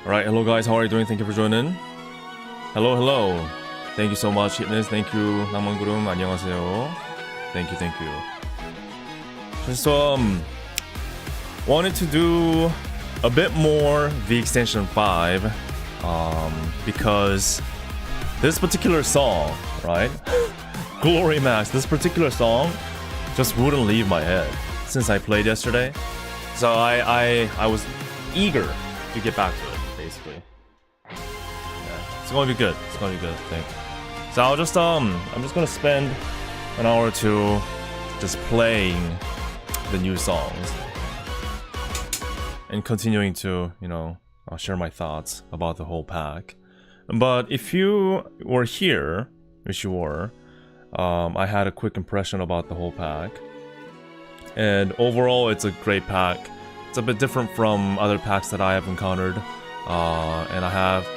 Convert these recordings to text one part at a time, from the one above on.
Alright, hello guys, how are you doing? Thank you for joining. Hello. Thank you so much, Hitness. Thank you, 낭만구름. 안녕하세요. Thank you. Just wanted to do a bit more V Extension 5 because this particular song, right? Glory Max, this particular song just wouldn't leave my head since I played yesterday. So I was eager to get back to it, basically. Yeah, it's gonna be good. I think. So I'm just gonna spend an hour or two just playing the new songs and continuing to, share my thoughts about the whole pack. But if you were here, which you were, I had a quick impression about the whole pack. And overall, it's a great pack. It's a bit different from other packs that I have encountered. And I have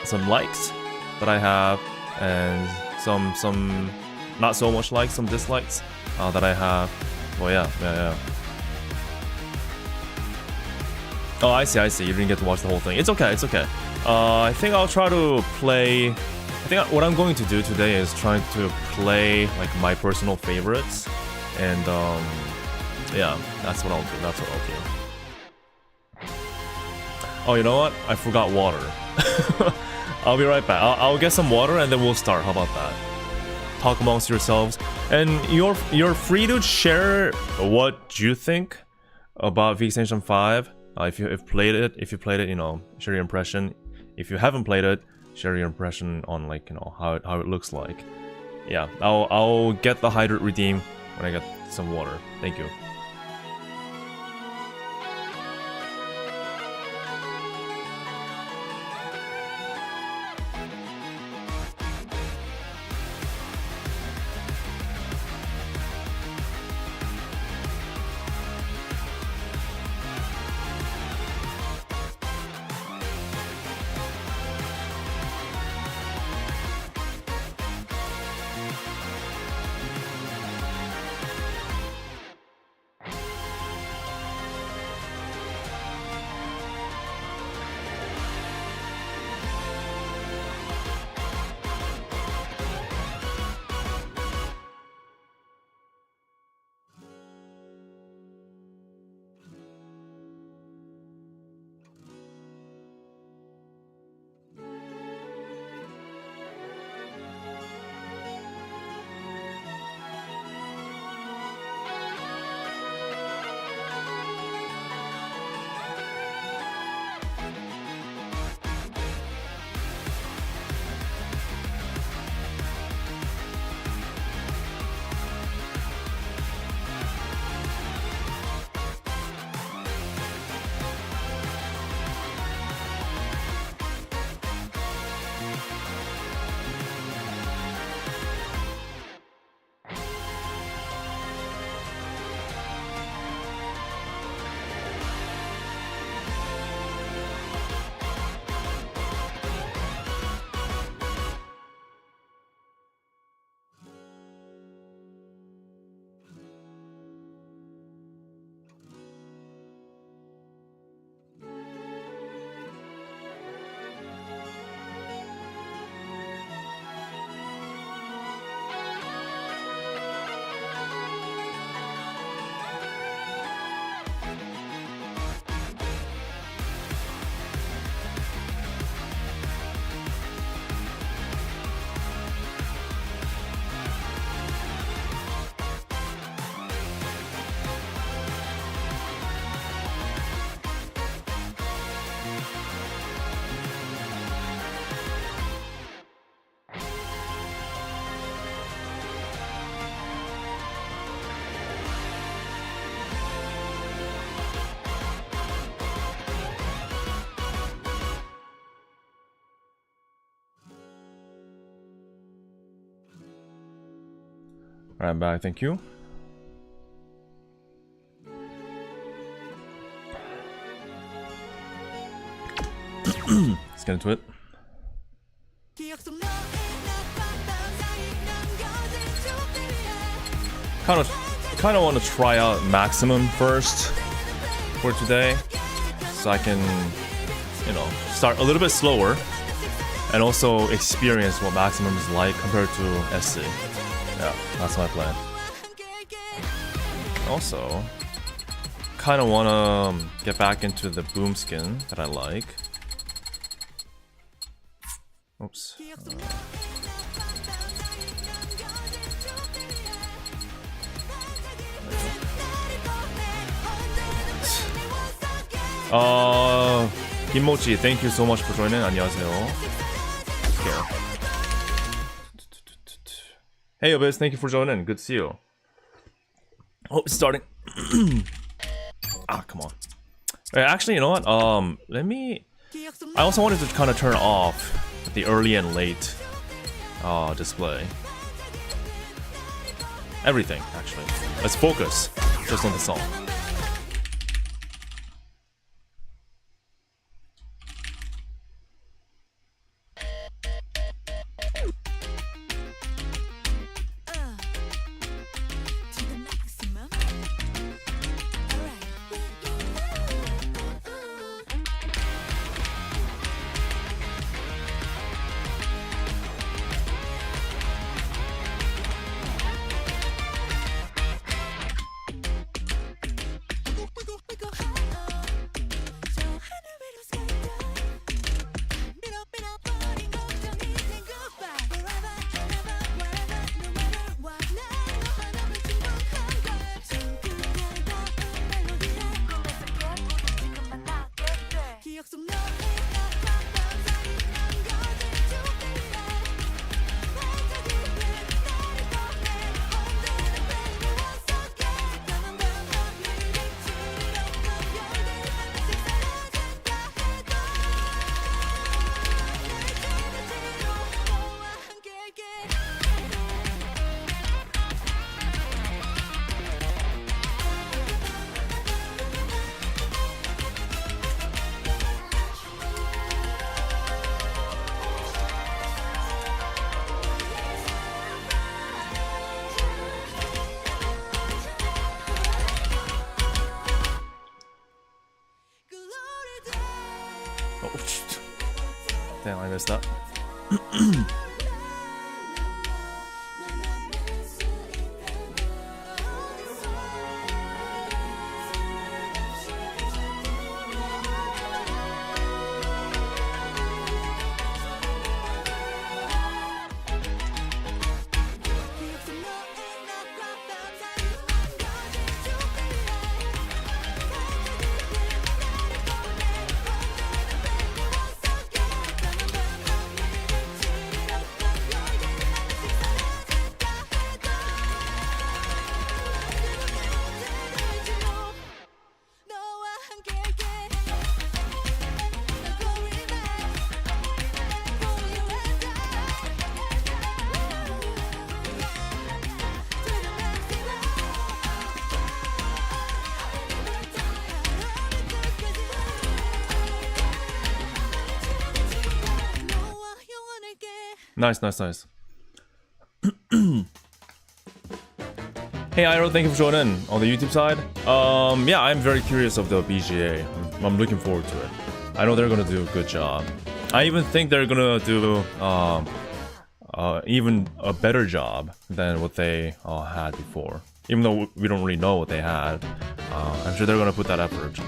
some likes that I have, and some not so much likes, some dislikes that I have. Well, yeah. Oh, I see. You didn't get to watch the whole thing. It's okay. I think I'll try to play. I think what I'm going to do today is trying to play like my personal favorites, and yeah, that's what I'll do. Oh, you know what? I forgot water. I'll be right back. I'll get some water and then we'll start. How about that? Talk amongst yourselves, and you're free to share what you think about V Extension 5. If you played it, share your impression. If you haven't played it, share your impression on how it looks like. Yeah, I'll get the hydrate redeem when I get some water. Thank you. Alright, bye. Thank you. Let's get into it. Kind of want to try out maximum first for today, so I can you know, start a little bit slower and also experience what maximum is like compared to SC. Yeah, that's my plan. Also, kind of want to get back into the boom skin that I like. Oops. Kimochi, thank you so much for joining. 안녕하세요. Okay. Hey Abyss, thank you for joining. Good to see you. Oh, it's starting. Come on. Actually, you know what? I also wanted to kind of turn off the early and late display. Everything, actually. Let's focus just on the song. Damn, I messed up. Nice, nice, nice. Hey Iro, thank you for joining on the YouTube side. Yeah, I'm very curious of the BGA. I'm looking forward to it. I know they're gonna do a good job. I even think they're gonna do even a better job than what they had before. Even though we don't really know what they had, I'm sure they're gonna put that effort.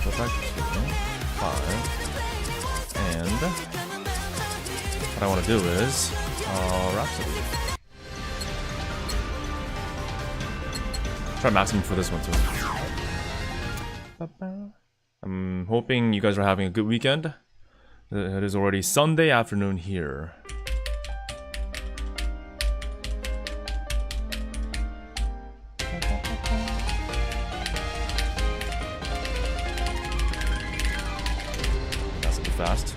Go back to 5. And what I want to do is Rhapsody. Try maximum for this one too. I'm hoping you guys are having a good weekend. It is already Sunday afternoon here. That's a bit fast.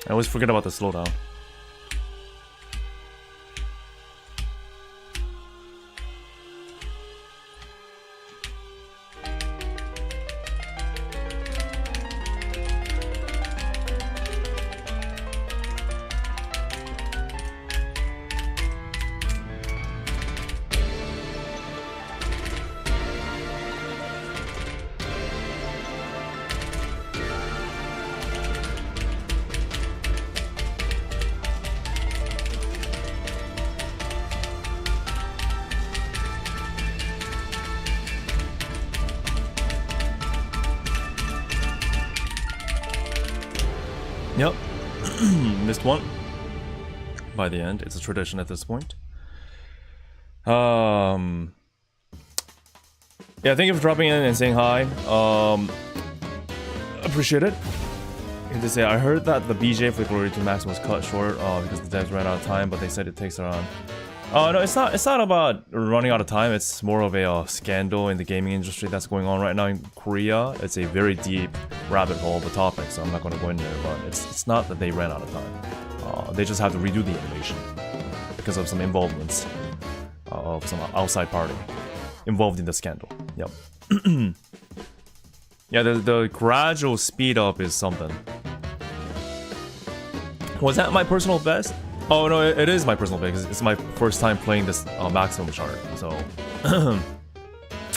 I always forget about the slowdown. Yep, missed one. By the end, it's a tradition at this point. Yeah, thank you for dropping in and saying hi. Appreciate it. And to say, I heard that the BJ for Glory to Max was cut short because the devs ran out of time, but they said it takes around. Oh no, it's not about running out of time. It's more of a scandal in the gaming industry that's going on right now in Korea. It's a very deep rabbit hole of a topic, so I'm not going to go in there. But it's not that they ran out of time. They just have to redo the animation because of some involvements of some outside party involved in the scandal. Yep. Yeah, the gradual speed up is something. Was that my personal best? Oh no, it is my personal pick. It's my first time playing this maximum chart, so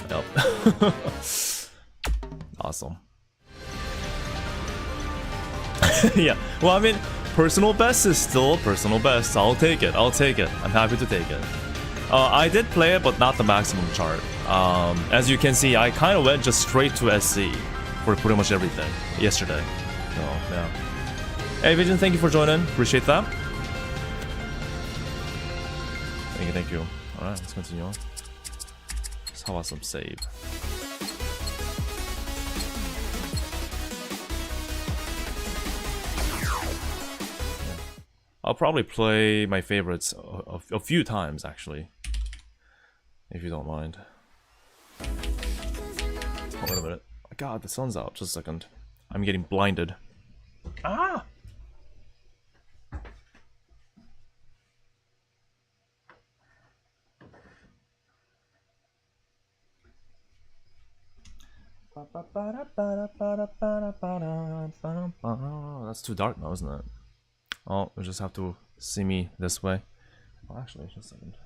yep. Awesome. Yeah, well, I mean, personal best is still personal best. I'll take it. I'm happy to take it. I did play it, but not the maximum chart. As you can see, I kind of went just straight to SC for pretty much everything yesterday. So yeah. Hey Vision, thank you for joining. Appreciate that. Thank you. Alright, let's continue on. Let's have some save. Yeah. I'll probably play my favorites a few times, actually. If you don't mind. Oh, wait a minute. God, the sun's out. Just a second. I'm getting blinded. Ah! That's too dark now, isn't it? Oh, we just have to see me this way. Oh, actually, just a second.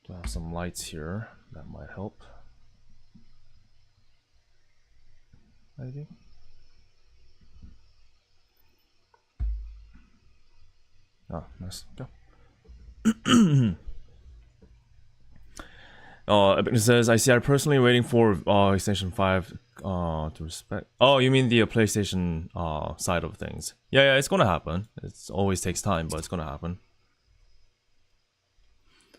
Do I have some lights here? That might help. Maybe. Oh, nice. Go. It says, I see. I'm personally waiting for extension 5 to respect. Oh, you mean the PlayStation side of things? Yeah, it's gonna happen. It always takes time, but it's gonna happen.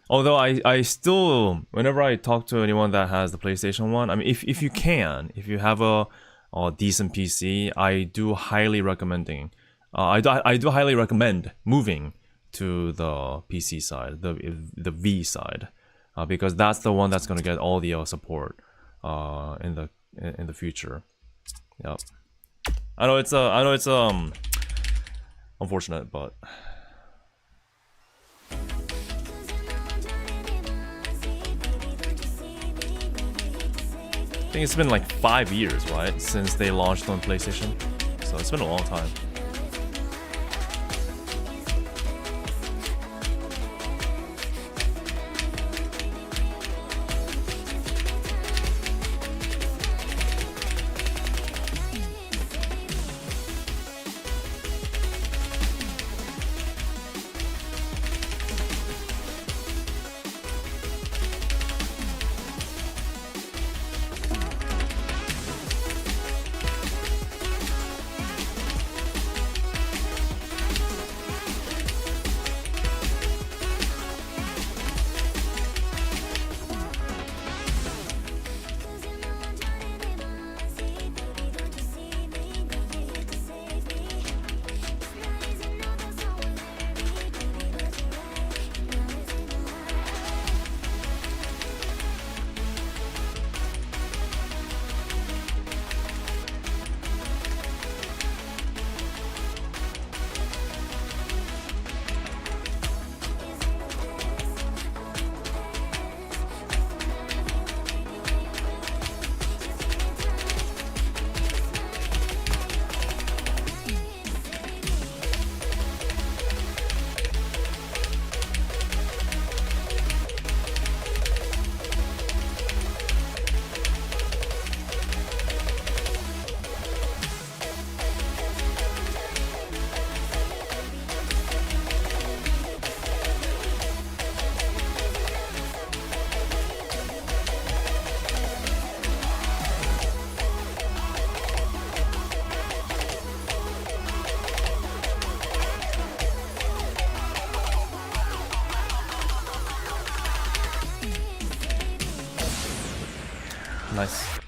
Although I still, whenever I talk to anyone that has the PlayStation 1, I mean, if you have a decent PC, I do highly recommending. I do highly recommend moving to the PC side, the V side. Because that's the one that's gonna get all the support in the future. Yep. I know it's unfortunate, but I think it's been like 5 years, right, since they launched on PlayStation. So it's been a long time. Nice.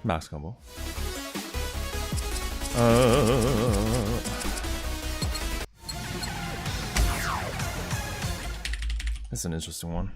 Max combo. That's an interesting one.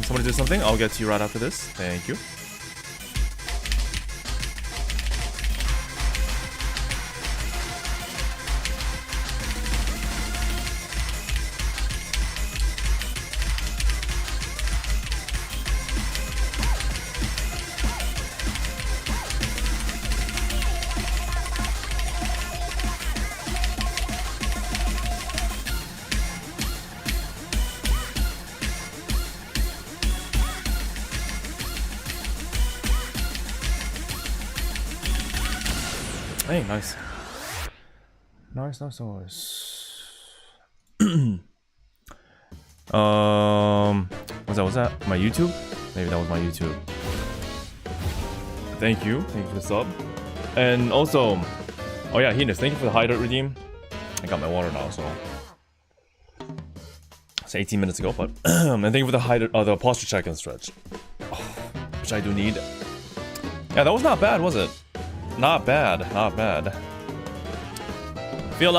Somebody do something? I'll get to you right after this. Thank you. Hey, nice. Nice. Was that my YouTube? Maybe that was my YouTube. Thank you for the sub. And also, oh yeah, Heenus, thank you for the hydrate redeem. I got my water now, so it's 18 minutes ago, but and thank you for the hydrate, the posture check and stretch, which I do need. Yeah, that was not bad, was it? Not bad. I feel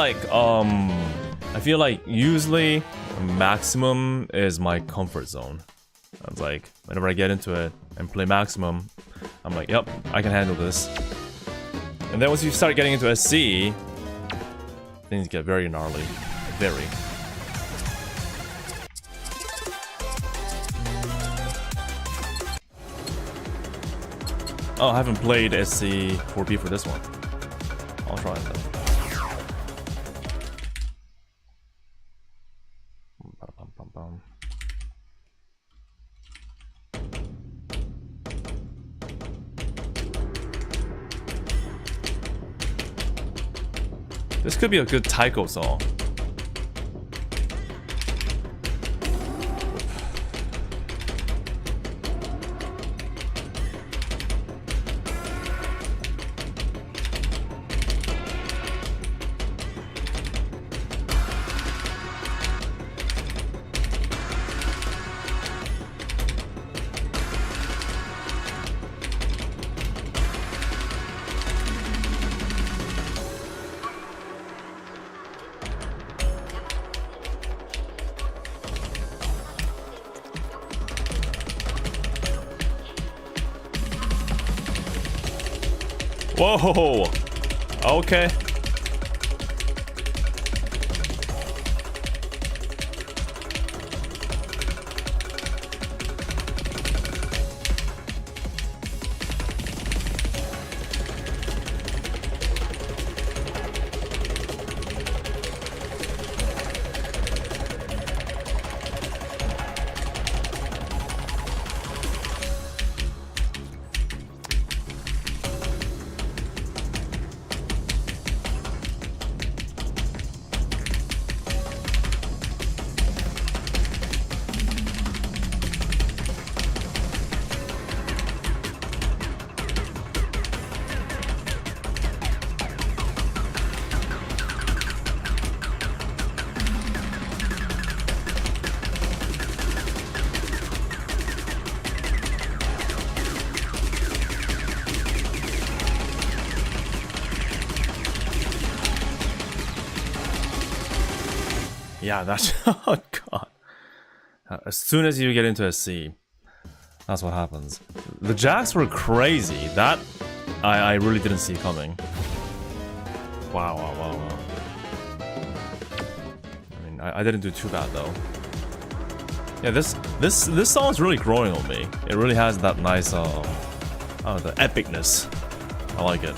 like usually maximum is my comfort zone. It's like whenever I get into it and play maximum, I'm like, yep, I can handle this. And then once you start getting into SC, things get very gnarly. Very. Oh, I haven't played SC 4B for this one. I'll try it then. This could be a good Taiko song. Whoa! Okay. Yeah, that's oh god. As soon as you get into a C, that's what happens. The jacks were crazy. That I really didn't see coming. Wow. I mean, I didn't do too bad though. Yeah, this song is really growing on me. It really has that nice the epicness. I like it.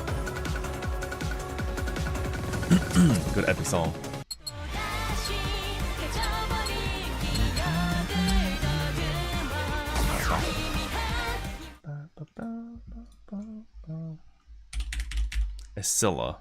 Good epic song. Escilla.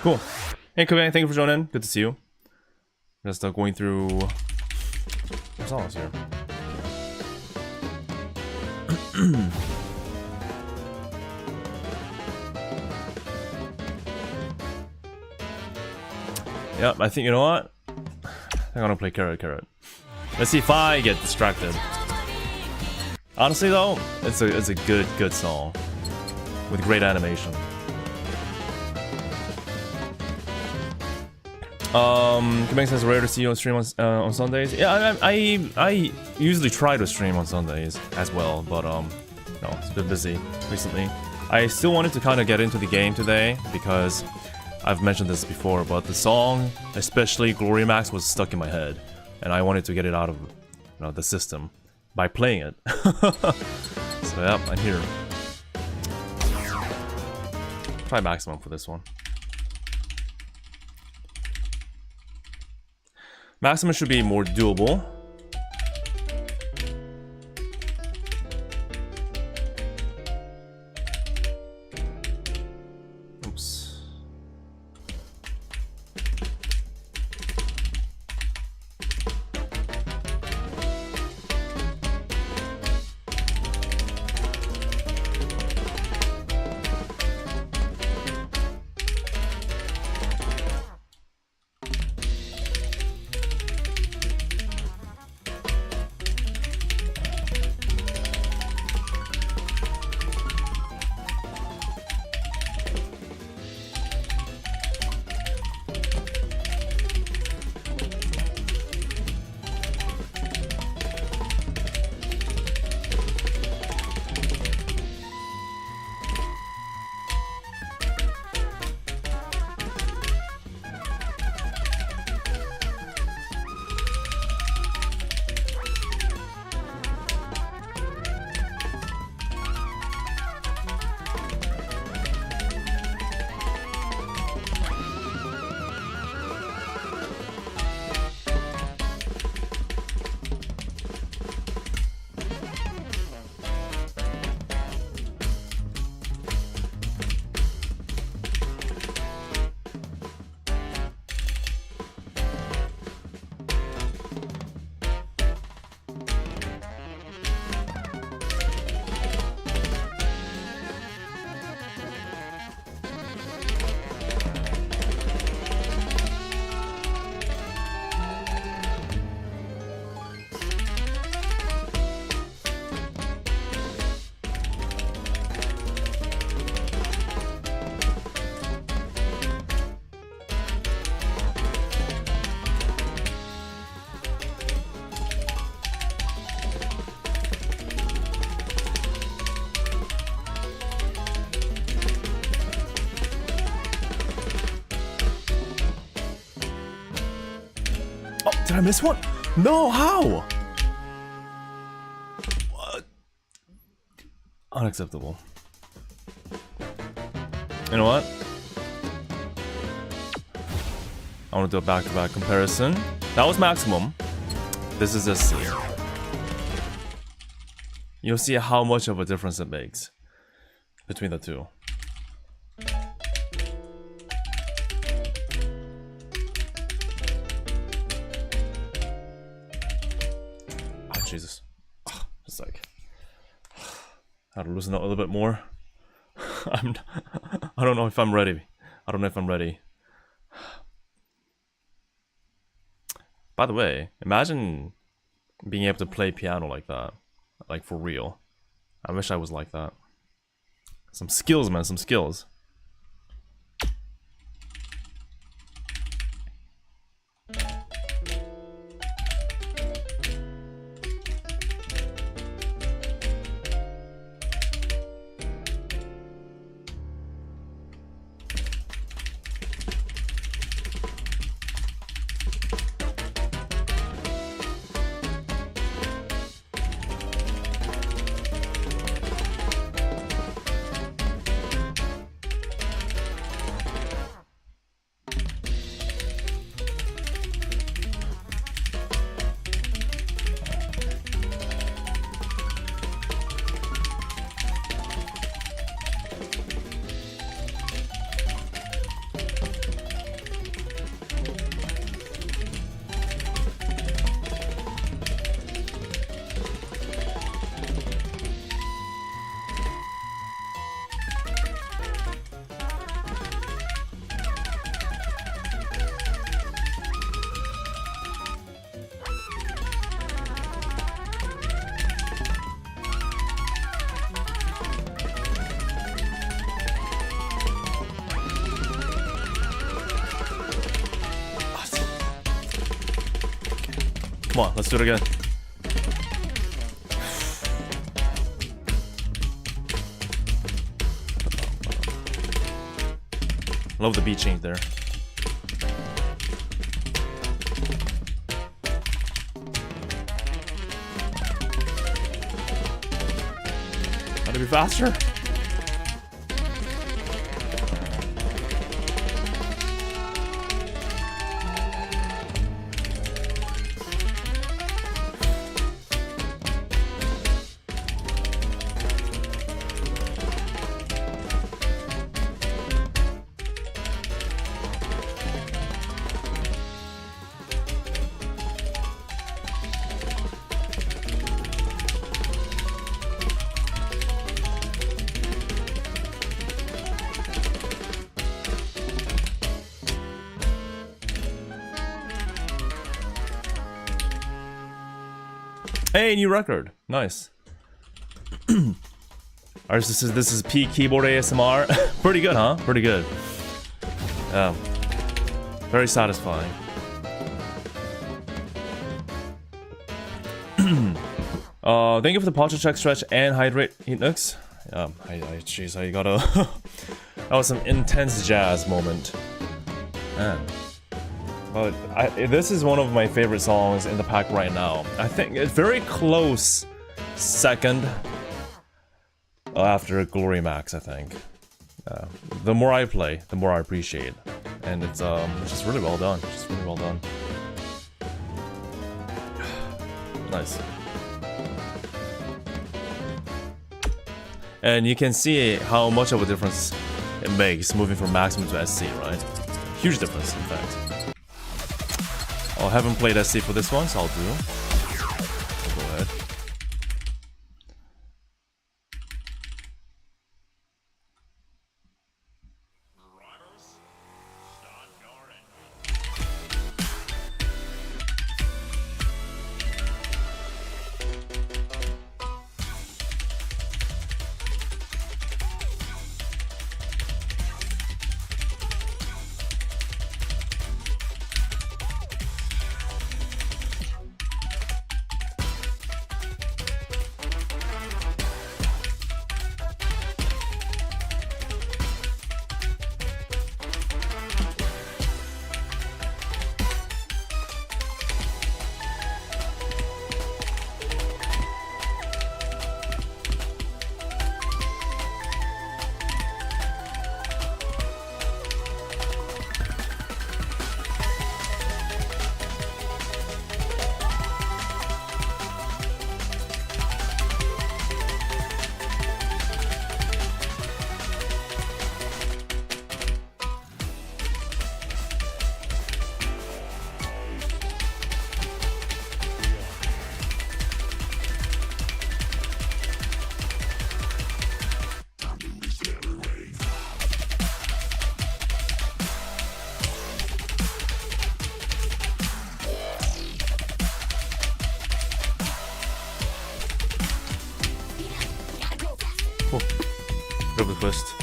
Cool. Hey, Kobe, thank you for joining. Good to see you. Just going through some songs here. Yep, I think, you know what? I'm gonna play Carrot Carrot. Let's see if I get distracted. Honestly though, it's a good song. With great animation. Quebec says rare to see you on stream on Sundays. Yeah, I usually try to stream on Sundays as well, but no, it's been busy recently. I still wanted to kind of get into the game today because I've mentioned this before, but the song, especially Glory Max, was stuck in my head, and I wanted to get it out of the system by playing it. So yeah, I'm here. Try maximum for this one. Maximum should be more doable. Oops. Did I miss one? No, how? What? Unacceptable. You know what? I want to do a back-to-back comparison. That was maximum. This is SC. You'll see how much of a difference it makes between the two. Oh, Jesus. Just like... How to loosen up a little bit more. I don't know if I'm ready. I don't know if I'm ready. By the way, imagine being able to play piano like that. Like for real. I wish I was like that. Some skills, man, some skills. Come on, let's do it again. Love the beat change there. Gotta be faster. Hey, new record. Nice. Alright, this is P keyboard ASMR. Pretty good, huh? Pretty good. Yeah. Very satisfying. Thank you for the posture check, stretch, and hydrate, Heatnux. Jeez, I gotta... That was some intense jazz moment. Man. But this is one of my favorite songs in the pack right now. I think it's very close second after Glory Max, I think. The more I play, the more I appreciate. And it's just really well done. Just really well done. Nice. And you can see how much of a difference it makes moving from Maximum to SC, right? Huge difference, in fact. I haven't played SC for this one, so I'll do. Go ahead. Bit of a twist.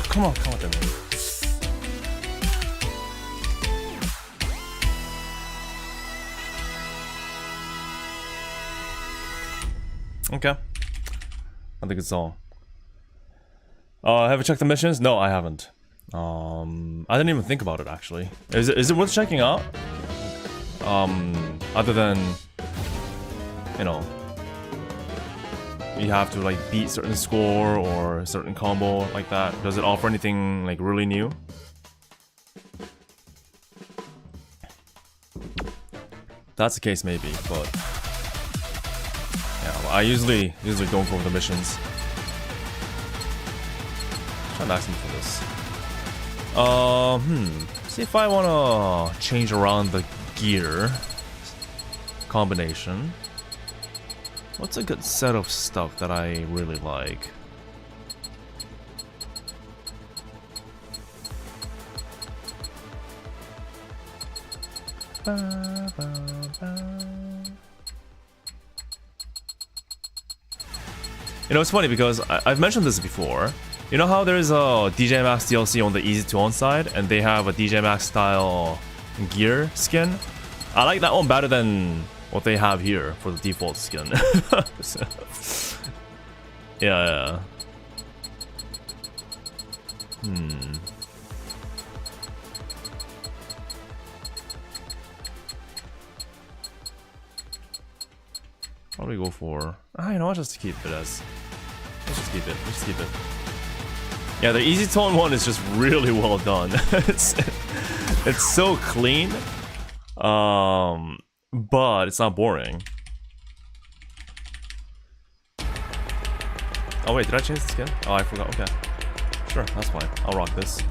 Come on, damn it. Okay. I think it's all. Have you checked the missions? No, I haven't. I didn't even think about it actually. Is it worth checking out? Other than, you know, you have to like beat certain score or a certain combo like that. Does it offer anything like really new? That's the case maybe, but yeah, well, I usually don't go for the missions. Try to ask him for this. See if I wanna change around the gear combination. What's a good set of stuff that I really like? You know, it's funny because I've mentioned this before. You know how there's a DJMAX DLC on the Easy to Own side, and they have a DJMAX style gear skin? I like that one better than what they have here for the default skin. Yeah. What do we go for? You know what? Just to keep it as. Let's just keep it. Let's keep it. Yeah, the easy tone one is just really well done. it's so clean. But it's not boring. Oh wait, did I change the skin? Oh, I forgot. Okay. Sure, that's fine. I'll rock this.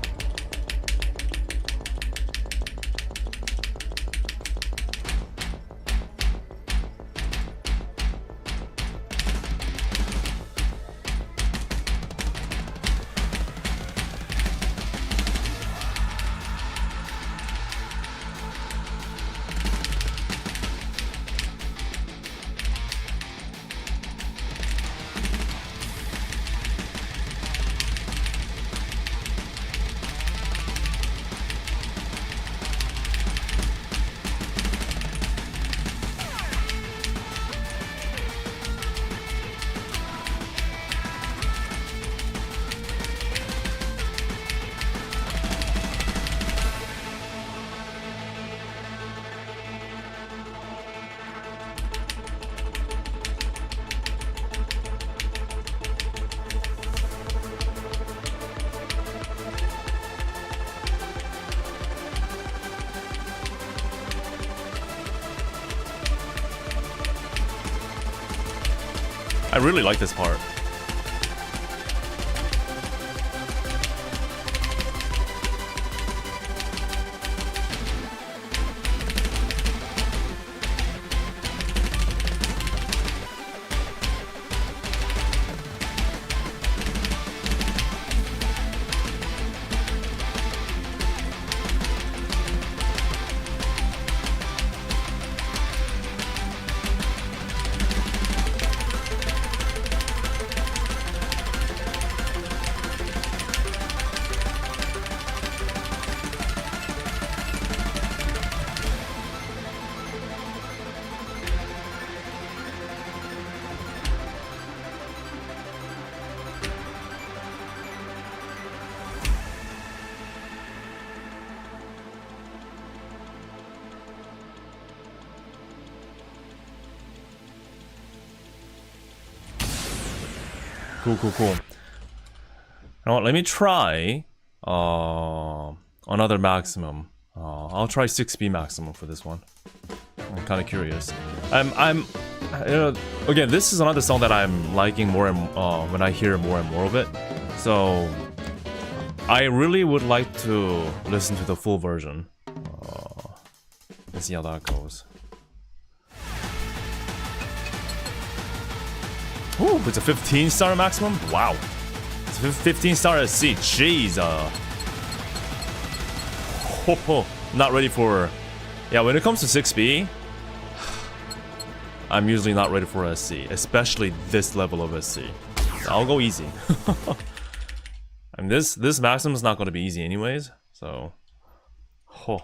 I really like this part. Cool. Now let me try another maximum. I'll try 6B maximum for this one. I'm kind of curious. I'm you know, again, this is another song that I'm liking more and when I hear more and more of it. So I really would like to listen to the full version. Let's see how that goes. Ooh, it's a 15-star maximum? Wow. It's a 15-star at SC. Jeez. Not ready for... Yeah, when it comes to 6B, I'm usually not ready for SC. Especially this level of SC. I'll go easy. And this maximum is not going to be easy anyways. So... Oh,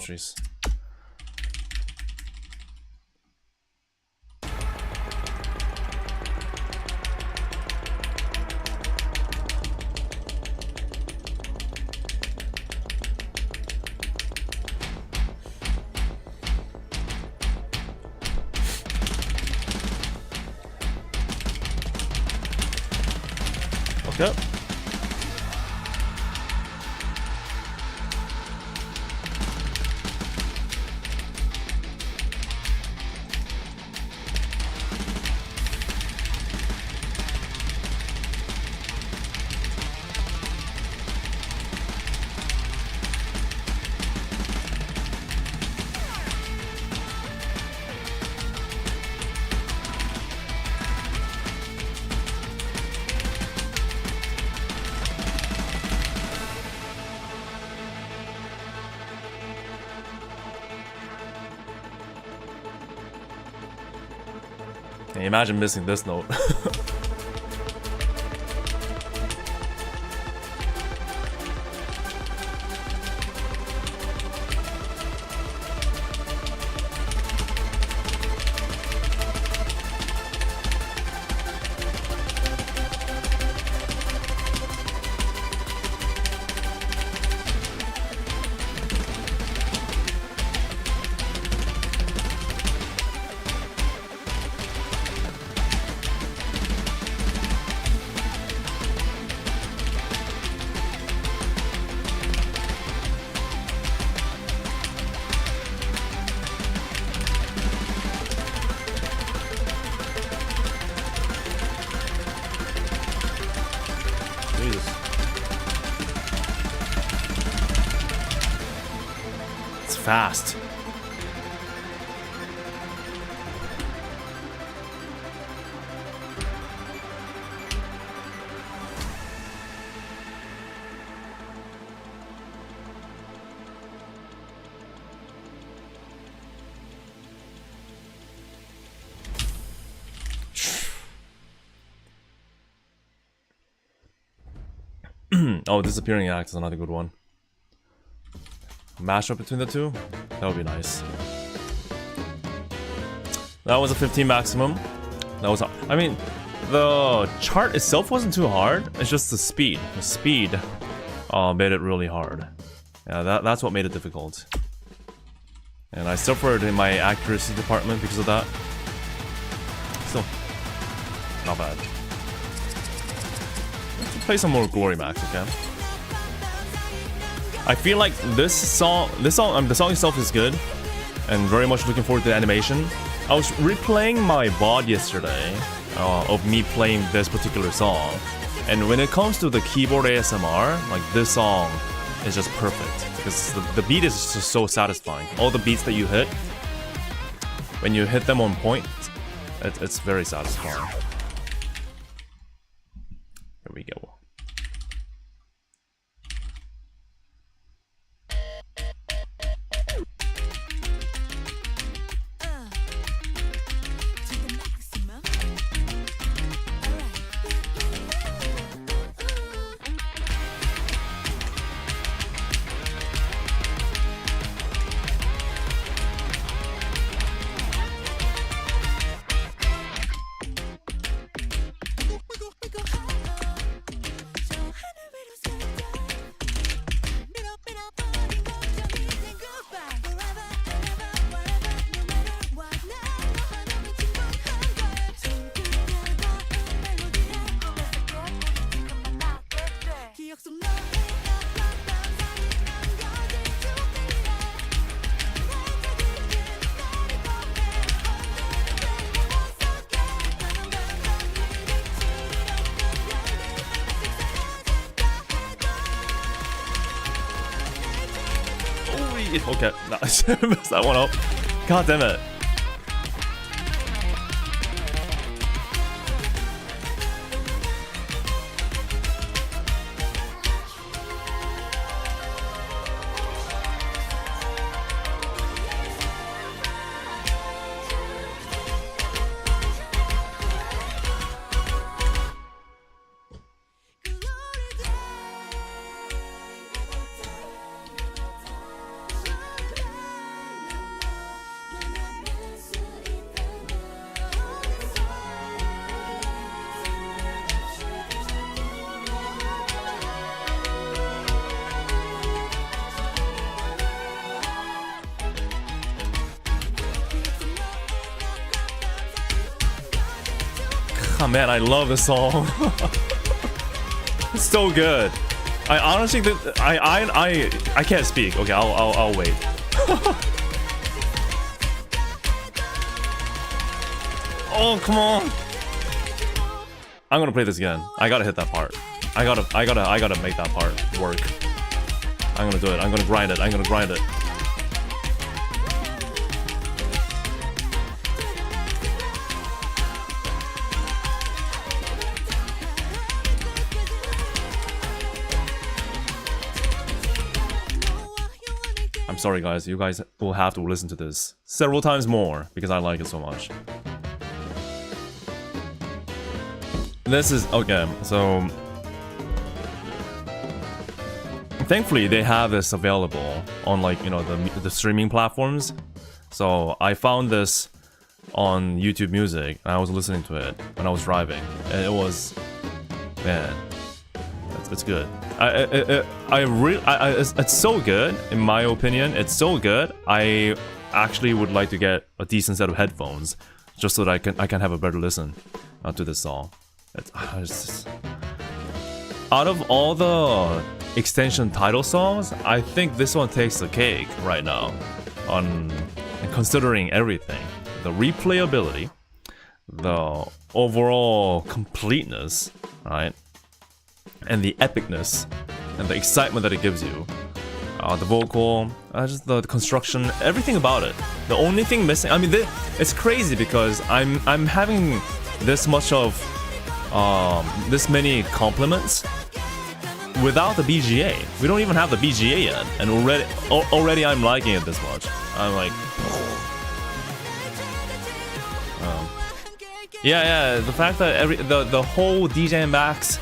jeez. Yep. Can you imagine missing this note? Jesus. It's fast. Oh, Disappearing Act is another good one. Mashup between the two? That would be nice. That was a 15 maximum. That was... I mean, the chart itself wasn't too hard. It's just the speed. The speed made it really hard. Yeah, that's what made it difficult. And I suffered in my accuracy department because of that. Still, not bad. Let's play some more Glory Max, okay? I feel like the song itself is good, and very much looking forward to the animation. I was replaying my VOD yesterday of me playing this particular song, and when it comes to the keyboard ASMR, like this song is just perfect because the beat is just so satisfying. All the beats that you hit, when you hit them on point, it's very satisfying. Here we go. Okay, no, messed that one up. God damn it. Oh man, I love this song. It's so good. I honestly, I can't speak. Okay, I'll wait. Oh come on! I'm gonna play this again. I gotta hit that part. I gotta make that part work. I'm gonna do it. I'm gonna grind it. I'm gonna grind it. I'm sorry guys, you guys will have to listen to this several times more because I like it so much. This is okay, so thankfully they have this available on like, you know, the streaming platforms. So I found this on YouTube Music and I was listening to it when I was driving and it was, man, it's good. It's so good in my opinion. It's so good. I actually would like to get a decent set of headphones just so that I can have a better listen to this song. It's just, out of all the extension title songs, I think this one takes the cake right now. On considering everything, the replayability, the overall completeness, right? And the epicness and the excitement that it gives you, the vocal, just the construction, everything about it. The only thing missing, I mean, it's crazy because I'm having this much of this many compliments without the BGA. We don't even have the BGA yet, and already I'm liking it this much. I'm like, yeah, the fact that the whole DJMAX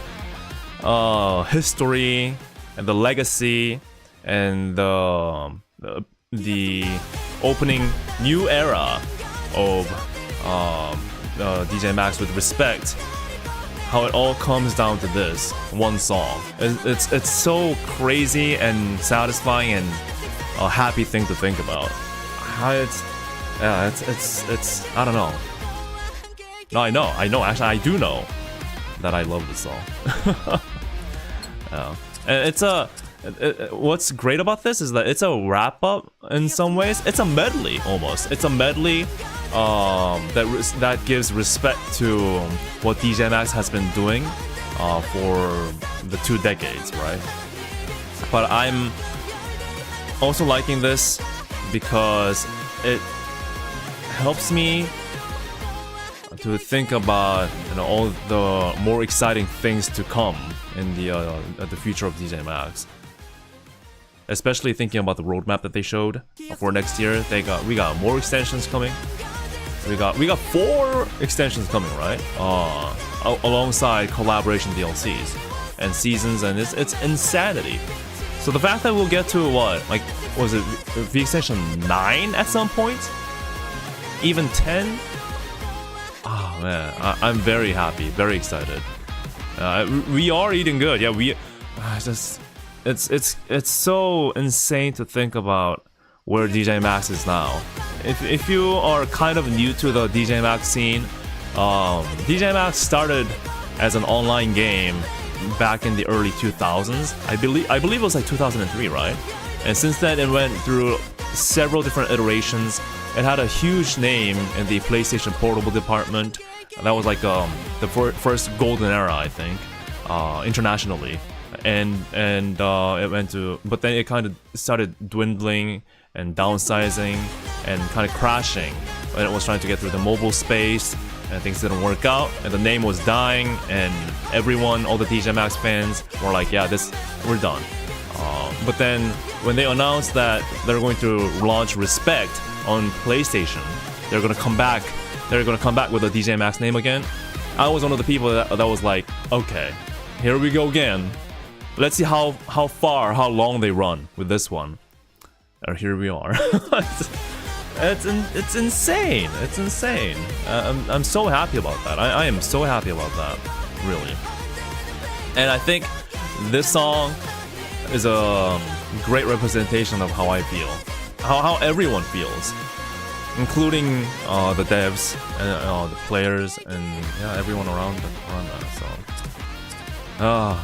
history and the legacy and the opening new era of DJMAX with respect, how it all comes down to this one song. It's so crazy and satisfying and a happy thing to think about. It's I don't know. No, I know. Actually, I do know that I love this song. And it's what's great about this is that it's a wrap up in some ways. It's a medley almost. It's a medley that gives respect to what DJMAX has been doing for the 2 decades, right? But I'm also liking this because it helps me to think about, you know, all the more exciting things to come in the future of DJMAX. Especially thinking about the roadmap that they showed for next year. We got more extensions coming. We got 4 extensions coming, right? Alongside collaboration DLCs and seasons, and it's insanity. So the fact that we'll get to what, like, was it V extension 9 at some point? Even 10? Oh man, I'm very happy, very excited. We are eating good. Yeah, it's so insane to think about where DJMAX is now. If you are kind of new to the DJMAX scene, DJMAX started as an online game back in the early 2000s. I believe it was like 2003, right? And since then it went through several different iterations. It had a huge name in the PlayStation Portable department. That was like the first golden era, I think, internationally. and it went to, but then it kind of started dwindling and downsizing and kind of crashing when it was trying to get through the mobile space, and things didn't work out, and the name was dying, and everyone, all the DJMAX fans were like, yeah, we're done. But then when they announced that they're going to launch Respect on PlayStation, they're gonna come back with the DJMAX name again. I was one of the people that was like, okay, here we go again. Let's see how long they run with this one. And here we are. It's insane. It's insane. I'm so happy about that. I am so happy about that, really. And I think this song is a great representation of how I feel, how everyone feels, including the devs and the players and yeah, everyone around that. So,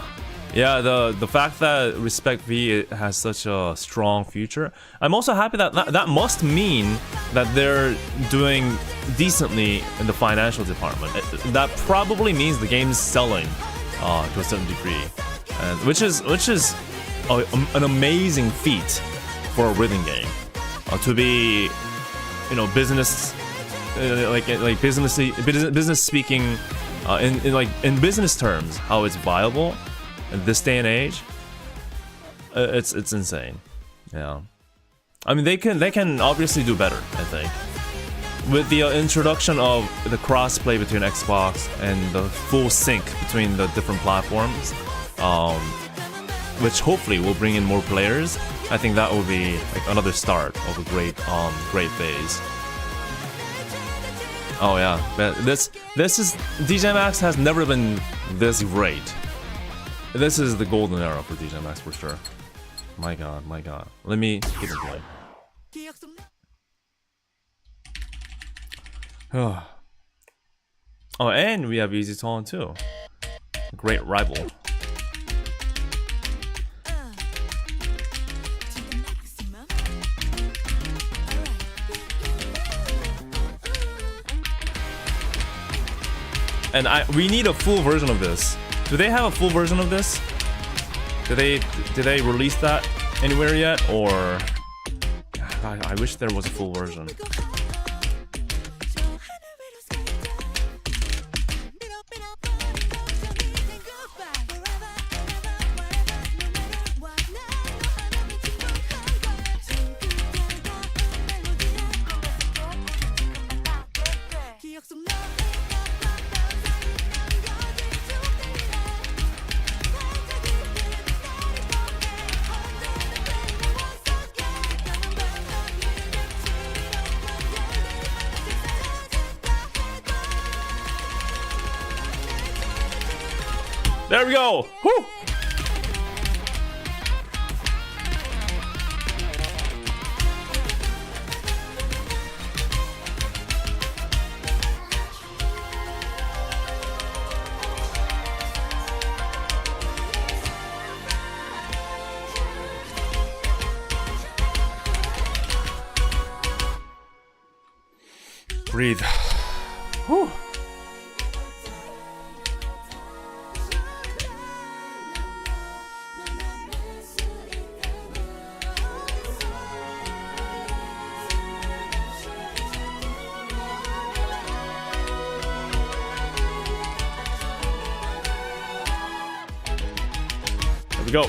yeah, the fact that Respect V has such a strong future, I'm also happy that must mean that they're doing decently in the financial department. That probably means the game's selling to a certain degree, which is an amazing feat for a rhythm game to be, you know, business business speaking in business terms, how it's viable in this day and age. It's insane. Yeah, I mean they can obviously do better, I think, with the introduction of the crossplay between Xbox and the full sync between the different platforms, which hopefully will bring in more players. I think that will be like another start of a great phase. Oh yeah, this is DJMAX has never been this great. This is the golden era for DJMAX for sure. My god. Let me keep it playing. Oh, and we have Easy Tone too. Great rival. And we need a full version of this. Do they have a full version of this? Did they release that anywhere yet? Or I wish there was a full version. There we go! Woo! Breathe. Whew. There we go.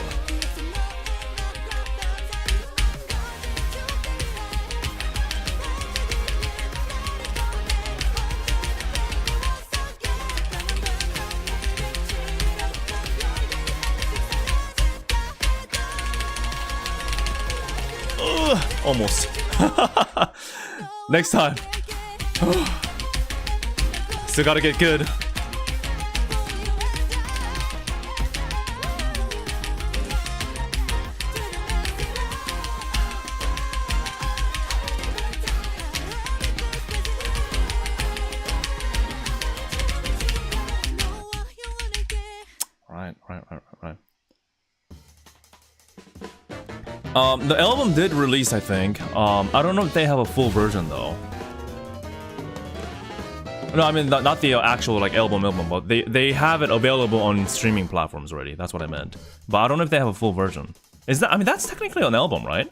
Almost. Next time. Still gotta get good. Right. The album did release, I think. I don't know if they have a full version though. No, I mean not the actual like album, but they have it available on streaming platforms already. That's what I meant. But I don't know if they have a full version. Is that? I mean, that's technically an album, right?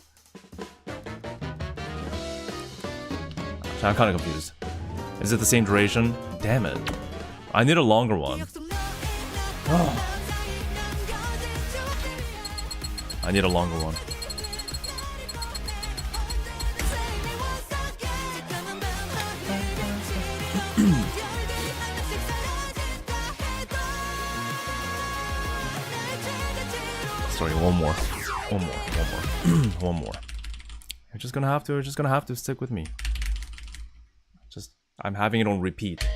I'm kind of confused. Is it the same duration? Damn it! I need a longer one. Oh. I need a longer one. Sorry, one more. One more. You're just gonna have to stick with me. I'm having it on repeat.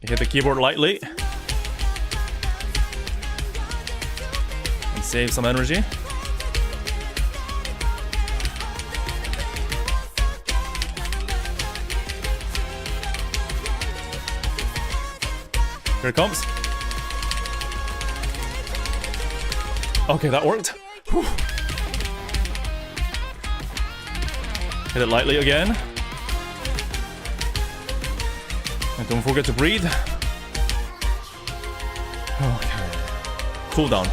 Hit the keyboard lightly and save some energy. Here it comes. Okay, that worked. Whew. Hit it lightly again. And don't forget to breathe. Okay. Cool down.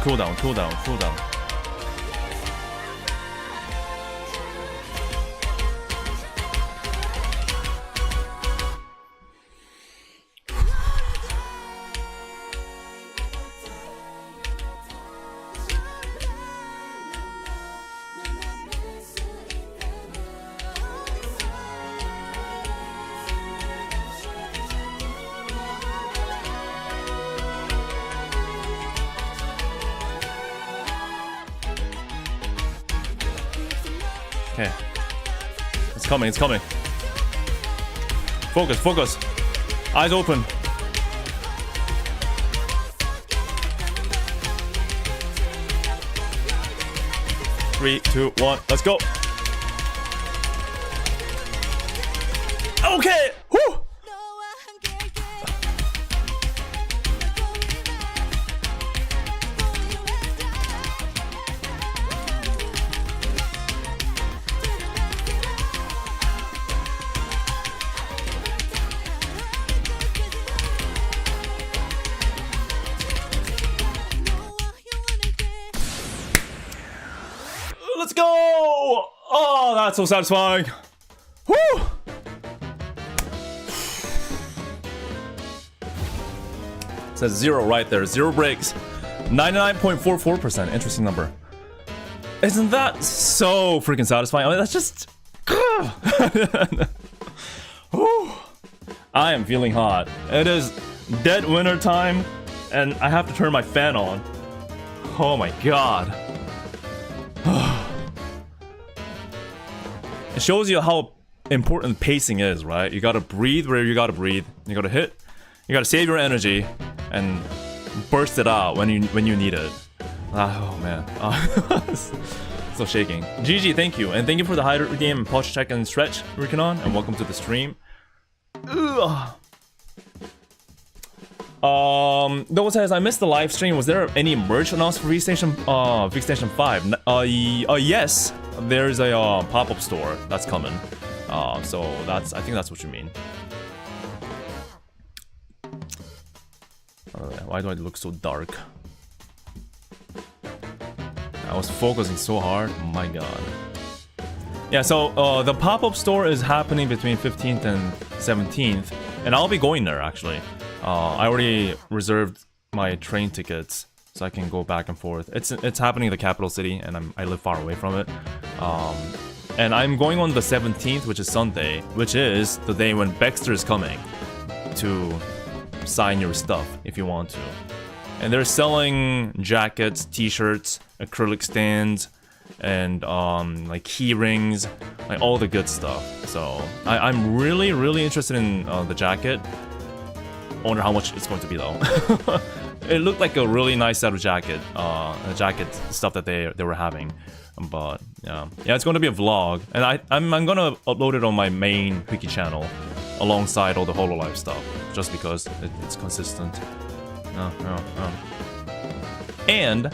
Okay. It's coming. Focus. Eyes open. Three, two, one, let's go. Okay! Whew! Let's go! Oh, that's so satisfying. Woo! It says 0 right there. 0 breaks. 99.44%. Interesting number. Isn't that so freaking satisfying? I mean, that's just... I am feeling hot. It is dead winter time, and I have to turn my fan on. Oh my god. It shows you how important pacing is, right? You gotta breathe where you gotta breathe. You gotta hit. You gotta save your energy and burst it out when you need it. Oh man, so shaking. GG, thank you, and thank you for the high game pulse check and stretch, Rikanon, and welcome to the stream. Ugh. Double says I missed the live stream. Was there any merch announced for VStation 5? Yes, there's a pop-up store that's coming. So I think that's what you mean. Why do I look so dark? I was focusing so hard. Oh my god. Yeah, so the pop-up store is happening between 15th and 17th, and I'll be going there actually. I already reserved my train tickets so I can go back and forth. It's happening in the capital city, and I live far away from it. And I'm going on the 17th, which is Sunday, which is the day when Baxter is coming to sign your stuff if you want to. and they're selling jackets, t-shirts, acrylic stands, and like key rings, like all the good stuff. So I'm really interested in the jacket. I wonder how much it's going to be though. It looked like a really nice set of jacket stuff that they were having. But yeah, it's going to be a vlog, and I'm gonna upload it on my main hwikky channel alongside all the Hololive stuff, just because it's consistent. And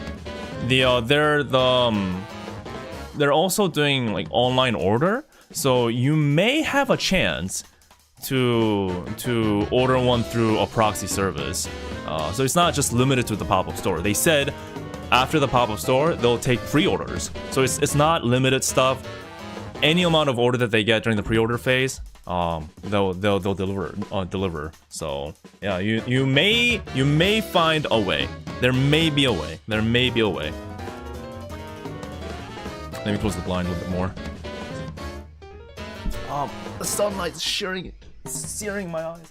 they're also doing like online order, so you may have a chance to order one through a proxy service. So it's not just limited to the pop-up store. They said after the pop-up store, they'll take pre-orders. So it's not limited stuff. Any amount of order that they get during the pre-order phase, they'll deliver. So yeah, you may find a way. There may be a way. Let me close the blind a little bit more. The sunlight's searing my eyes.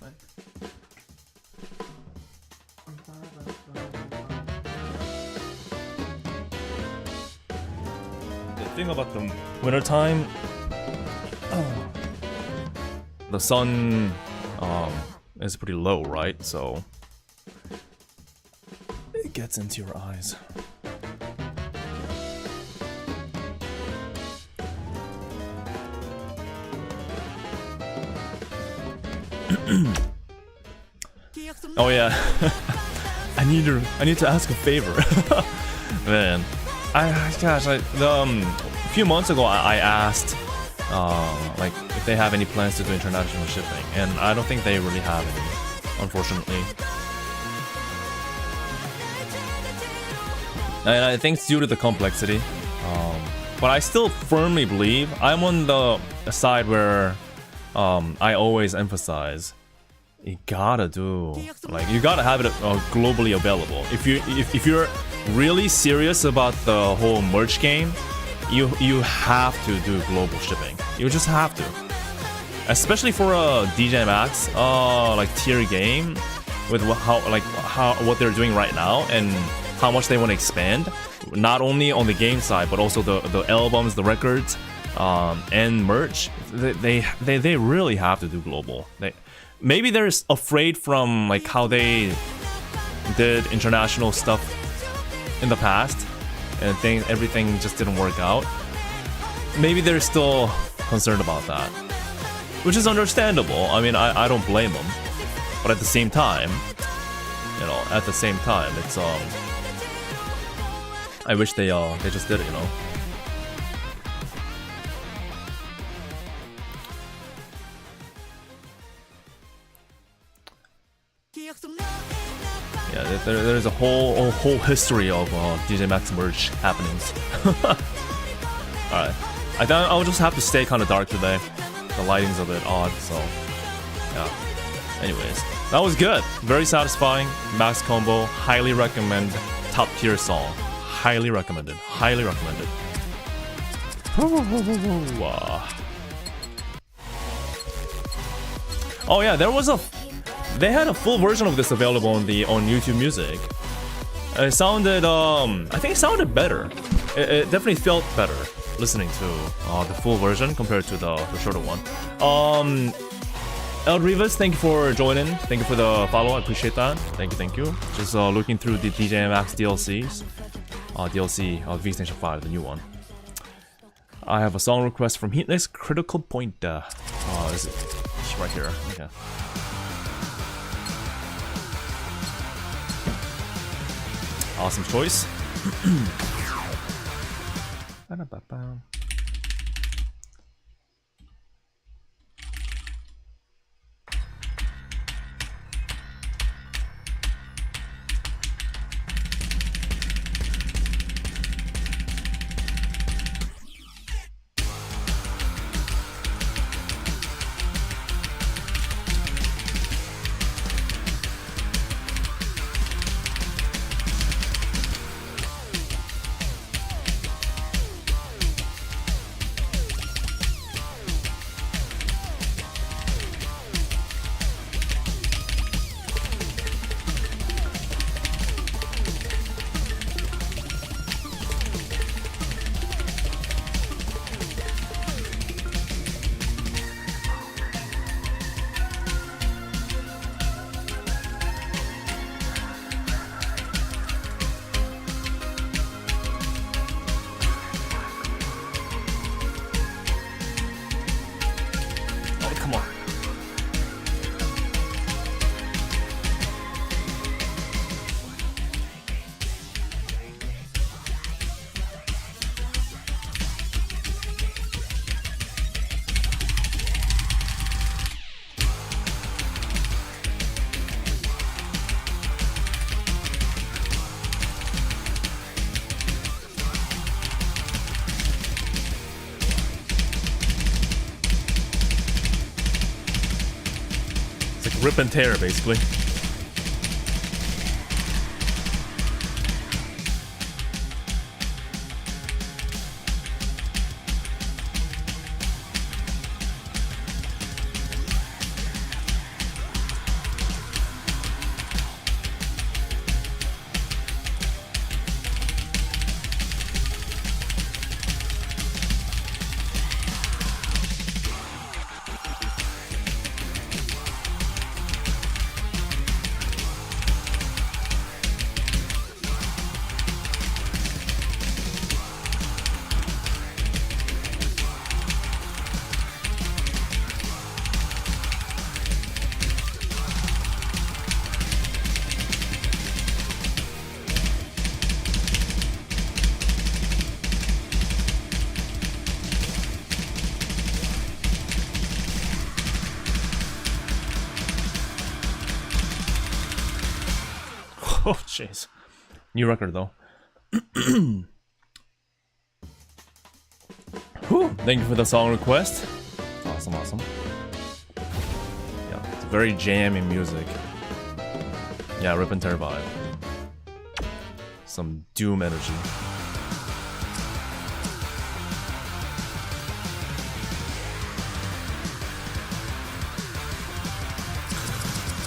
The thing about the wintertime, the sun is pretty low, right? So it gets into your eyes. Oh yeah, I need to ask a favor. Man, a few months ago I asked like if they have any plans to do international shipping, and I don't think they really have any, unfortunately. And I think it's due to the complexity, but I still firmly believe I'm on the side where I always emphasize you gotta have it globally available. If you're really serious about the whole merch game, you have to do global shipping. You just have to, especially for a DJMAX like tier game, with what they're doing right now and how much they want to expand, not only on the game side but also the albums, the records, and merch. They really have to do global. Maybe they're afraid from like how they did international stuff in the past, and everything just didn't work out. Maybe they're still concerned about that, which is understandable. I mean, I don't blame them, but at the same time, it's I wish they just did it, Yeah, there's a whole history of DJMAX merch happenings. Alright, I thought I'll just have to stay kind of dark today. The lighting's a bit odd, so yeah. Anyways, that was good. Very satisfying. Max combo. Highly recommend. Top tier song. Highly recommended. Highly recommended. Oh yeah, they had a full version of this available on YouTube Music. It sounded I think it sounded better. It definitely felt better listening to the full version compared to the shorter one. El Rivas, thank you for joining. Thank you for the follow. I appreciate that. Thank you. Just looking through the DJMAX DLCs. DLC of V Station 5, the new one. I have a song request from Heatless Critical Point. Is it right here? Okay. Awesome choice. rip and tear, basically. Oh, jeez. New record, though. Whew. Thank you for the song request. Awesome, awesome. Yeah, it's very jamming music. Yeah, rip and tear vibe. Some doom energy.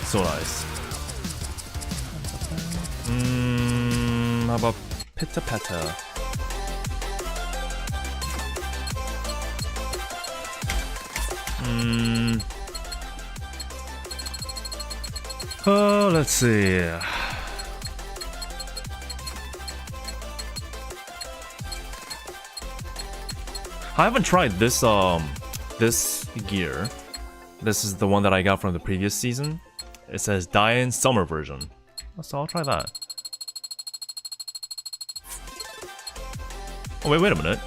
So nice. How about Pitta Petta? Oh, let's see. I haven't tried this this gear. This is the one that I got from the previous season. It says Diane Summer version. So I'll try that. Oh, wait a minute.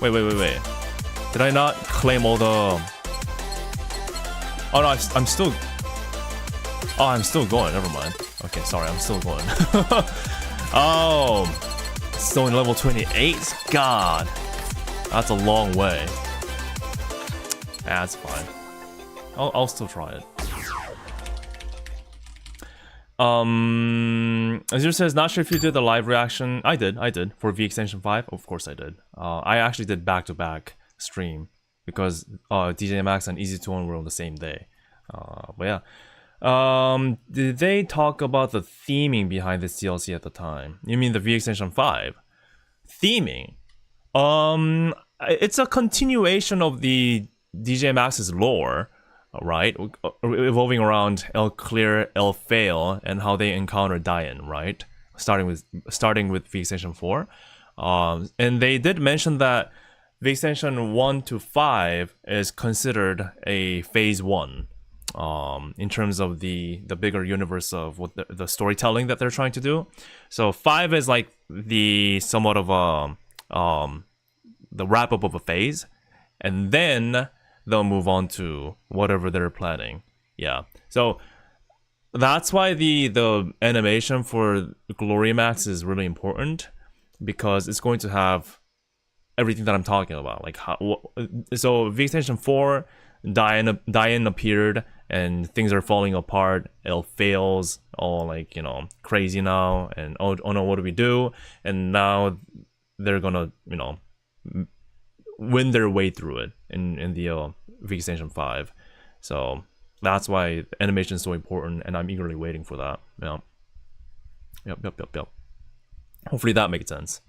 Wait. Did I not claim all the... Oh no, I'm still... Oh, I'm still going, never mind. Okay, sorry, I'm still going. Oh, still in level 28? God. That's a long way. That's fine. I'll still try it. Azure says, not sure if you did the live reaction. I did, for V Extension 5. Of course I did. I actually did back-to-back stream because DJMAX and Easy to Own were on the same day. But yeah. Did they talk about the theming behind this DLC at the time? You mean the V Extension 5? Theming? It's a continuation of the DJMAX's lore. Right, revolving around El Clear, El Fail, and how they encounter Diane, right? Starting with V Extension 4, and they did mention that V Extension 1 to 5 is considered a phase 1, in terms of the bigger universe of what the storytelling that they're trying to do. So 5 is like the somewhat of the wrap up of a phase, and then they'll move on to whatever they're planning. Yeah. So that's why the animation for Glory Max is really important, because it's going to have everything that I'm talking about. Like so V Extension 4, Diane appeared and things are falling apart. El fails, all like, you know, crazy now, and oh no, what do we do? And now they're gonna, you know, win their way through it in the V Extension 5. So that's why animation is so important, and I'm eagerly waiting for that. Yeah. Yep. Hopefully that makes sense.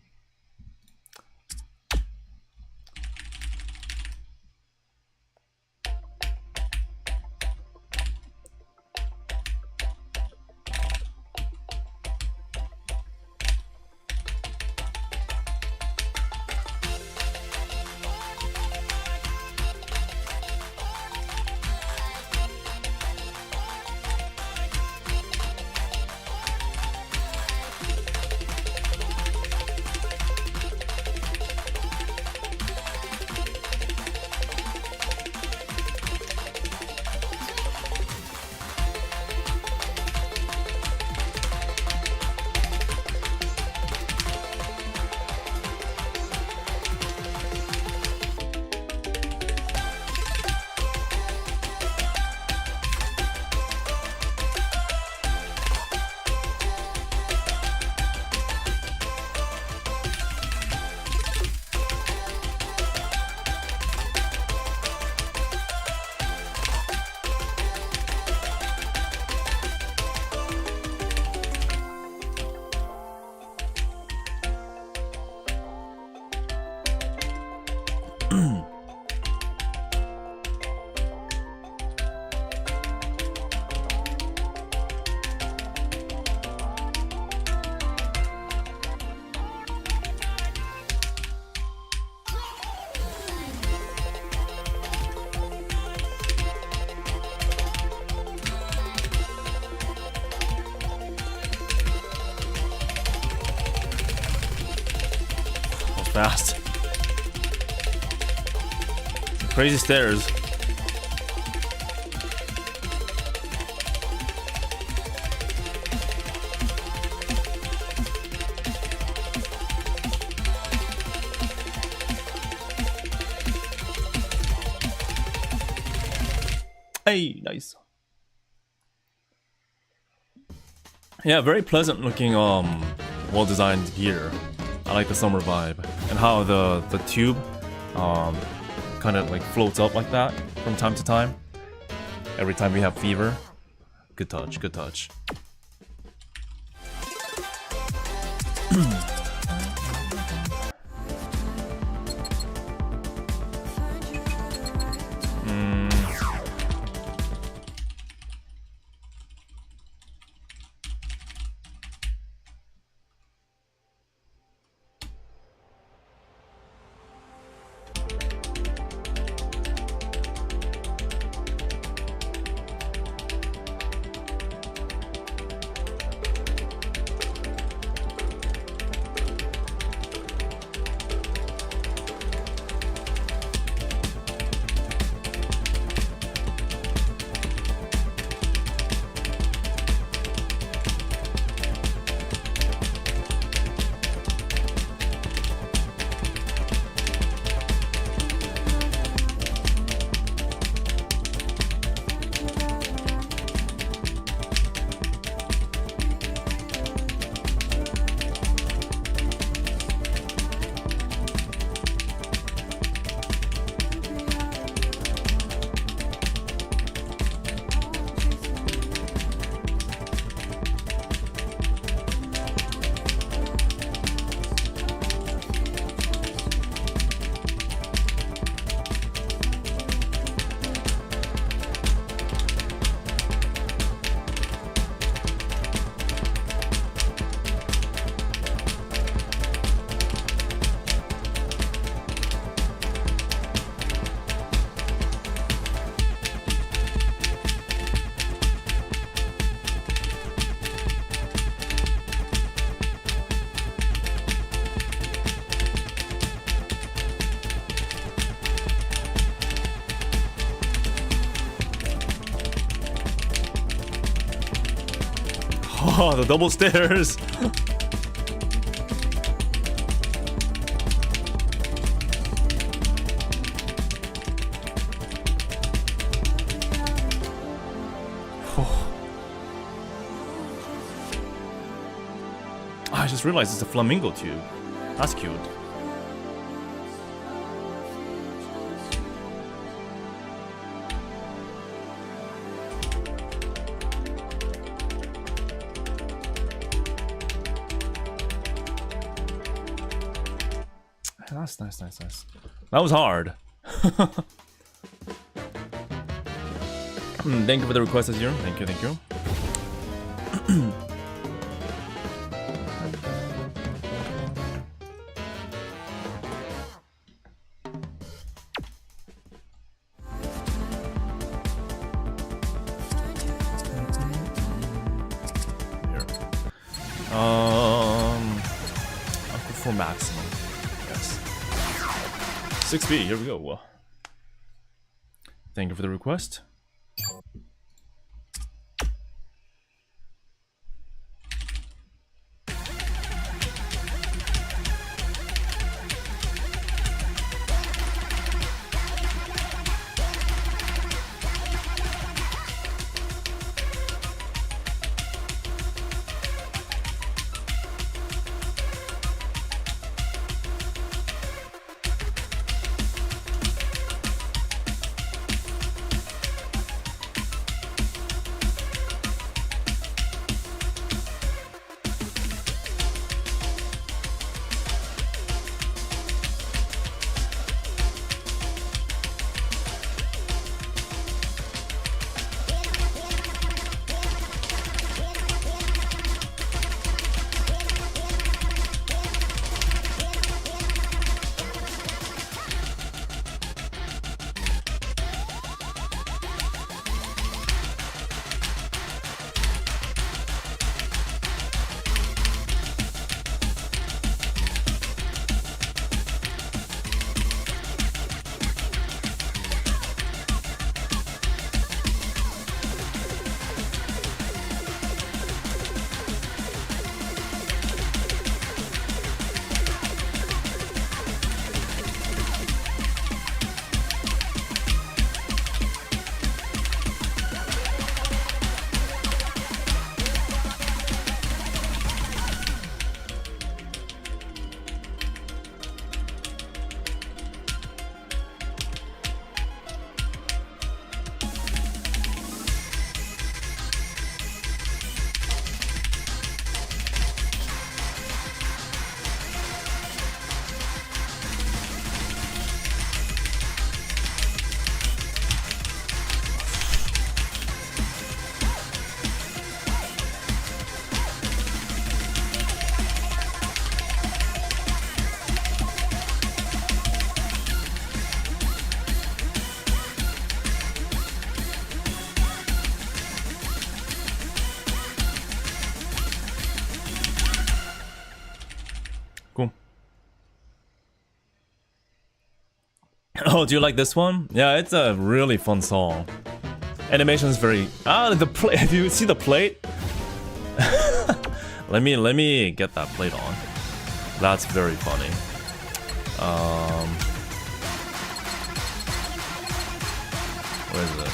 Fast. Crazy stairs. Hey, nice. Yeah, very pleasant looking well designed gear. I like the summer vibe and how the tube kind of like floats up like that from time to time. Every time we have fever. Good touch, good touch. Oh, the double stairs. I just realized it's a flamingo tube. That's cute. That's nice, nice, nice. That was hard. Thank you for the request, Azure. Thank you, thank you. I'll go for maximum. Yes. 6B, here we go. Thank you for the request. Oh, do you like this one? Yeah, it's a really fun song. Animation is very... Ah, the plate. Do you see the plate? let me get that plate on. That's very funny. Where is it?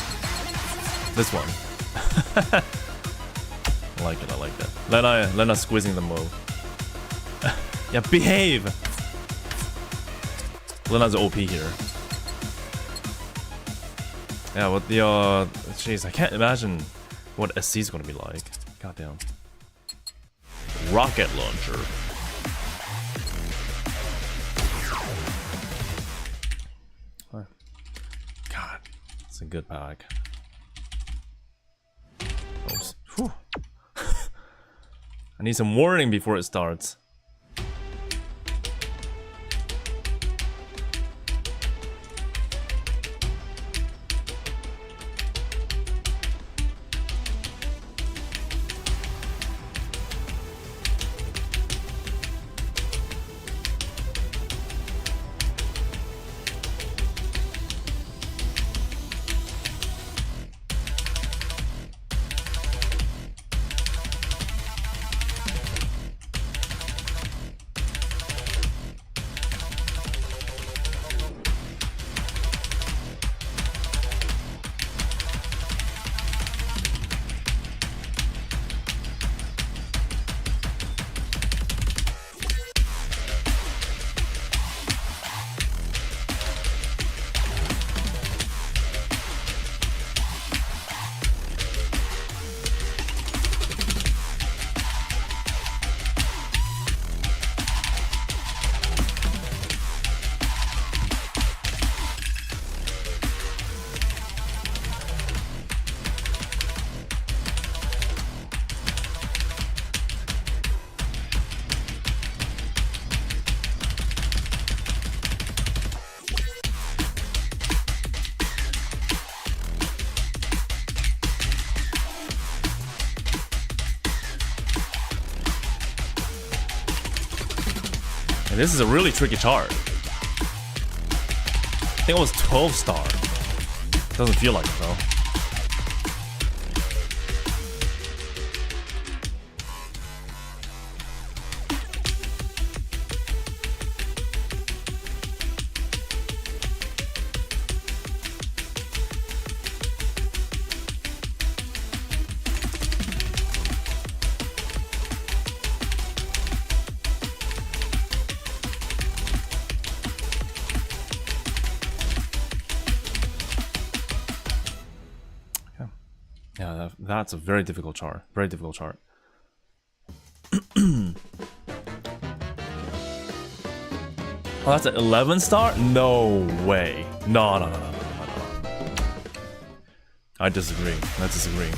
This one. I like it, I like it. Lena squeezing the move. Yeah, behave! Lena's OP here. Yeah, what the jeez, I can't imagine what SC is gonna be like. Goddamn. Rocket launcher. God, it's a good pack. Oops. Whew. I need some warning before it starts. And this is a really tricky chart. I think it was 12 star. Doesn't feel like it though. Yeah, that's a very difficult chart. Very difficult chart. Oh, that's an 11 star? No way. No. I disagree. I disagree.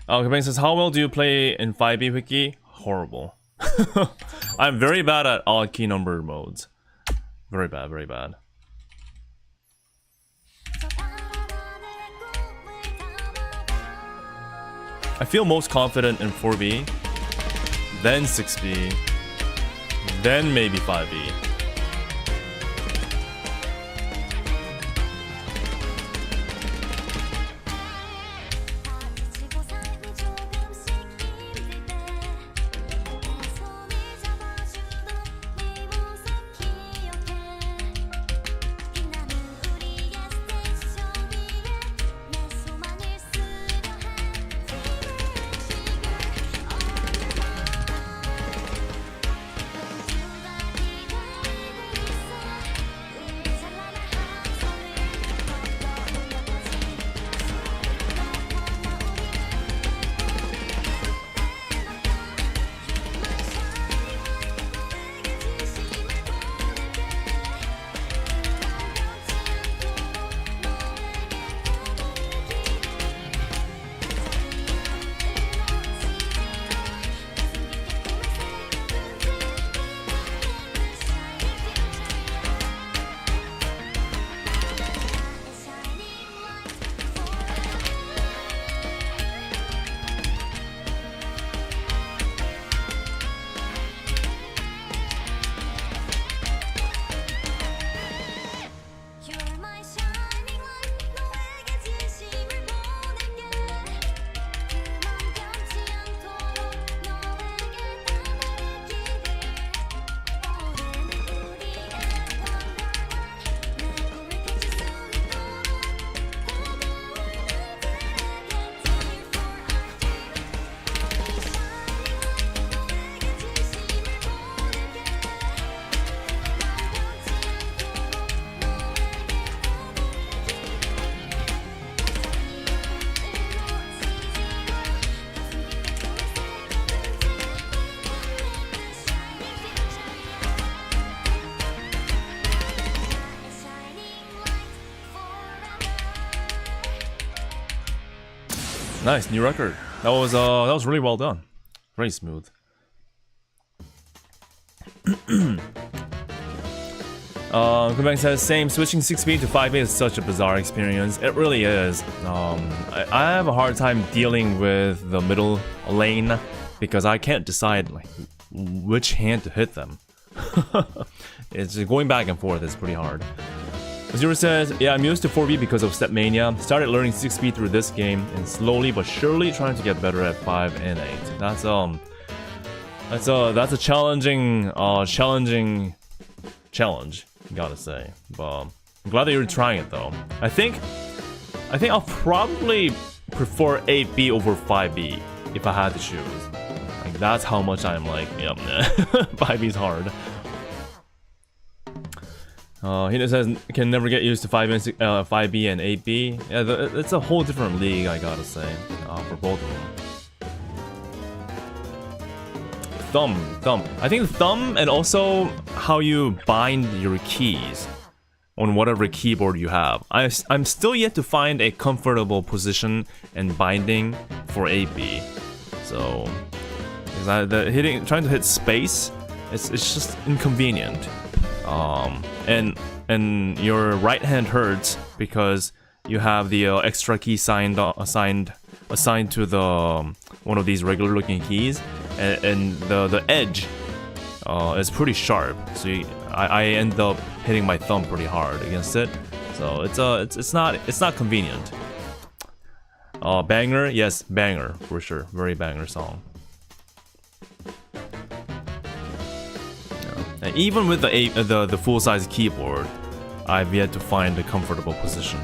Kabang says, how well do you play in 5B hwikky? Horrible. I'm very bad at odd key number modes. Very bad, very bad. I feel most confident in 4B, then 6B, then maybe 5B. Nice, new record. That was really well done. Very smooth. Quebec says, same, switching 6B to 5B is such a bizarre experience. It really is. I have a hard time dealing with the middle lane because I can't decide like which hand to hit them. It's going back and forth is pretty hard. Zero says, yeah, I'm used to 4B because of Step Mania. Started learning 6B through this game and slowly but surely trying to get better at 5 and 8. That's a challenging challenge, gotta say. But I'm glad that you're trying it though. I think I'll probably prefer 8B over 5B if I had to choose. Like that's how much I'm like, yep, 5B's hard. He says can never get used to 5B and 8B. Yeah, it's a whole different league, I gotta say, for both of them. Thumb. I think the thumb and also how you bind your keys on whatever keyboard you have. I'm still yet to find a comfortable position and binding for 8B. So, trying to hit space, it's just inconvenient. And your right hand hurts because you have the extra key assigned to the one of these regular looking keys, and the edge is pretty sharp. So I end up hitting my thumb pretty hard against it. So it's not convenient. Banger, yes, banger for sure, very banger song. And even with the full-size keyboard, I've yet to find a comfortable position.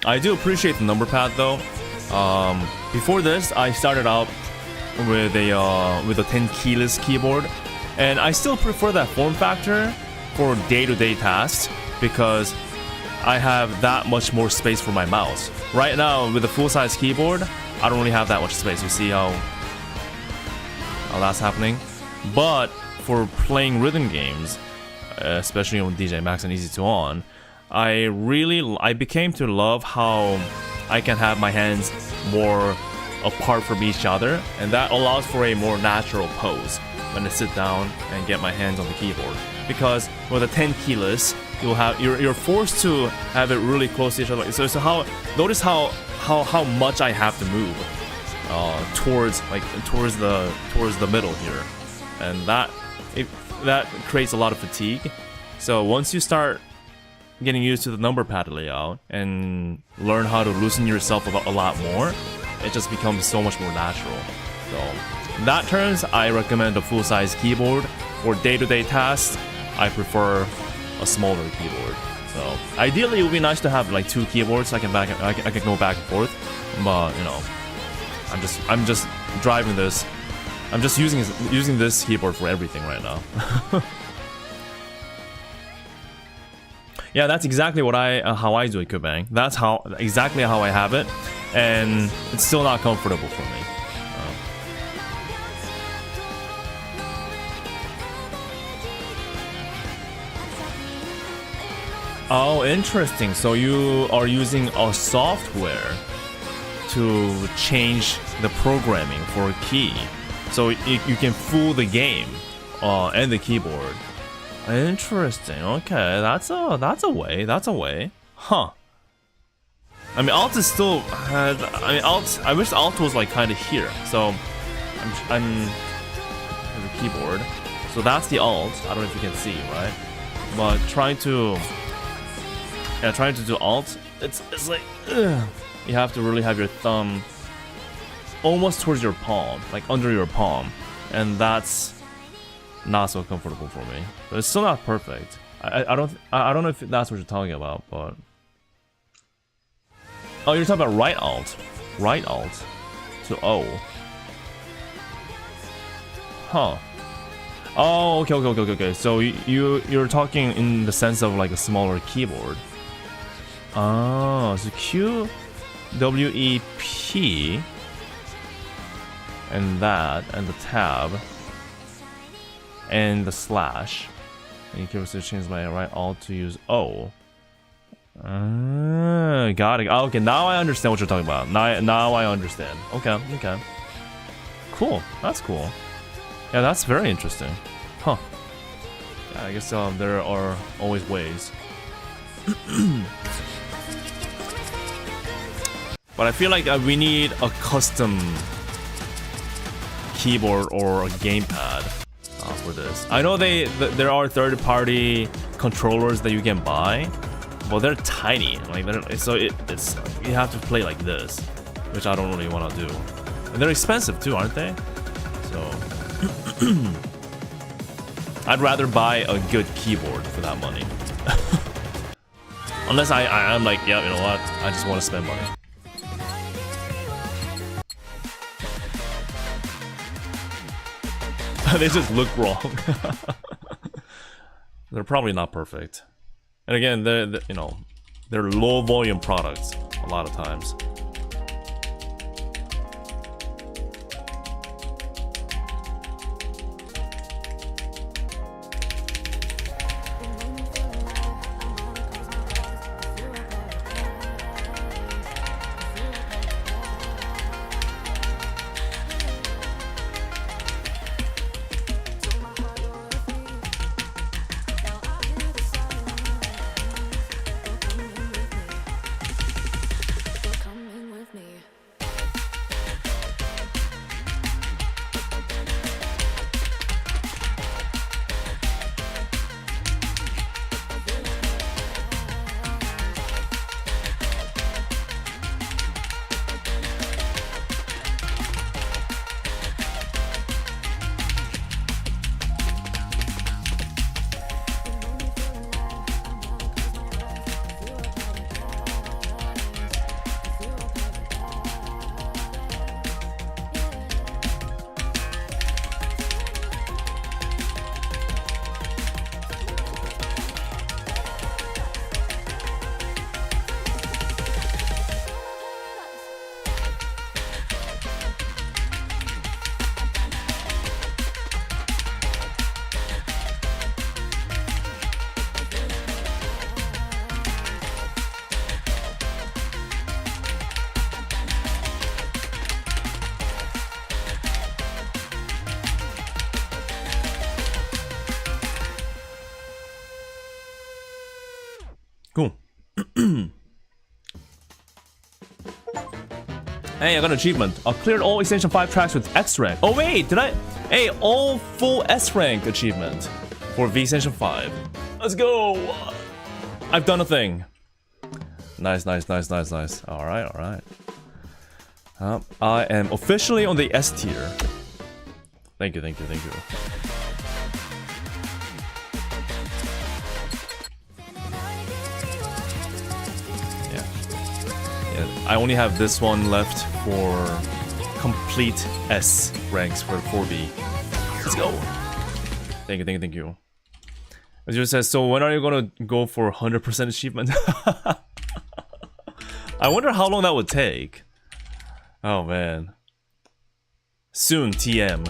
I do appreciate the number pad though. Before this, I started out with a 10 keyless keyboard, and I still prefer that form factor for day-to-day tasks because I have that much more space for my mouse. Right now, with a full-size keyboard, I don't really have that much space. You see how that's happening? But for playing rhythm games, especially on DJMAX and Easy to On, I became to love how I can have my hands more apart from each other, and that allows for a more natural pose when I sit down and get my hands on the keyboard. Because with a 10 keyless, you're forced to have it really close to each other. So notice how much I have to move towards the middle here, and that creates a lot of fatigue. So once you start getting used to the number pad layout and learn how to loosen yourself a lot more, it just becomes so much more natural. So in that terms, I recommend a full-size keyboard. For day-to-day tasks, I prefer a smaller keyboard. So ideally, it would be nice to have like 2 keyboards so I can go back and forth. But you know, I'm just driving this. I'm just using this keyboard for everything right now. Yeah, that's exactly what how I do it, Kubang. That's exactly how I have it, and it's still not comfortable for me. Oh, interesting. So you are using a software to change the programming for a key, so you can fool the game and the keyboard. Interesting. Okay, that's a way. Huh. I mean, Alt is still Alt. I wish Alt was like kind of here. So I'm the keyboard. So that's the Alt. I don't know if you can see, right? But trying to do Alt, it's like you have to really have your thumb almost towards your palm, like under your palm, and that's not so comfortable for me. But it's still not perfect. I don't know if that's what you're talking about, but oh, you're talking about right alt to O. Huh. Oh, okay. So you're talking in the sense of like a smaller keyboard. Oh, so Q, W, E, P, and that, and the tab, and the slash. And you can also change my right alt to use O. Got it. Okay, now I understand what you're talking about. Now I understand. Okay. Cool. That's cool. Yeah, that's very interesting. Huh. Yeah, I guess there are always ways. But I feel like we need a custom keyboard or a gamepad for this. I know there are third-party controllers that you can buy, but they're tiny. Like it's you have to play like this, which I don't really want to do. And they're expensive too, aren't they? So I'd rather buy a good keyboard for that money. Unless I'm like, yeah, you know what? I just want to spend money. They just look wrong. They're probably not perfect. And again, they're low volume products a lot of times. Cool. Hey, I got an achievement. I cleared all Extension 5 tracks with X rank. Oh wait, did I? Hey, all full S rank achievement for V Extension 5. Let's go. I've done a thing. Nice. Alright. I am officially on the S tier. Thank you. I only have this one left for complete S ranks for 4B. Let's go! Thank you. As you says, so when are you gonna go for 100% achievement? I wonder how long that would take. Oh man. Soon, TM.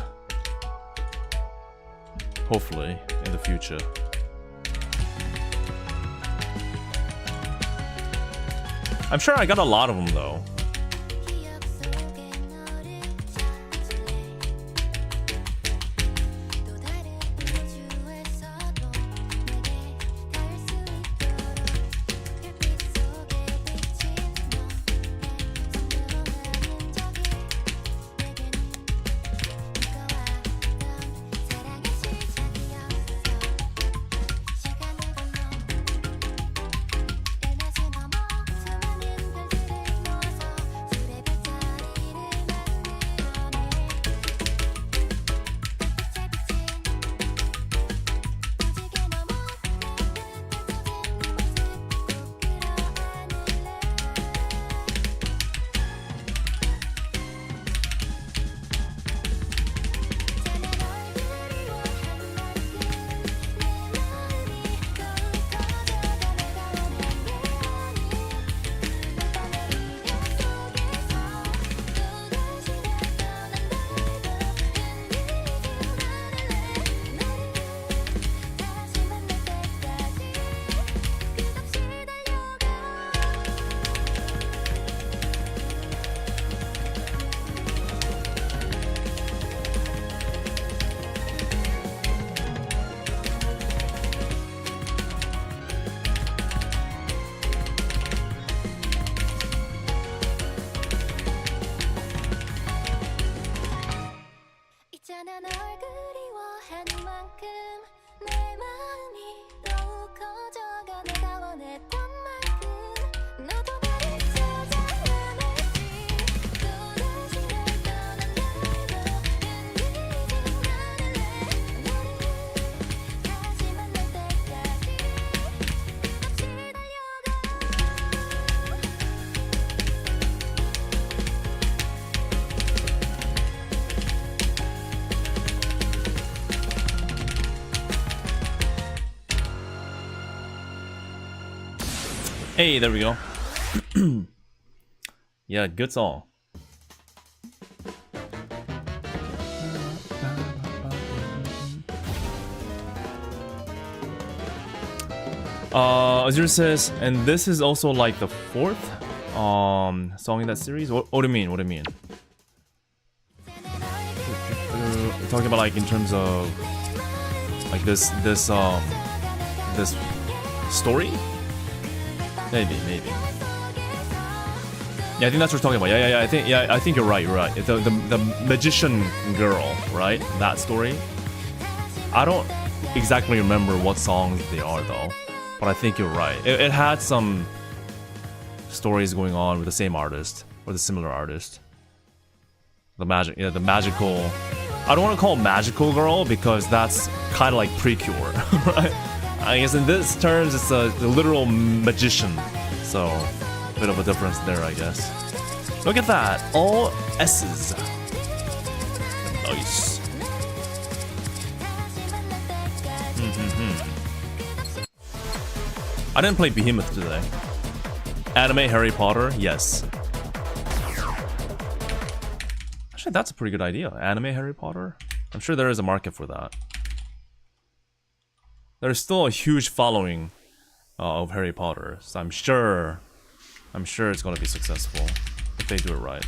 Hopefully, in the future. I'm sure I got a lot of them though. Hey, there we go. Yeah, good song. Azure says, and this is also like the fourth song in that series. What do you mean? What do you mean? You're talking about like in terms of like this story? Maybe. Yeah, I think that's what we're talking about. Yeah. I think you're right. You're right. The magician girl, right? That story. I don't exactly remember what songs they are though, but I think you're right. It had some stories going on with the same artist or the similar artist. The magical. I don't want to call it magical girl because that's kind of like Precure, right? I guess in this terms, it's the literal magician. So, a bit of a difference there, I guess. Look at that. All S's. Nice. I didn't play Behemoth today. Anime Harry Potter? Yes. Actually, that's a pretty good idea. Anime Harry Potter? I'm sure there is a market for that. There's still a huge following of Harry Potter, so I'm sure it's gonna be successful if they do it right.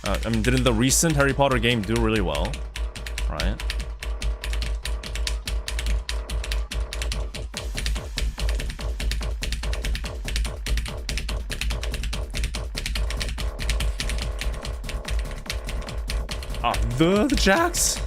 I mean, didn't the recent Harry Potter game do really well, right? The Jacks.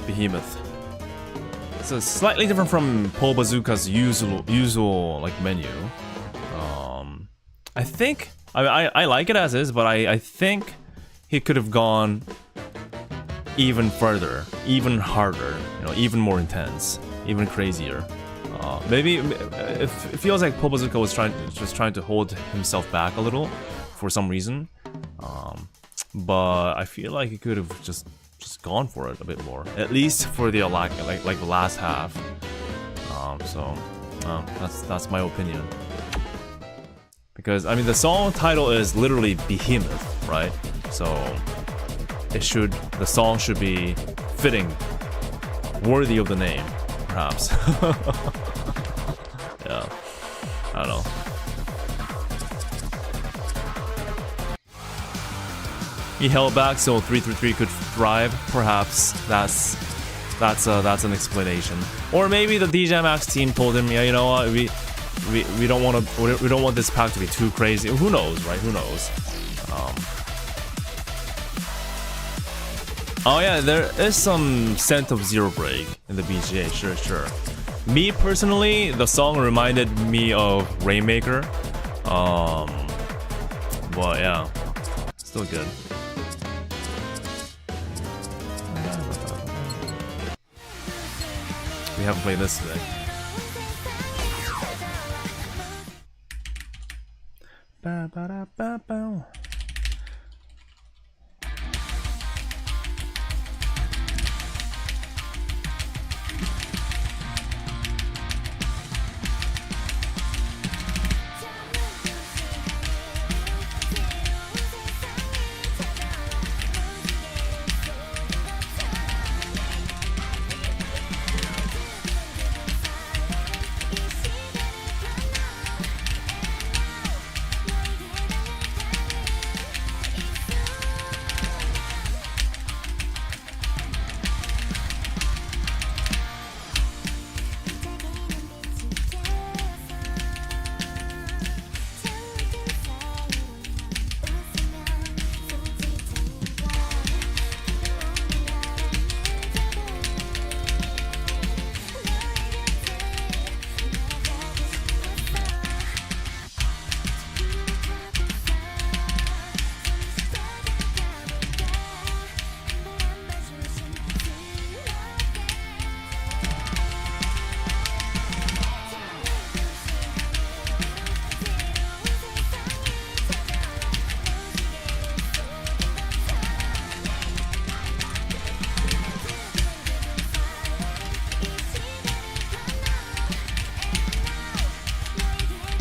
Behemoth. So slightly different from Paul Bazooka's usual like menu. I think I like it as is, but I think he could have gone even further, even harder, even more intense, even crazier. Maybe it feels like Paul Bazooka was trying to hold himself back a little for some reason. But I feel like he could have just just gone for it a bit more, at least for the like the last half. That's my opinion. Because I mean the song title is literally Behemoth, right? So the song should be fitting, worthy of the name, perhaps. Yeah, I don't know. He held back so 333 could thrive. Perhaps that's an explanation. Or maybe the DJMAX team told him, yeah, you know what, we don't want this pack to be too crazy. Who knows, right? Who knows? Oh yeah, there is some scent of Zero Break in the BGA, sure. Me personally, the song reminded me of Rainmaker. But yeah, still good. We haven't played this today. Ba ba da ba ba.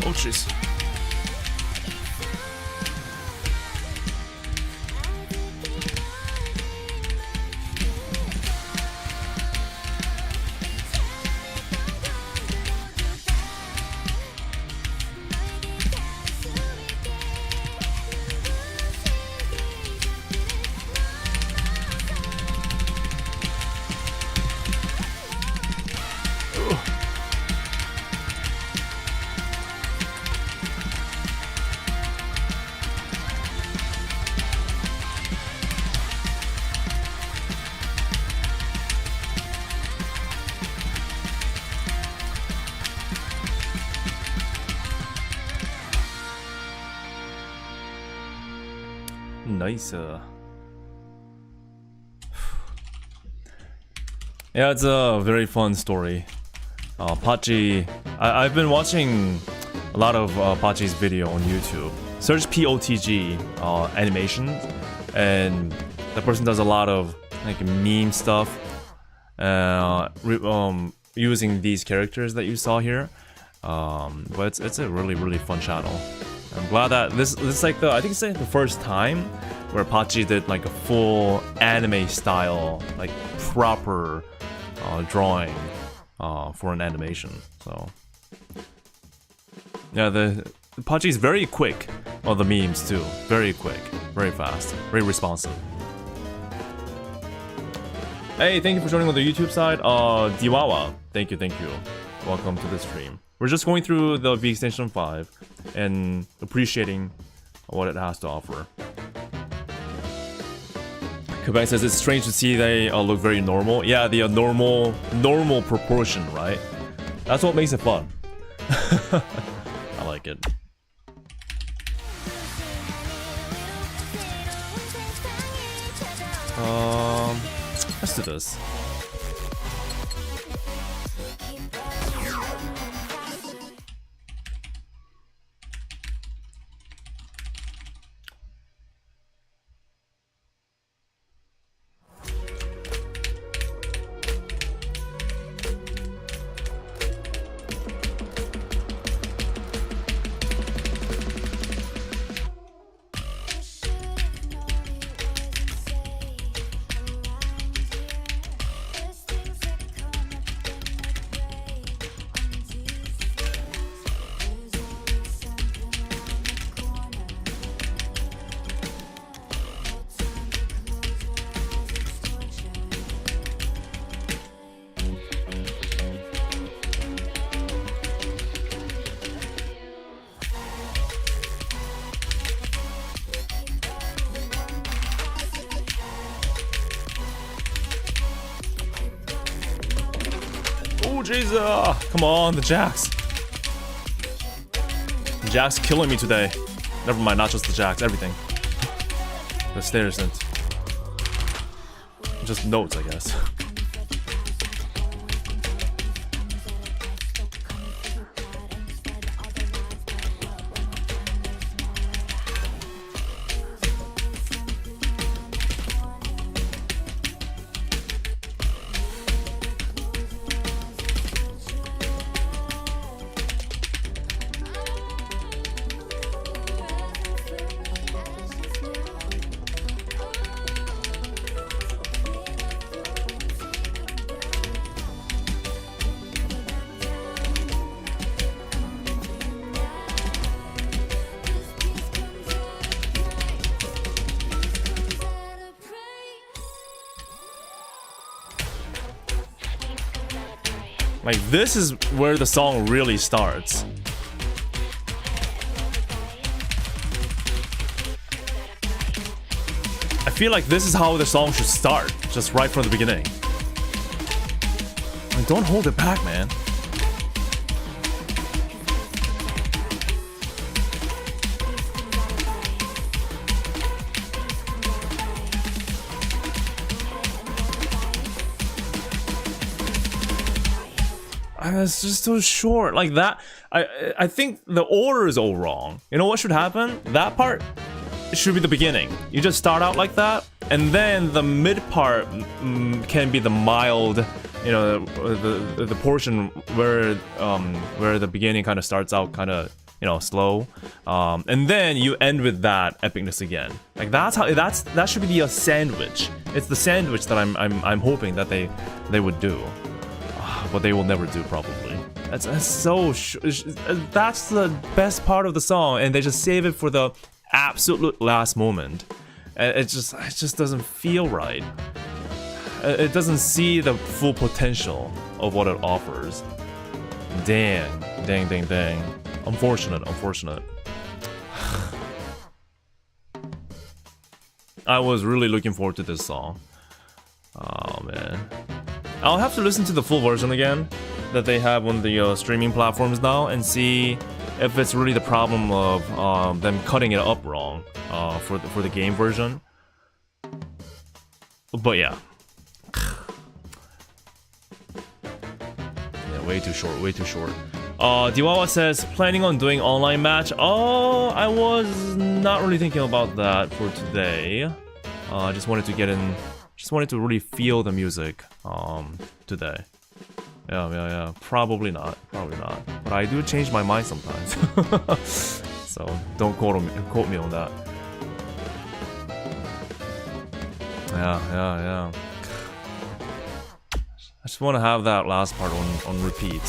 Oh jeez. Nice. Yeah, it's a very fun story. Pachi, I've been watching a lot of Pachi's video on YouTube. Search POTG animations, and that person does a lot of like meme stuff, using these characters that you saw here. But it's a really fun channel. I'm glad that this is like I think it's like the first time where Pachi did like a full anime style, like proper drawing for an animation. So yeah, the Pachi's very quick on the memes too. Very quick, very fast, very responsive. Hey, thank you for joining on the YouTube side. Diwawa, thank you. Welcome to the stream. We're just going through the V Extension 5 and appreciating what it has to offer. Quebec says it's strange to see they look very normal. Yeah, the normal proportion, right? That's what makes it fun. I like it. Let's do this. Jesus! Come on, the Jax. Jax killing me today. Never mind, not just the Jax, everything. The stairs and just notes, I guess. Like, this is where the song really starts. I feel like this is how the song should start, just right from the beginning. Like, don't hold it back, man. It's just so short, like that. I think the order is all wrong. You know what should happen? That part should be the beginning. You just start out like that, and then the mid part can be the mild, you know, the portion where the beginning kind of starts out kind of, you know, slow, and then you end with that epicness again. Like that should be the sandwich. It's the sandwich that I'm hoping that they would do. But they will never do, probably. That's so that's the best part of the song, and they just save it for the absolute last moment. It just doesn't feel right. It doesn't see the full potential of what it offers. Dang. Unfortunate. I was really looking forward to this song. Oh man. I'll have to listen to the full version again that they have on the streaming platforms now and see if it's really the problem of them cutting it up wrong for the game version. But yeah. Yeah, way too short. Diwawa says, planning on doing online match. Oh, I was not really thinking about that for today. I just wanted to get in. Just wanted to really feel the music today. Yeah. Probably not. But I do change my mind sometimes. So don't quote me on that. Yeah. I just want to have that last part on repeat.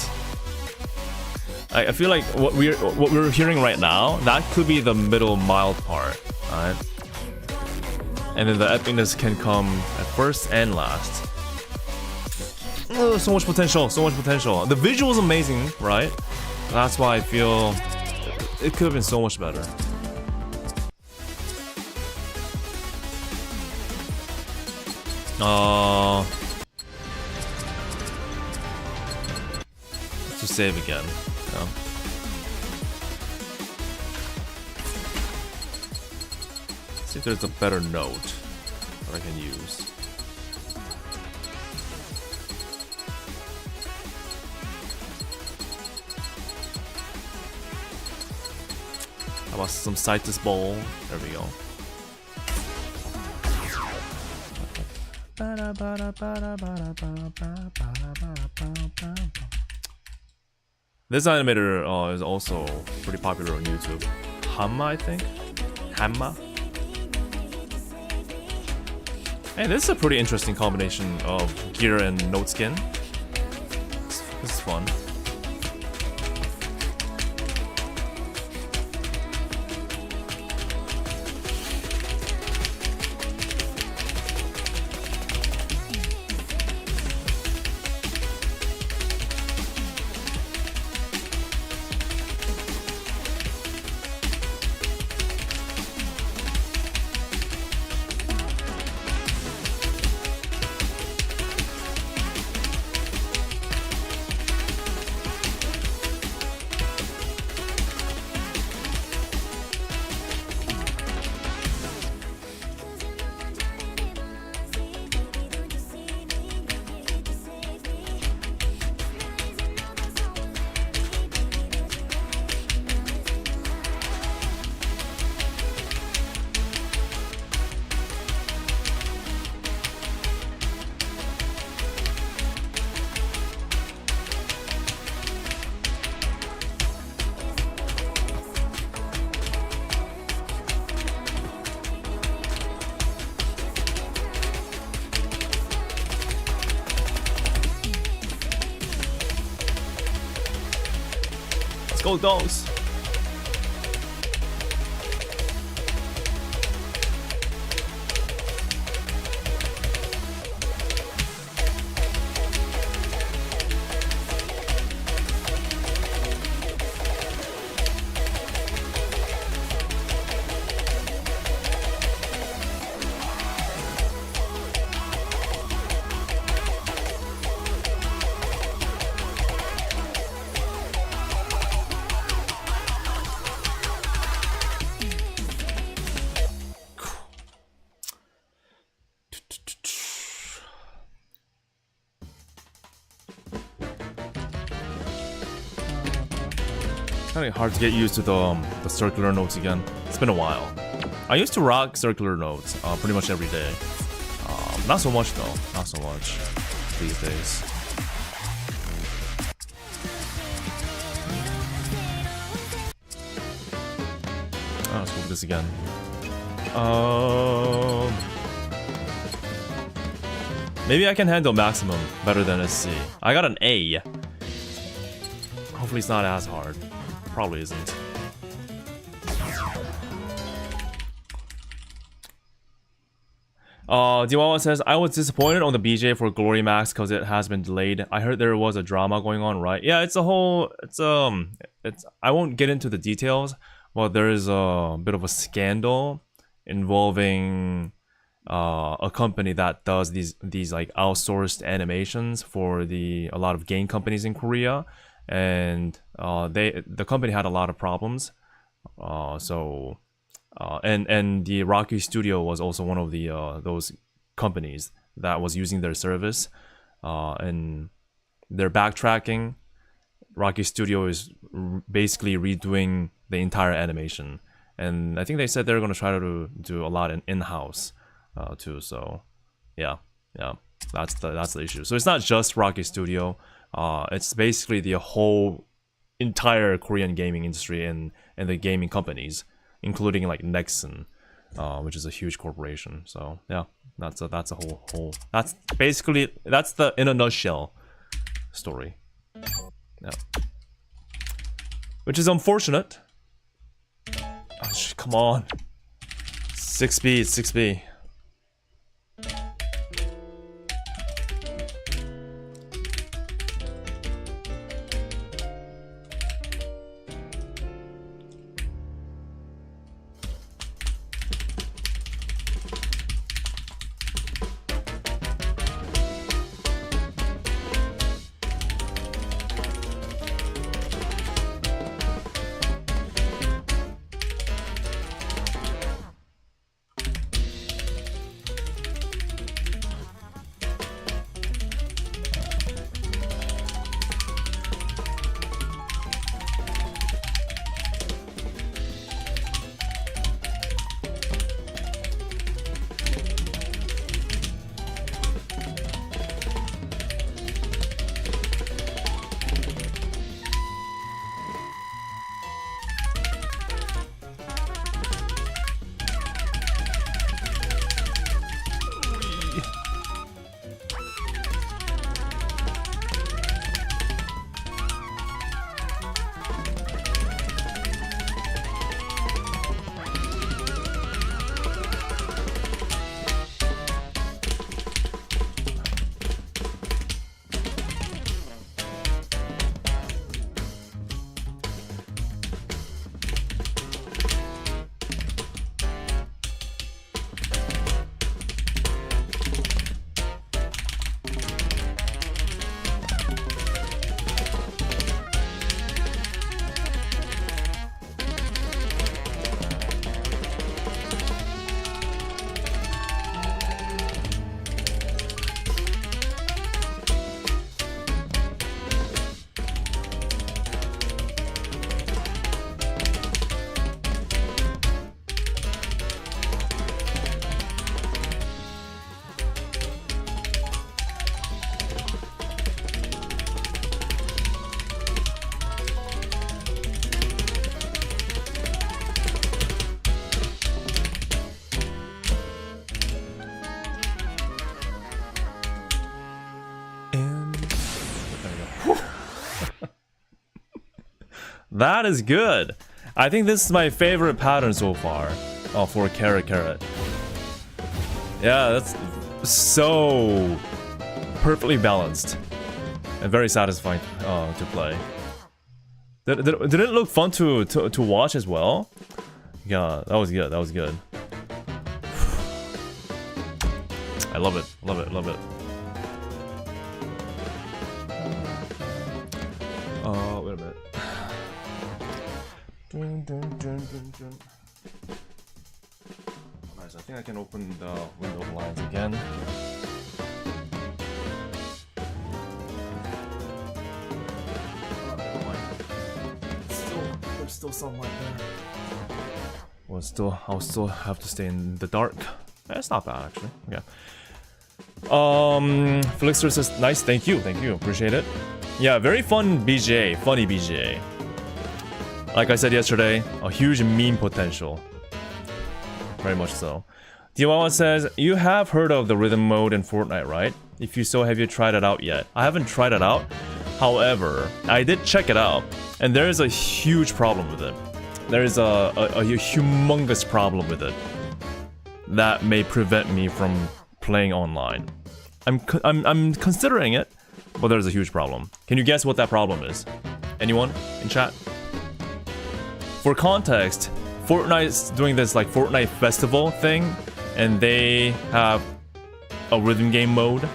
I feel like what we're hearing right now, that could be the middle mild part, alright? And then the epicness can come at first and last. Oh, so much potential. The visual is amazing, right? That's why I feel it could have been so much better. Let's just save again. Yeah. See if there's a better note that I can use. How about some Citus Bowl? There we go. This animator is also pretty popular on YouTube. Hamma, I think? Hamma? Hey, this is a pretty interesting combination of gear and note skin. This is fun. Go dogs! Kind of hard to get used to the circular notes again. It's been a while. I used to rock circular notes pretty much every day. Not so much though. Not so much these days. Oh, let's go with this again. Maybe I can handle maximum better than SC. I got an A. Hopefully it's not as hard. Probably isn't. Diwawa says, I was disappointed on the BJ for Glory Max because it has been delayed. I heard there was a drama going on, right? Yeah, it's a whole, I won't get into the details, but there is a bit of a scandal involving a company that does these like outsourced animations for a lot of game companies in Korea. And the company had a lot of problems, and the Rocky Studio was also one of the those companies that was using their service, and they're backtracking. Rocky Studio is basically redoing the entire animation, and I think they said they're going to try to do a lot in-house too. So yeah, that's the issue. So it's not just Rocky Studio. It's basically the whole entire Korean gaming industry and the gaming companies, including like Nexon, which is a huge corporation. So yeah, that's a whole that's basically the in a nutshell story. Yeah, which is unfortunate. Oh, come on, 6B, 6B. That is good. I think this is my favorite pattern so far. Oh, for carrot. Yeah, that's so perfectly balanced and very satisfying to play. Did it look fun to watch as well? Yeah, that was good. I love it. Wait a minute. Nice, I think I can open the window blinds again. There's still sunlight there. I'll still have to stay in the dark. It's not bad actually. Yeah. Felixter says nice, thank you, appreciate it. Yeah, very fun BJ, funny BJ. Like I said yesterday, a huge meme potential. Very much so. Diawa says, you have heard of the rhythm mode in Fortnite, right? If you so, have you tried it out yet? I haven't tried it out. However, I did check it out, and there is a huge problem with it. There is a humongous problem with it that may prevent me from playing online. I'm considering it, but there's a huge problem. Can you guess what that problem is? Anyone in chat? For context, Fortnite's doing this like Fortnite festival thing, and they have a rhythm game mode,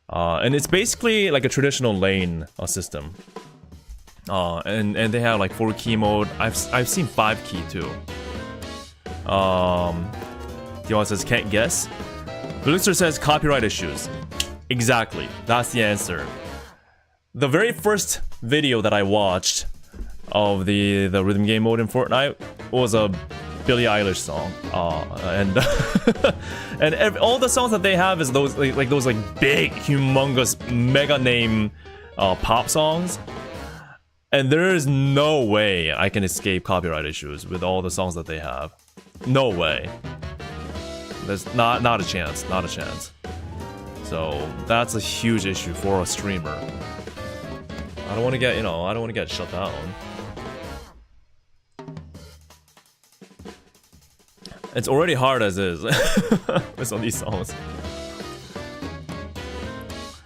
and it's basically like a traditional lane system. And they have like 4-key mode. I've seen 5-key too. Dion says can't guess. Felixter says copyright issues. Exactly, that's the answer. The very first video that I watched of the rhythm game mode in Fortnite was a Billie Eilish song, and and all the songs that they have is those like big, humongous, mega name pop songs. And there is no way I can escape copyright issues with all the songs that they have. No way. There's not a chance. So that's a huge issue for a streamer. I don't want to get, I don't want to get shut down. It's already hard as is with some of these songs.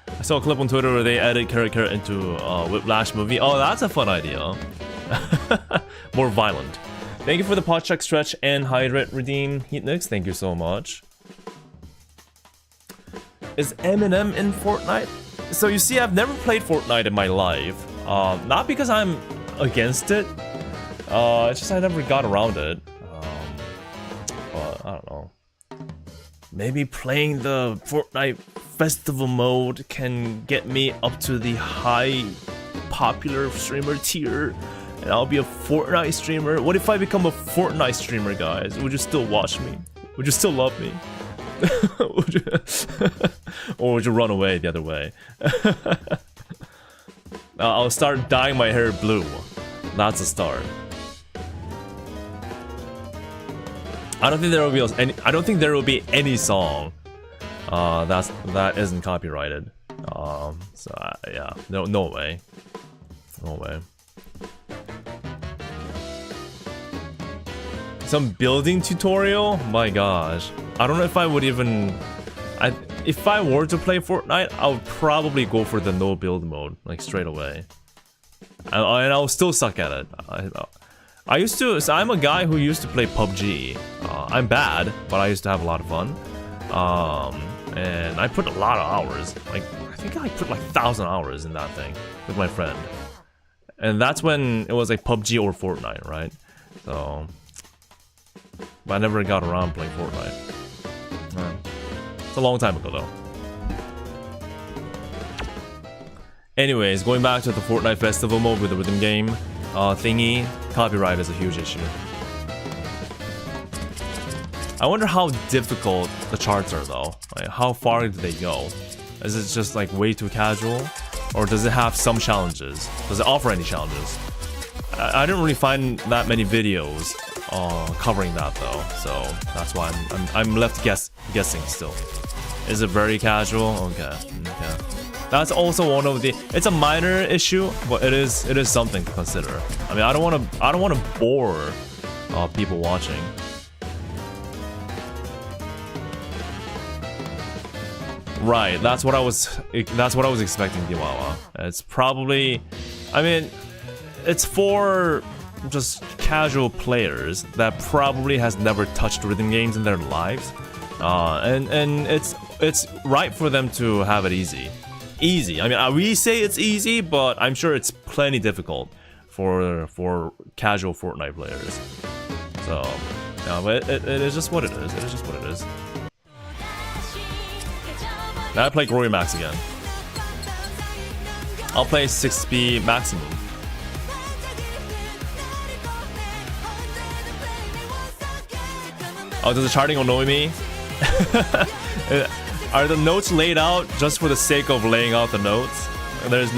I saw a clip on Twitter where they added Carrot into Whiplash movie. Oh, that's a fun idea. More violent. Thank you for the pot check, stretch, and hydrate redeem. Heatnix, thank you so much. Is Eminem in Fortnite? So you see, I've never played Fortnite in my life. Not because I'm against it. It's just I never got around it. But I don't know. Maybe playing the Fortnite festival mode can get me up to the high popular streamer tier, and I'll be a Fortnite streamer. What if I become a Fortnite streamer, guys? Would you still watch me? Would you still love me? Or would you run away the other way? I'll start dyeing my hair blue. That's a start. I don't think there will be any song that isn't copyrighted. Yeah, no way. Some building tutorial? My gosh. I don't know if I would even... if I were to play Fortnite, I would probably go for the no build mode, like straight away. And I'll still suck at it. I used to... So I'm a guy who used to play PUBG. I'm bad, but I used to have a lot of fun. And I put a lot of hours. Like, I think I put like 1,000 hours in that thing with my friend. And that's when it was like PUBG or Fortnite, right? So... But I never got around playing Fortnite. It's a long time ago, though. Anyways, going back to the Fortnite festival mode with the rhythm game thingy, copyright is a huge issue. I wonder how difficult the charts are, though. Like, how far do they go? Is it just like way too casual? Or does it have some challenges? Does it offer any challenges? I didn't really find that many videos covering that though, so that's why I'm left guessing still. Is it very casual? Okay. That's also one of the. It's a minor issue, but it is something to consider. I mean, I don't want to bore people watching. Right, that's what I was expecting, Diwawa. It's probably, I mean, it's for just casual players that probably has never touched rhythm games in their lives, and it's right for them to have it easy. I mean, we say it's easy, but I'm sure it's plenty difficult for casual Fortnite players. So, yeah, but it is just what it is. It is just what it is. Now I play Glory Max again. I'll play 6B maximum. Oh, does the charting annoy me? Are the notes laid out just for the sake of laying out the notes? There's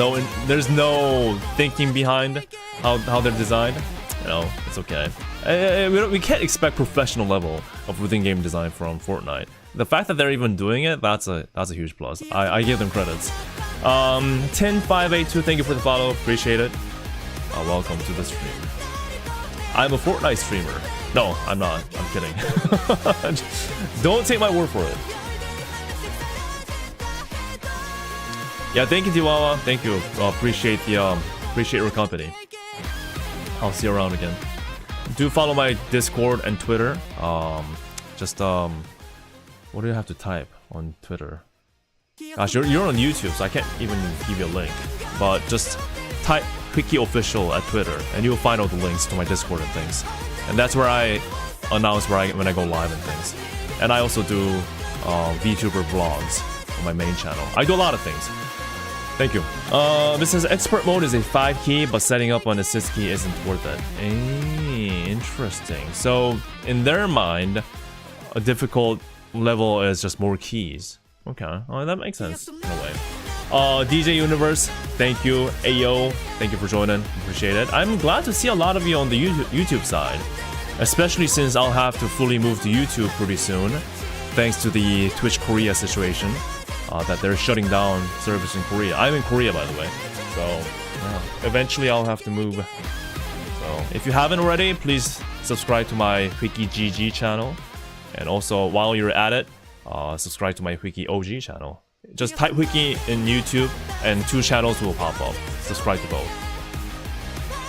no thinking behind how they're designed. You know, it's okay. We can't expect professional level of rhythm game design from Fortnite. The fact that they're even doing it, that's a huge plus. I give them credits. 10582, thank you for the follow, appreciate it. Welcome to the stream. I'm a Fortnite streamer. No, I'm not. I'm kidding. Don't take my word for it. Yeah, thank you, Diwawa. Thank you. Appreciate your company. I'll see you around again. Do follow my Discord and Twitter. What do you have to type on Twitter? Gosh, you're on YouTube, so I can't even give you a link. But just type hwikky official at Twitter, and you'll find all the links to my Discord and things. And that's where I announce when I go live and things. And I also do VTuber vlogs on my main channel. I do a lot of things. Thank you. This says expert mode is a 5 key, but setting up an assist key isn't worth it. Interesting. So in their mind, a difficult level is just more keys. Okay, that makes sense in a way. DJ Universe, thank you. Ayo, thank you for joining. Appreciate it. I'm glad to see a lot of you on the YouTube side, especially since I'll have to fully move to YouTube pretty soon, thanks to the Twitch Korea situation. That they're shutting down service in Korea. I'm in Korea, by the way, so yeah, eventually I'll have to move. So if you haven't already, please subscribe to my hwikky GG channel, and also while you're at it, subscribe to my hwikky OG channel. Just type hwikky in YouTube, and 2 channels will pop up. Subscribe to both.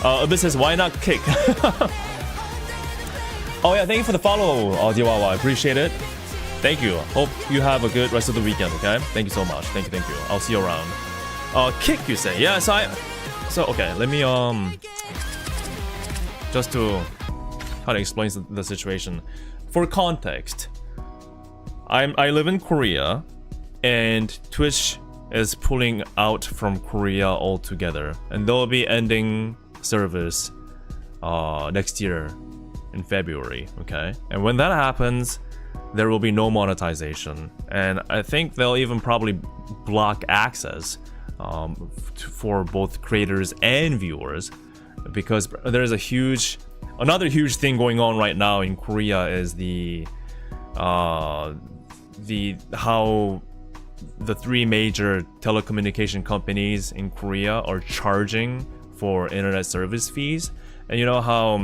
Abyss says, why not kick? Oh yeah, thank you for the follow, Diwawa. I appreciate it. Thank you. Hope you have a good rest of the weekend, okay? Thank you so much. Thank you. I'll see you around. Kick, you say? Yeah, so okay, let me, just to kind of explain the situation. For context, I live in Korea, and Twitch is pulling out from Korea altogether, and they'll be ending service next year in February, okay? And when that happens, there will be no monetization, and I think they'll even probably block access for both creators and viewers, because there's another huge thing going on right now in Korea is how the 3 major telecommunication companies in Korea are charging for internet service fees. And you know how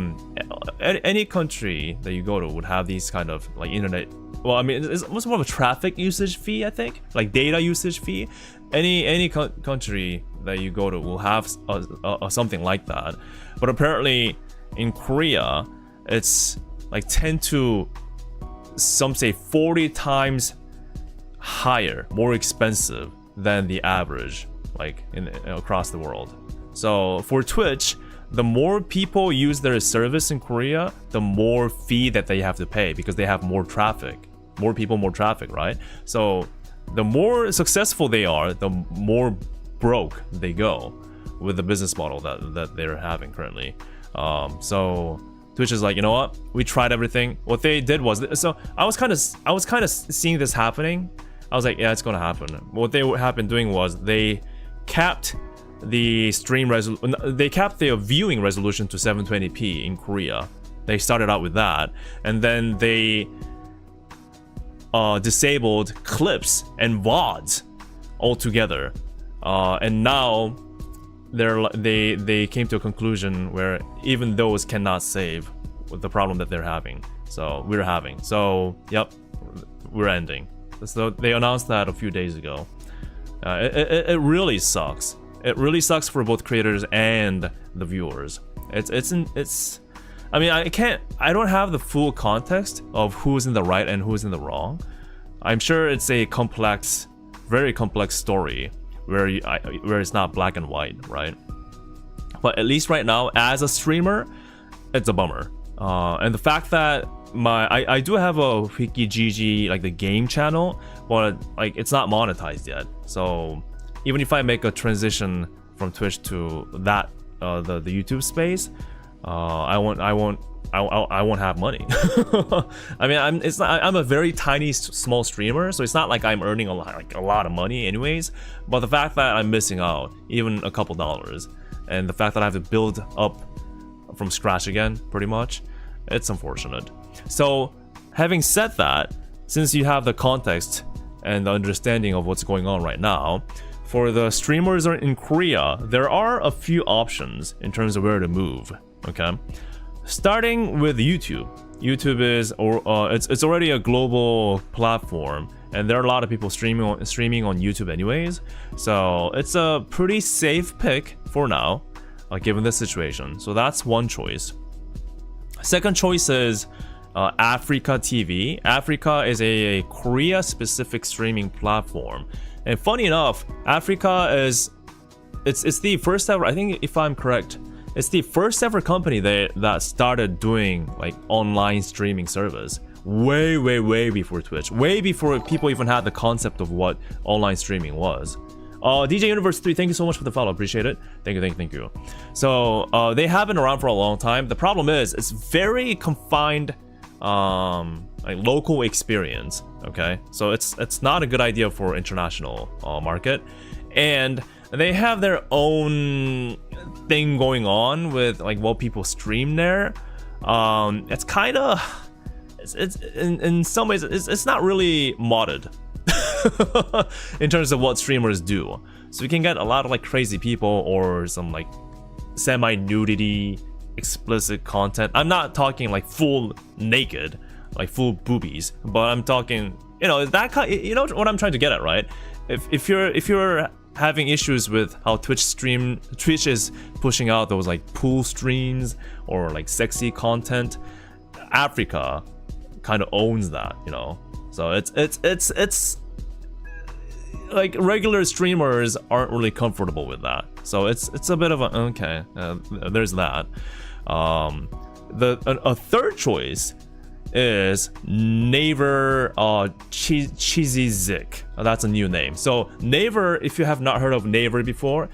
any country that you go to would have these kind of like internet. Well, I mean, it's more of a traffic usage fee, I think, like data usage fee. Any country that you go to will have something like that. But apparently, in Korea, it's like 10 to some say 40 times higher, more expensive than the average, like across the world. So for Twitch, the more people use their service in Korea, the more fee that they have to pay, because they have more traffic. More people, more traffic, right? So the more successful they are, the more broke they go with the business model that they're having currently. So Twitch is like, you know what? We tried everything. What they did was, so I was kind of seeing this happening. I was like, yeah, it's gonna happen. What they have been doing was they capped the viewing resolution to 720p in Korea. They started out with that, and then they disabled clips and VODs altogether and now they came to a conclusion where even those cannot save the problem that they're having. So we're having. So yep, we're ending. So they announced that a few days ago. It really sucks. It really sucks for both creators and the viewers. It's. I mean, I don't have the full context of who's in the right and who's in the wrong. I'm sure it's a complex, very complex story where it's not black and white, right? But at least right now, as a streamer, it's a bummer. And the fact that I do have a hwikky GG, like the game channel, but like it's not monetized yet. So even if I make a transition from Twitch to that the YouTube space, I won't have money. I mean, I'm a very tiny small streamer, so it's not like I'm earning a lot of money anyways. But the fact that I'm missing out even a couple dollars, and the fact that I have to build up from scratch again, pretty much, it's unfortunate. So having said that, since you have the context and the understanding of what's going on right now, for the streamers in Korea, there are a few options in terms of where to move. Okay, starting with YouTube. YouTube is it's already a global platform, and there are a lot of people streaming on YouTube anyways. So it's a pretty safe pick for now, given the situation. So that's one choice. Second choice is Africa TV. Africa is a Korea-specific streaming platform, and funny enough, Africa is it's the first ever. I think if I'm correct, it's the first ever company that started doing like online streaming service way before Twitch, way before people even had the concept of what online streaming was. DJ Universe 3, thank you so much for the follow, appreciate it. Thank you. So they have been around for a long time. The problem is it's very confined, like local experience. Okay, so it's not a good idea for international market, and they have their own thing going on with like what people stream there. It's kind of it's in some ways it's not really modded in terms of what streamers do. So you can get a lot of like crazy people or some like semi-nudity, explicit content. I'm not talking like full naked, like full boobies, but I'm talking, you know, that kind. You know what I'm trying to get at, right? If you're having issues with how Twitch is pushing out those like pool streams or like sexy content, Africa kind of owns that, you know. So it's like regular streamers aren't really comfortable with that. So it's a bit of a okay. There's that. A third choice is Naver Cheesy Zik. That's a new name. So Naver, if you have not heard of Naver before,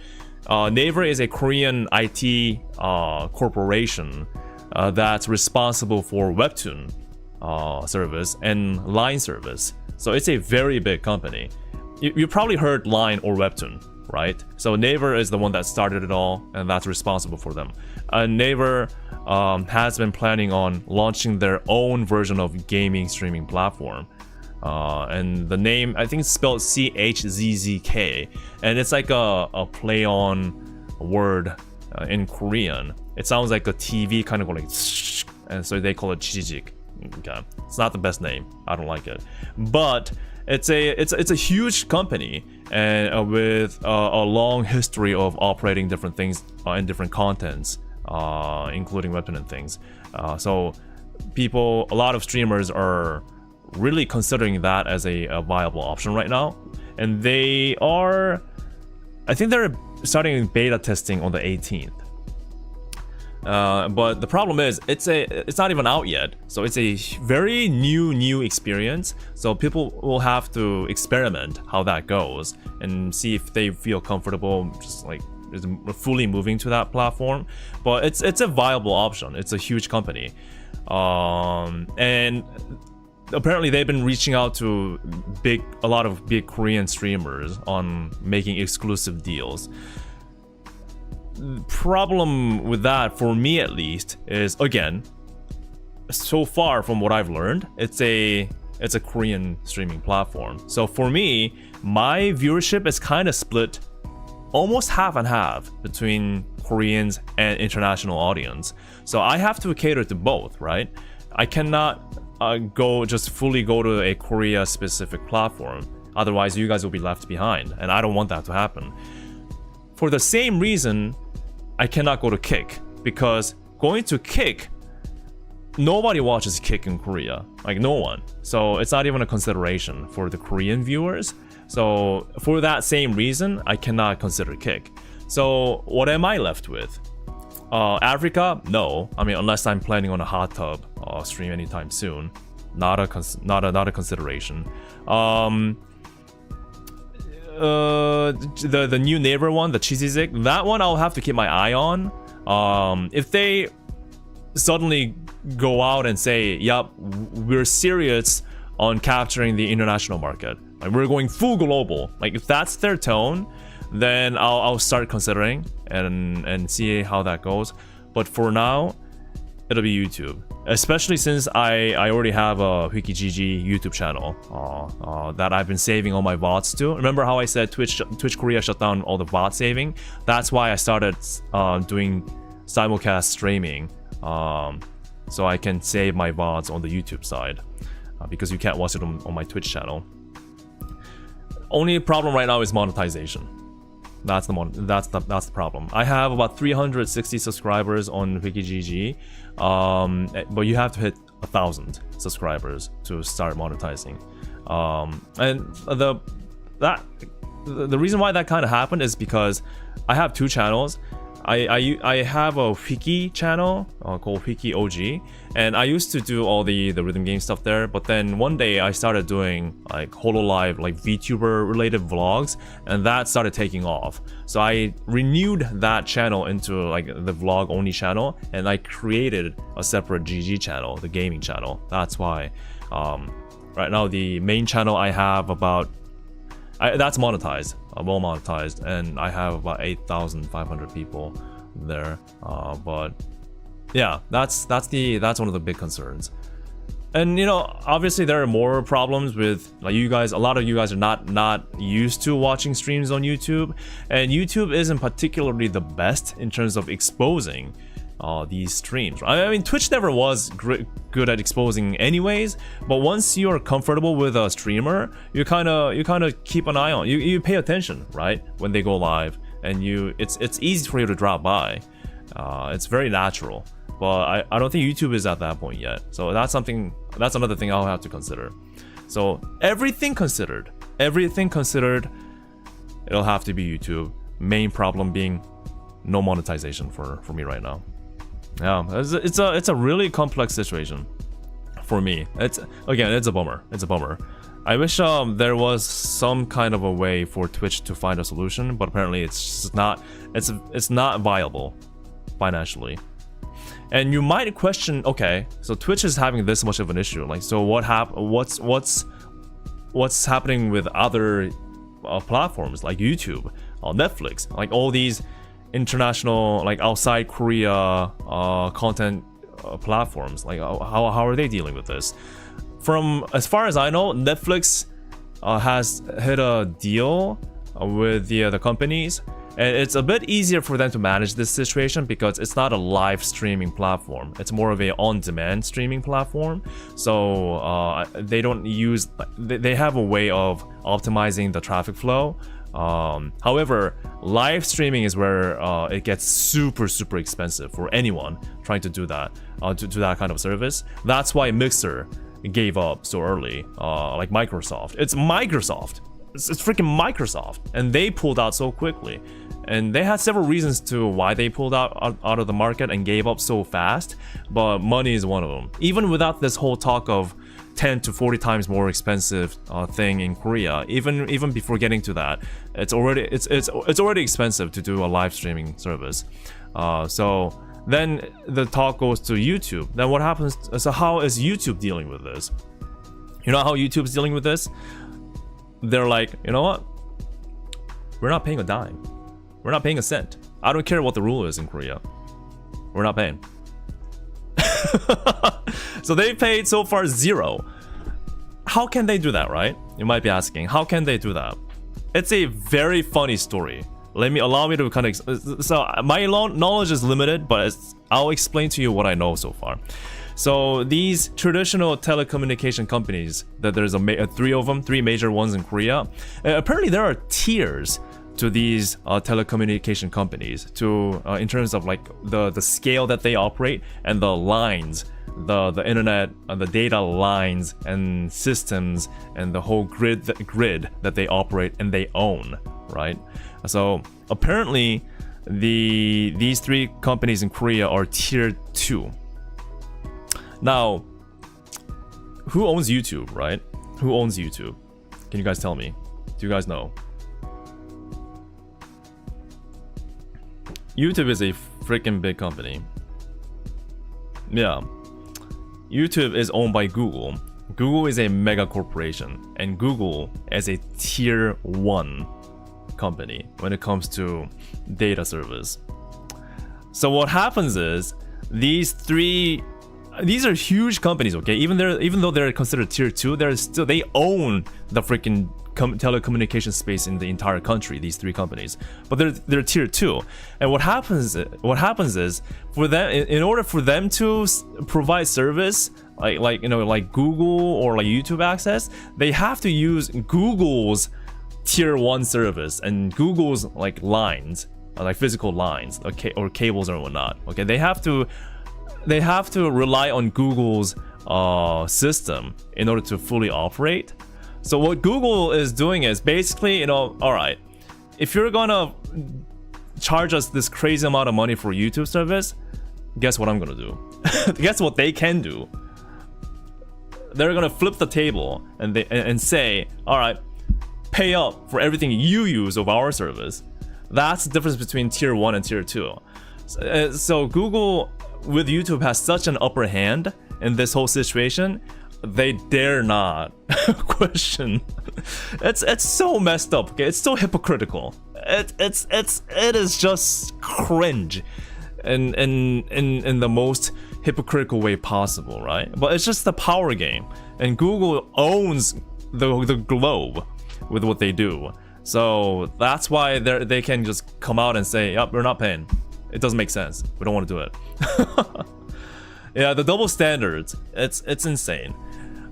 Naver is a Korean IT corporation that's responsible for webtoon service and Line service. So it's a very big company. You probably heard Line or webtoon, right? So Naver is the one that started it all, and that's responsible for them. Naver has been planning on launching their own version of gaming streaming platform, and the name, I think it's spelled CHZZK, and it's like a play on word in Korean. It sounds like a TV kind of like, and so they call it Chijik. Okay, it's not the best name. I don't like it, but it's a huge company, and with a long history of operating different things and different contents, including webtoon and things. So a lot of streamers are really considering that as a viable option right now, and I think they're starting beta testing on the 18th. But the problem is it's not even out yet, so it's a very new experience. So people will have to experiment how that goes and see if they feel comfortable just like fully moving to that platform. But it's a viable option. It's a huge company, and apparently they've been reaching out to a lot of big Korean streamers on making exclusive deals. Problem with that, for me at least, is again, so far from what I've learned, it's a Korean streaming platform. So for me, my viewership is kind of split almost half and half between Koreans and international audience. So I have to cater to both, right? I cannot fully go to a Korea specific platform. Otherwise, you guys will be left behind, and I don't want that to happen. For the same reason, I cannot go to Kick, because going to Kick, nobody watches Kick in Korea, like no one. So it's not even a consideration for the Korean viewers. So for that same reason, I cannot consider Kick. So what am I left with? Africa? No. I mean, unless I'm planning on a hot tub stream anytime soon, not a consideration. The new neighbor one, the cheesy zig, that one I'll have to keep my eye on. If they suddenly go out and say, "Yup, we're serious on capturing the international market. Like we're going full global." Like if that's their tone, then I'll start considering and see how that goes. But for now, it'll be YouTube. Especially since I already have a hwikky YouTube channel that I've been saving all my VODs to. Remember how I said Twitch Korea shut down all the VOD saving? That's why I started doing simulcast streaming, so I can save my VODs on the YouTube side, because you can't watch it on my Twitch channel. Only problem right now is monetization. That's the problem. I have about 360 subscribers on hwikky, but you have to hit 1,000 subscribers to start monetizing. And the reason why that kind of happened is because I have two channels. I have a hwikky channel called hwikky OG, and I used to do all the rhythm game stuff there, but then one day I started doing like HoloLive, like VTuber related vlogs, and that started taking off. So I renewed that channel into like the vlog only channel, and I created a separate GG channel, the gaming channel. That's why right now the main channel I have that's monetized, well monetized, and I have about 8,500 people there. But yeah, that's one of the big concerns. And you know, obviously there are more problems with like you guys. A lot of you guys are not used to watching streams on YouTube, and YouTube isn't particularly the best in terms of exposing these streams. I mean, Twitch never was good at exposing anyways, but once you're comfortable with a streamer, you kind of keep an eye on, you pay attention, right, when they go live, and it's easy for you to drop by. It's very natural, but I don't think YouTube is at that point yet. So that's another thing I'll have to consider. So everything considered, it'll have to be YouTube. Main problem being no monetization for me right now. Yeah, it's a really complex situation for me. It's a bummer. I wish there was some kind of a way for Twitch to find a solution, but apparently it's not viable financially. And you might question, okay, so Twitch is having this much of an issue, like, so what's happening with other platforms like YouTube, Netflix, like all these international, like outside Korea content platforms, like how are they dealing with this? From as far as I know, Netflix has hit a deal with the companies, and it's a bit easier for them to manage this situation because it's not a live streaming platform. It's more of a on-demand streaming platform. So they don't use, they have a way of optimizing the traffic flow. However, live streaming is where it gets super expensive for anyone trying to do that, to that kind of service. That's why Mixer gave up so early, like Microsoft. It's freaking Microsoft, and they pulled out so quickly. And they had several reasons to why they pulled out of the market and gave up so fast, but money is one of them. Even without this whole talk of 10 to 40 times more expensive thing in Korea, even before getting to that, it's already expensive to do a live streaming service. So then the talk goes to YouTube. Then what happens? So how is YouTube dealing with this? You know how YouTube's dealing with this? They're like, you know what? We're not paying a dime. We're not paying a cent. I don't care what the rule is in Korea. We're not paying. So they paid so far $0. How can they do that, right? You might be asking, how can they do that? It's a very funny story. allow me to kind of, so my knowledge is limited, but I'll explain to you what I know so far. So these traditional telecommunication companies, that there's three of them, three major ones in Korea. Apparently there are tiers to these telecommunication companies, to in terms of like the scale that they operate and the lines, the internet, the data lines and systems, and the whole grid that they operate and they own, right? So apparently these three companies in Korea are tier 2. Now, who owns YouTube, right? Who owns YouTube? Can you guys tell me? Do you guys know? YouTube is a freaking big company. Yeah. YouTube is owned by Google. Google is a mega corporation, and Google is a tier 1 company when it comes to data service. So what happens is these are huge companies, okay? Even though they're considered tier 2, they own the freaking telecommunication space in the entire country. These three companies, but they're tier 2. And what happens is for them, in order for them to provide service like Google or like YouTube access, they have to use Google's tier 1 service and Google's like lines, like physical lines, or cables or whatnot. Okay, they have to rely on Google's system in order to fully operate. So what Google is doing is basically, all right, if you're gonna charge us this crazy amount of money for YouTube service, guess what I'm gonna do? Guess what they can do? They're gonna flip the table and say, all right, pay up for everything you use of our service. That's the difference between tier 1 and tier 2. So Google with YouTube has such an upper hand in this whole situation. They dare not question. It's so messed up. Okay, it's so hypocritical. It is just cringe, in the most hypocritical way possible, right? But it's just the power game, and Google owns the globe with what they do. So that's why they can just come out and say, "Yep, we're not paying. It doesn't make sense. We don't want to do it." Yeah, the double standards. It's insane.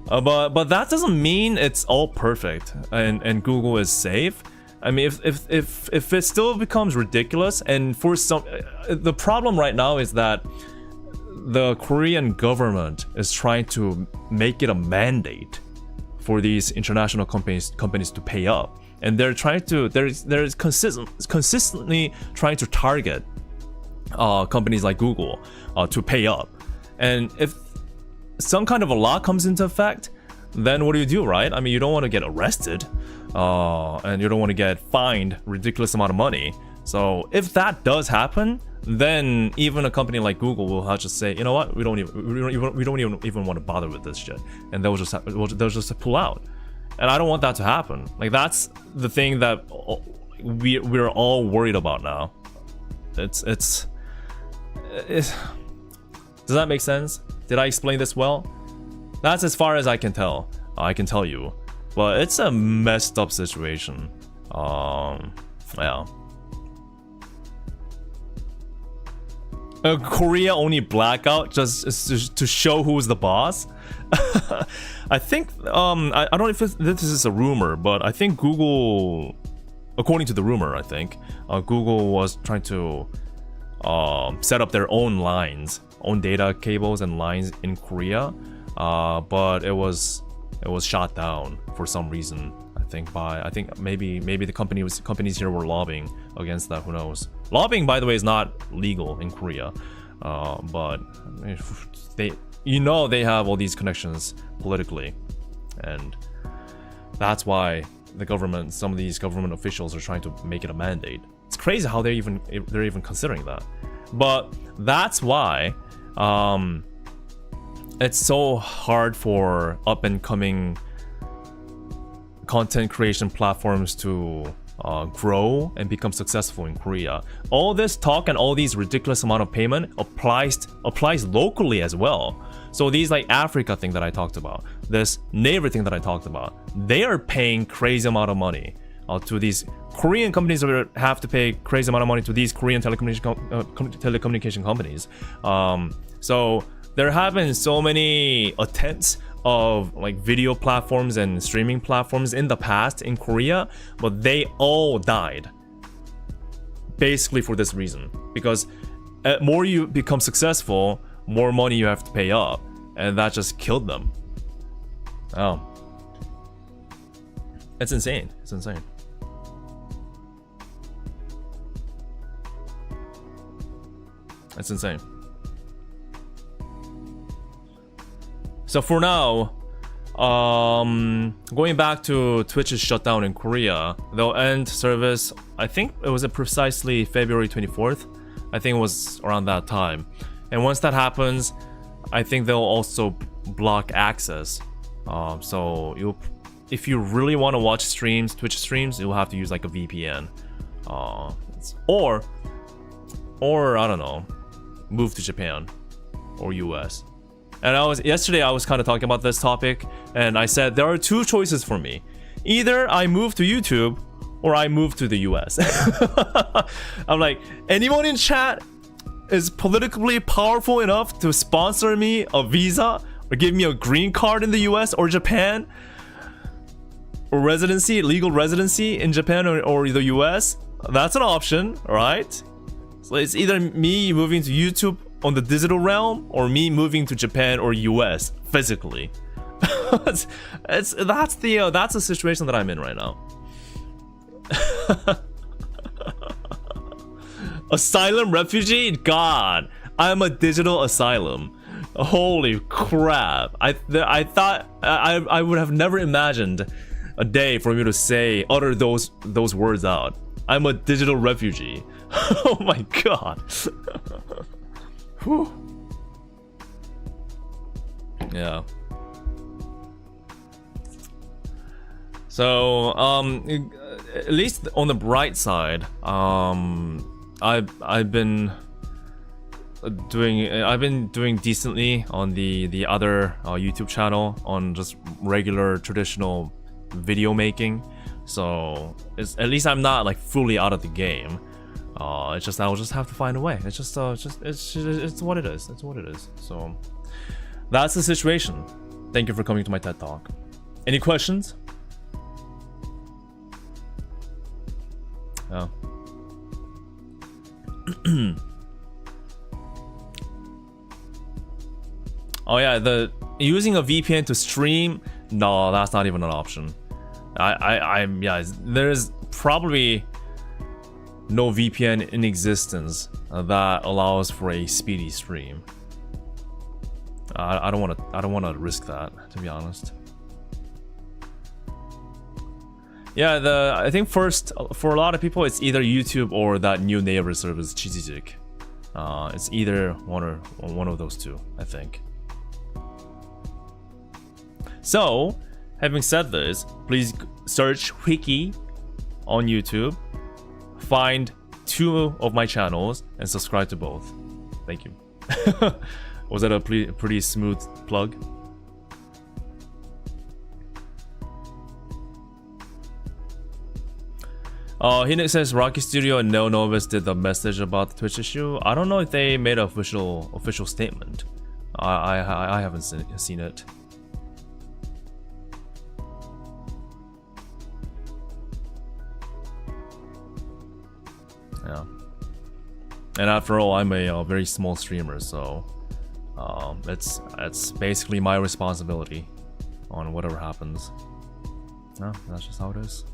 But that doesn't mean it's all perfect and Google is safe. I mean, if it still becomes ridiculous, and for some, the problem right now is that the Korean government is trying to make it a mandate for these international companies to pay up, and they're consistently trying to target companies like Google to pay up. And if some kind of a law comes into effect, then what do, right? I mean, you don't want to get arrested, and you don't want to get fined ridiculous amount of money. So if that does happen, then even a company like Google will have to say, you know what, we don't even want to bother with this shit, and they'll just pull out. And I don't want that to happen. Like, that's the thing that we're all worried about now. It's does that make sense? Did I explain this well? That's as far as I can tell. I can tell you, but it's a messed up situation. Yeah. Korea only blackout just to show who's the boss. I think I don't know if this is a rumor, but I think Google, according to the rumor, I think Google was trying to set up their own lines, own data cables and lines in Korea, but it was shot down for some reason. I think maybe the companies here were lobbying against that. Who knows? Lobbying, by the way, is not legal in Korea, but they have all these connections politically, and that's why some of these government officials are trying to make it a mandate. It's crazy how they're even considering that, but that's why it's so hard for up and coming content creation platforms to grow and become successful in Korea. All this talk and all these ridiculous amount of payment applies locally as well. So these like Africa thing that I talked about, this neighbor thing that I talked about, they are paying crazy amount of money to these Korean companies that have to pay crazy amount of money to these Korean telecommunication companies. So there have been so many attempts of like video platforms and streaming platforms in the past in Korea, but they all died. Basically for this reason, because more you become successful, more money you have to pay up, and that just killed them. Oh, it's insane. It's insane. It's insane. So for now, going back to Twitch's shutdown in Korea, they'll end service, I think it was precisely February 24th. I think it was around that time. And once that happens, I think they'll also block access. So if you really want to watch streams, Twitch streams, you'll have to use like a VPN. Or I don't know, move to Japan or US. And yesterday I was kind of talking about this topic, and I said there are two choices for me. Either I move to YouTube or I move to the US. I'm like, anyone in chat is politically powerful enough to sponsor me a visa or give me a green card in the US or Japan, or residency, legal residency in Japan or the US? That's an option, right? So it's either me moving to YouTube on the digital realm or me moving to Japan or US physically. that's the situation that I'm in right now. Asylum refugee? God, I'm a digital asylum. Holy crap. I thought I would have never imagined a day for me to utter those words out. I'm a digital refugee. Oh my god. Whew. Yeah. So at least on the bright side, I've been doing decently on the other YouTube channel on just regular traditional video making. So at least I'm not like fully out of the game. It's just I'll just have to find a way. It's just it's what it is. It's what it is. So that's the situation. Thank you for coming to my TED Talk. Any questions? Oh. Oh yeah, the using a VPN to stream, no, that's not even an option. Yeah, there's probably no VPN in existence that allows for a speedy stream. I don't want to risk that, to be honest. Yeah, I think first for a lot of people it's either YouTube or that new neighbor service Chizijik. It's either one of those two, I think. So, having said this, please search hwikky on YouTube, find 2 of my channels, and subscribe to both. Thank you. Was that a pretty smooth plug? Hinnick says Rocky Studio and No Novice did the message about the Twitch issue. I don't know if they made an official statement. I haven't seen it. Yeah. And after all, I'm a very small streamer, so it's basically my responsibility on whatever happens. No, that's just how it is.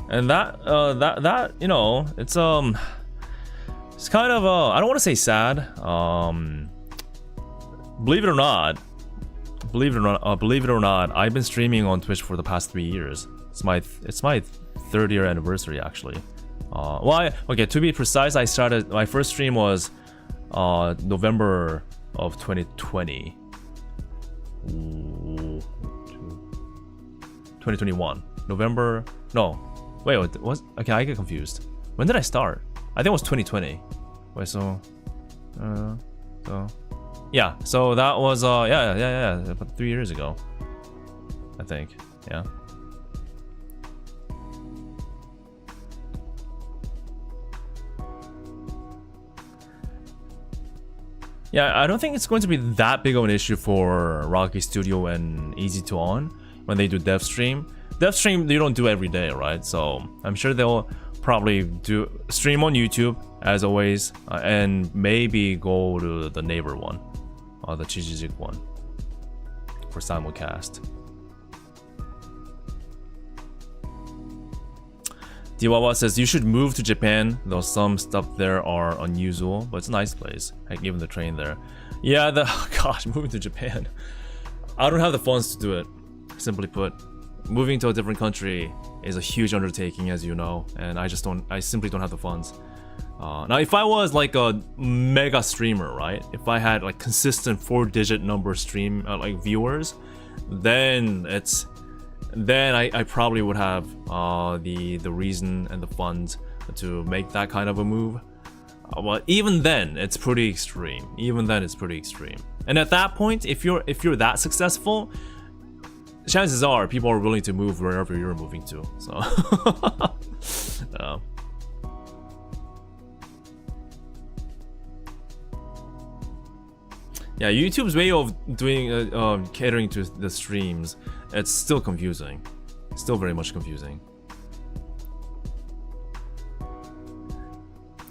And that you know, it's kind of I don't want to say sad. Believe it or not, I've been streaming on Twitch for the past 3 years. It's my 3rd year anniversary actually. Okay, to be precise, I started my first stream was November of 2020. 2021. November. No. Wait, what was? Okay, I get confused. When did I start? I think it was 2020. Wait, so yeah, so that was yeah, about 3 years ago. I think. Yeah. Yeah, I don't think it's going to be that big of an issue for Rocky Studio and Easy to On when they do dev stream. Dev stream they don't do every day, right? So I'm sure they'll probably do stream on YouTube as always, and maybe go to the neighbor one, the Chijijik one, for simulcast. Diwawa says you should move to Japan, though some stuff there are unusual, but it's a nice place. Heck, even the train there. Yeah, gosh, moving to Japan. I don't have the funds to do it. Simply put, moving to a different country is a huge undertaking, as you know, and I simply don't have the funds. Now, if I was like a mega streamer, right? If I had like consistent 4-digit number stream like viewers, then I probably would have the reason and the funds to make that kind of a move. But even then, it's pretty extreme. And at that point, if you're that successful, chances are people are willing to move wherever you're moving to. So, yeah, YouTube's way of doing catering to the streams, it's still confusing. Still very much confusing.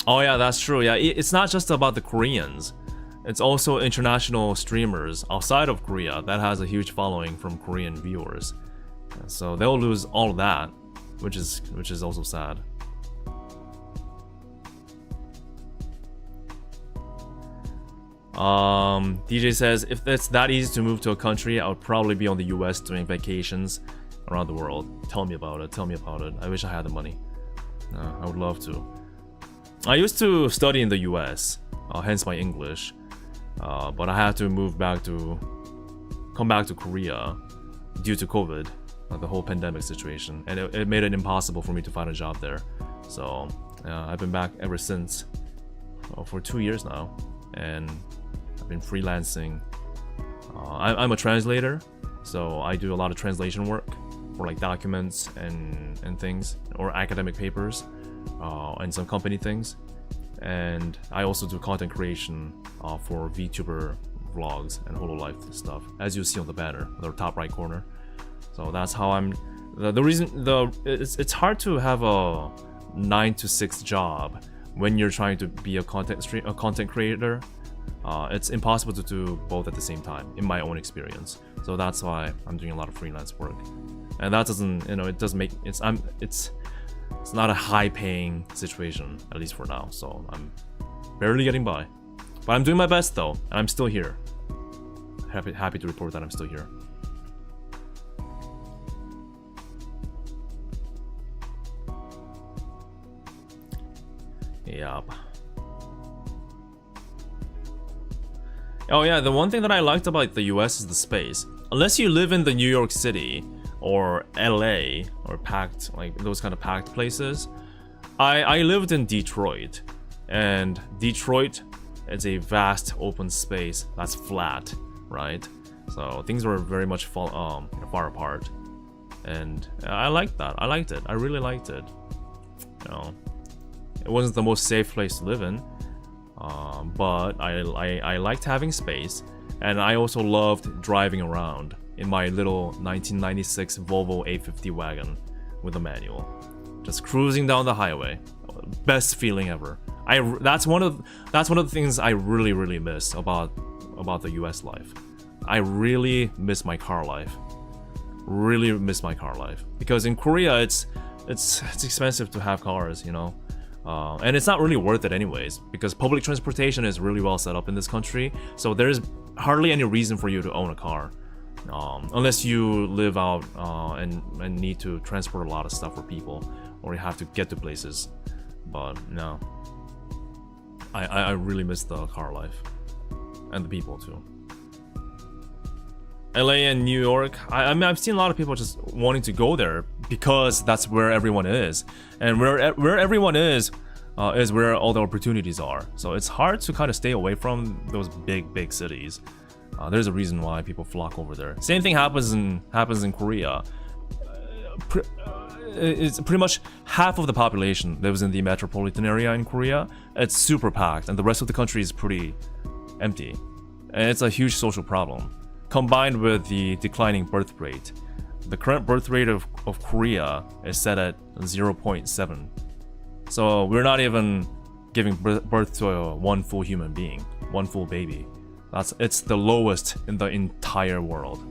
Oh yeah, that's true. Yeah, it's not just about the Koreans. It's also international streamers outside of Korea that has a huge following from Korean viewers. So they'll lose all of that, which is also sad. DJ says, if it's that easy to move to a country, I would probably be on the US doing vacations around the world. Tell me about it. I wish I had the money. I would love to. I used to study in the US, hence my English. But I had to come back to Korea due to COVID, the whole pandemic situation. And it made it impossible for me to find a job there. So I've been back ever since, for 2 years now. And I've been freelancing. I'm a translator, so I do a lot of translation work for like documents and things, or academic papers, and some company things. And I also do content creation for VTuber vlogs and hololive stuff, as you see on the banner, the top right corner. So that's how I'm. It's hard to have a 9 to 6 job when you're trying to be a content creator. It's impossible to do both at the same time, in my own experience. So that's why I'm doing a lot of freelance work, and that doesn't, it doesn't make it's not a high-paying situation, at least for now. So I'm barely getting by, but I'm doing my best though, and I'm still here. Happy to report that I'm still here. Yup. Oh yeah, the one thing that I liked about the US is the space. Unless you live in the New York City or LA or packed, like those kind of packed places. I lived in Detroit, and Detroit is a vast open space that's flat, right? So things were very much far apart, and I liked that. I liked it. I really liked it. It wasn't the most safe place to live in, but I liked having space, and I also loved driving around in my little 1996 Volvo 850 wagon with a manual, just cruising down the highway. Best feeling ever. That's one of the things I really miss about the US life. I really miss my car life. Really miss my car life, because in Korea it's expensive to have cars, and it's not really worth it anyways, because public transportation is really well set up in this country. So there's hardly any reason for you to own a car, unless you live out and need to transport a lot of stuff for people, or you have to get to places. But no, I really miss the car life and the people too. LA and New York, I mean, I've seen a lot of people just wanting to go there because that's where everyone is, and where everyone is where all the opportunities are. So it's hard to kind of stay away from those big cities. There's a reason why people flock over there. Same thing happens in Korea. It's pretty much half of the population lives in the metropolitan area in Korea. It's super packed, and the rest of the country is pretty empty. And it's a huge social problem, combined with the declining birth rate. The current birth rate of Korea is set at 0.7. So we're not even giving birth to one full human being, one full baby. It's the lowest in the entire world.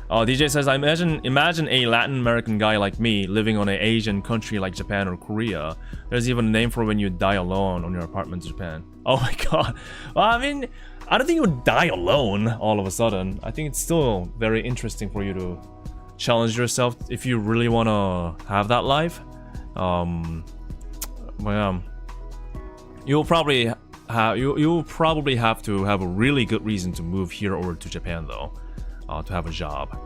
DJ says, I imagine a Latin American guy like me living on an Asian country like Japan or Korea. There's even a name for when you die alone on your apartment in Japan. Oh my god. Well, I mean, I don't think you would die alone all of a sudden. I think it's still very interesting for you to challenge yourself if you really want to have that life. You'll probably have to have a really good reason to move here over to Japan though. To have a job,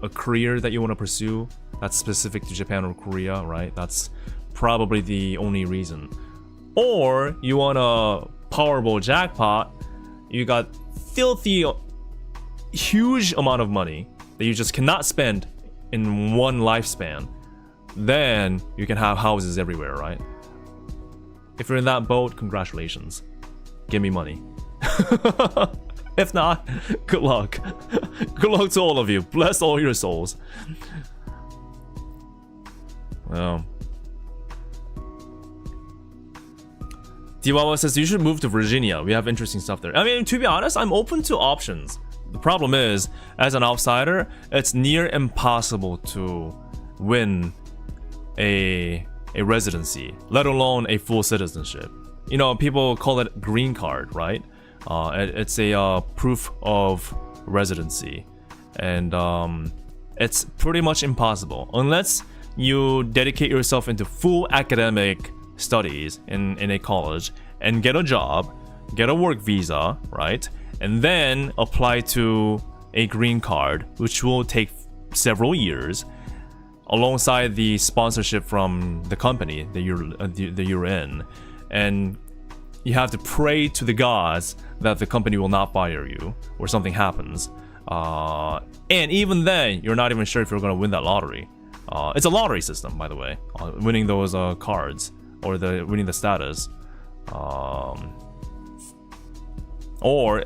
a career that you want to pursue that's specific to Japan or Korea, right? That's probably the only reason. Or you want a Powerball jackpot, you got filthy, huge amount of money that you just cannot spend in one lifespan. Then you can have houses everywhere, right? If you're in that boat, congratulations. Give me money. If not, good luck. Good luck to all of you. Bless all your souls. Well. Tiwawa says, you should move to Virginia. We have interesting stuff there. I mean, to be honest, I'm open to options. The problem is, as an outsider, it's near impossible to win a residency, let alone a full citizenship. You know, people call it green card, right? It's a proof of residency, and it's pretty much impossible unless you dedicate yourself into full academic studies in a college and get a job, get a work visa, right? And then apply to a green card, which will take several years, alongside the sponsorship from the company that you're in, and you have to pray to the gods that the company will not fire you or something happens. And even then, you're not even sure if you're going to win that lottery. It's a lottery system, by the way, winning those cards or winning the status. Or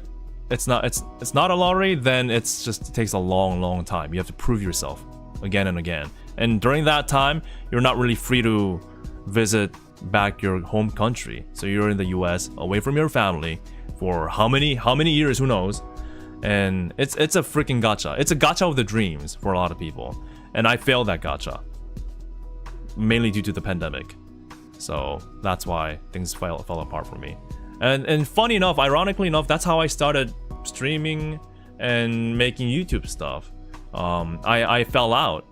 it's not a lottery, then it takes a long time. You have to prove yourself again and again. And during that time, you're not really free to visit back your home country. So you're in the US, away from your family for how many years, who knows. And it's a freaking gacha. It's a gacha of the dreams for a lot of people. And I failed that gacha, mainly due to the pandemic. So that's why things fell apart for me. And funny enough, ironically enough, that's how I started streaming and making YouTube stuff. I fell out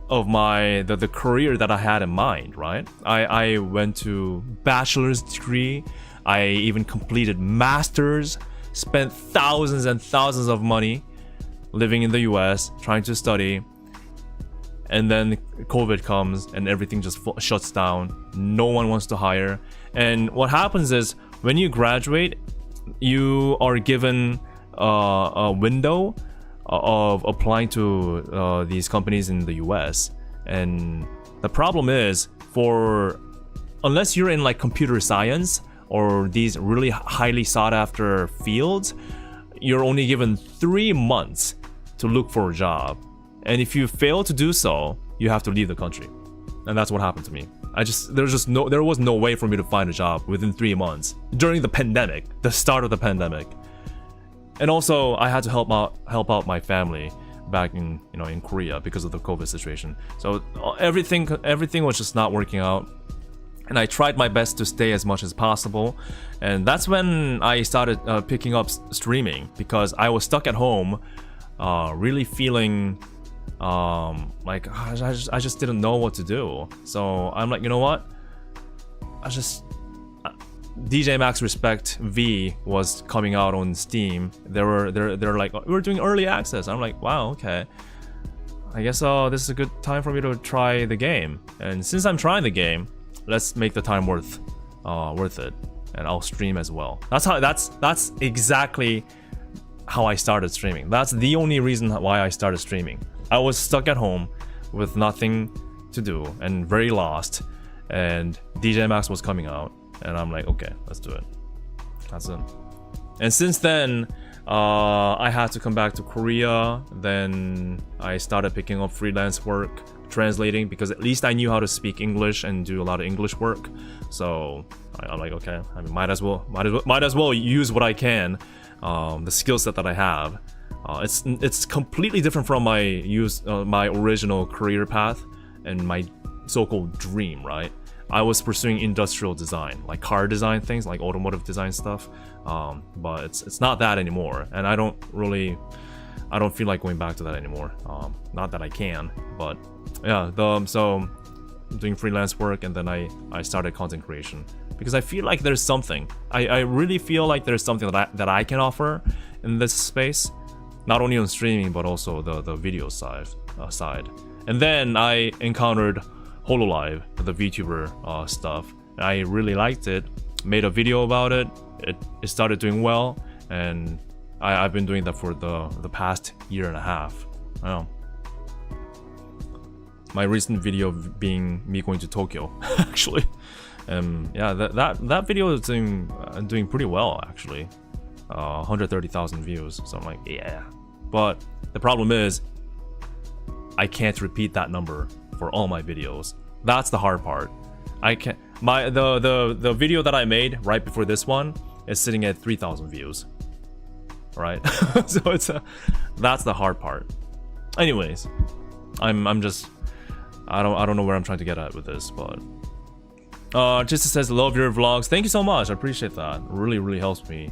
of the career that I had in mind, right? I went to bachelor's degree. I even completed masters, spent thousands and thousands of money living in the US, trying to study. And then COVID comes and everything just shuts down. No one wants to hire. And what happens is when you graduate, you are given a window of applying to these companies in the US. And the problem is, unless you're in like computer science or these really highly sought after fields, you're only given 3 months to look for a job. And if you fail to do so, you have to leave the country. And that's what happened to me. There was no way for me to find a job within 3 months during the pandemic, the start of the pandemic. And also, I had to help out my family back in Korea because of the COVID situation. So everything was just not working out. And I tried my best to stay as much as possible. And that's when I started picking up streaming, because I was stuck at home, really feeling like I just didn't know what to do. So I'm like, you know what? DJMAX Respect V was coming out on Steam. They're like, we're doing early access. I'm like, wow, okay. I guess this is a good time for me to try the game. And since I'm trying the game, let's make the time worth it. and I'll stream as well. That's exactly how I started streaming. That's the only reason why I started streaming. I was stuck at home with nothing to do and very lost, and DJMAX was coming out, and I'm like, okay, let's do it. That's it. And since then, I had to come back to Korea. Then I started picking up freelance work, translating, because at least I knew how to speak English and do a lot of English work. So I'm like, okay, I mean, might as well use what I can, the skill set that I have. It's completely different from my original career path and my so-called dream, right? I was pursuing industrial design, like car design things, like automotive design stuff, but it's not that anymore, and I don't feel like going back to that anymore. Not that I can, but yeah. So I'm doing freelance work, and then I started content creation because I feel like there's something. I really feel like there's something that I can offer in this space, not only on streaming but also the video side. And then I encountered HoloLive, the VTuber stuff. I really liked it, made a video about it. It started doing well, and I've been doing that for the past year and a half. I don't know. My recent video being me going to Tokyo, actually. Yeah, that video is doing pretty well, actually. 130,000 views, so I'm like, yeah. But the problem is, I can't repeat that number for all my videos. That's the hard part. I can't. The video that I made right before this one is sitting at 3,000 views. Right? So that's the hard part. Anyways, I'm just I don't know where I'm trying to get at with this, but Jissa says love your vlogs. Thank you so much. I appreciate that. It really helps me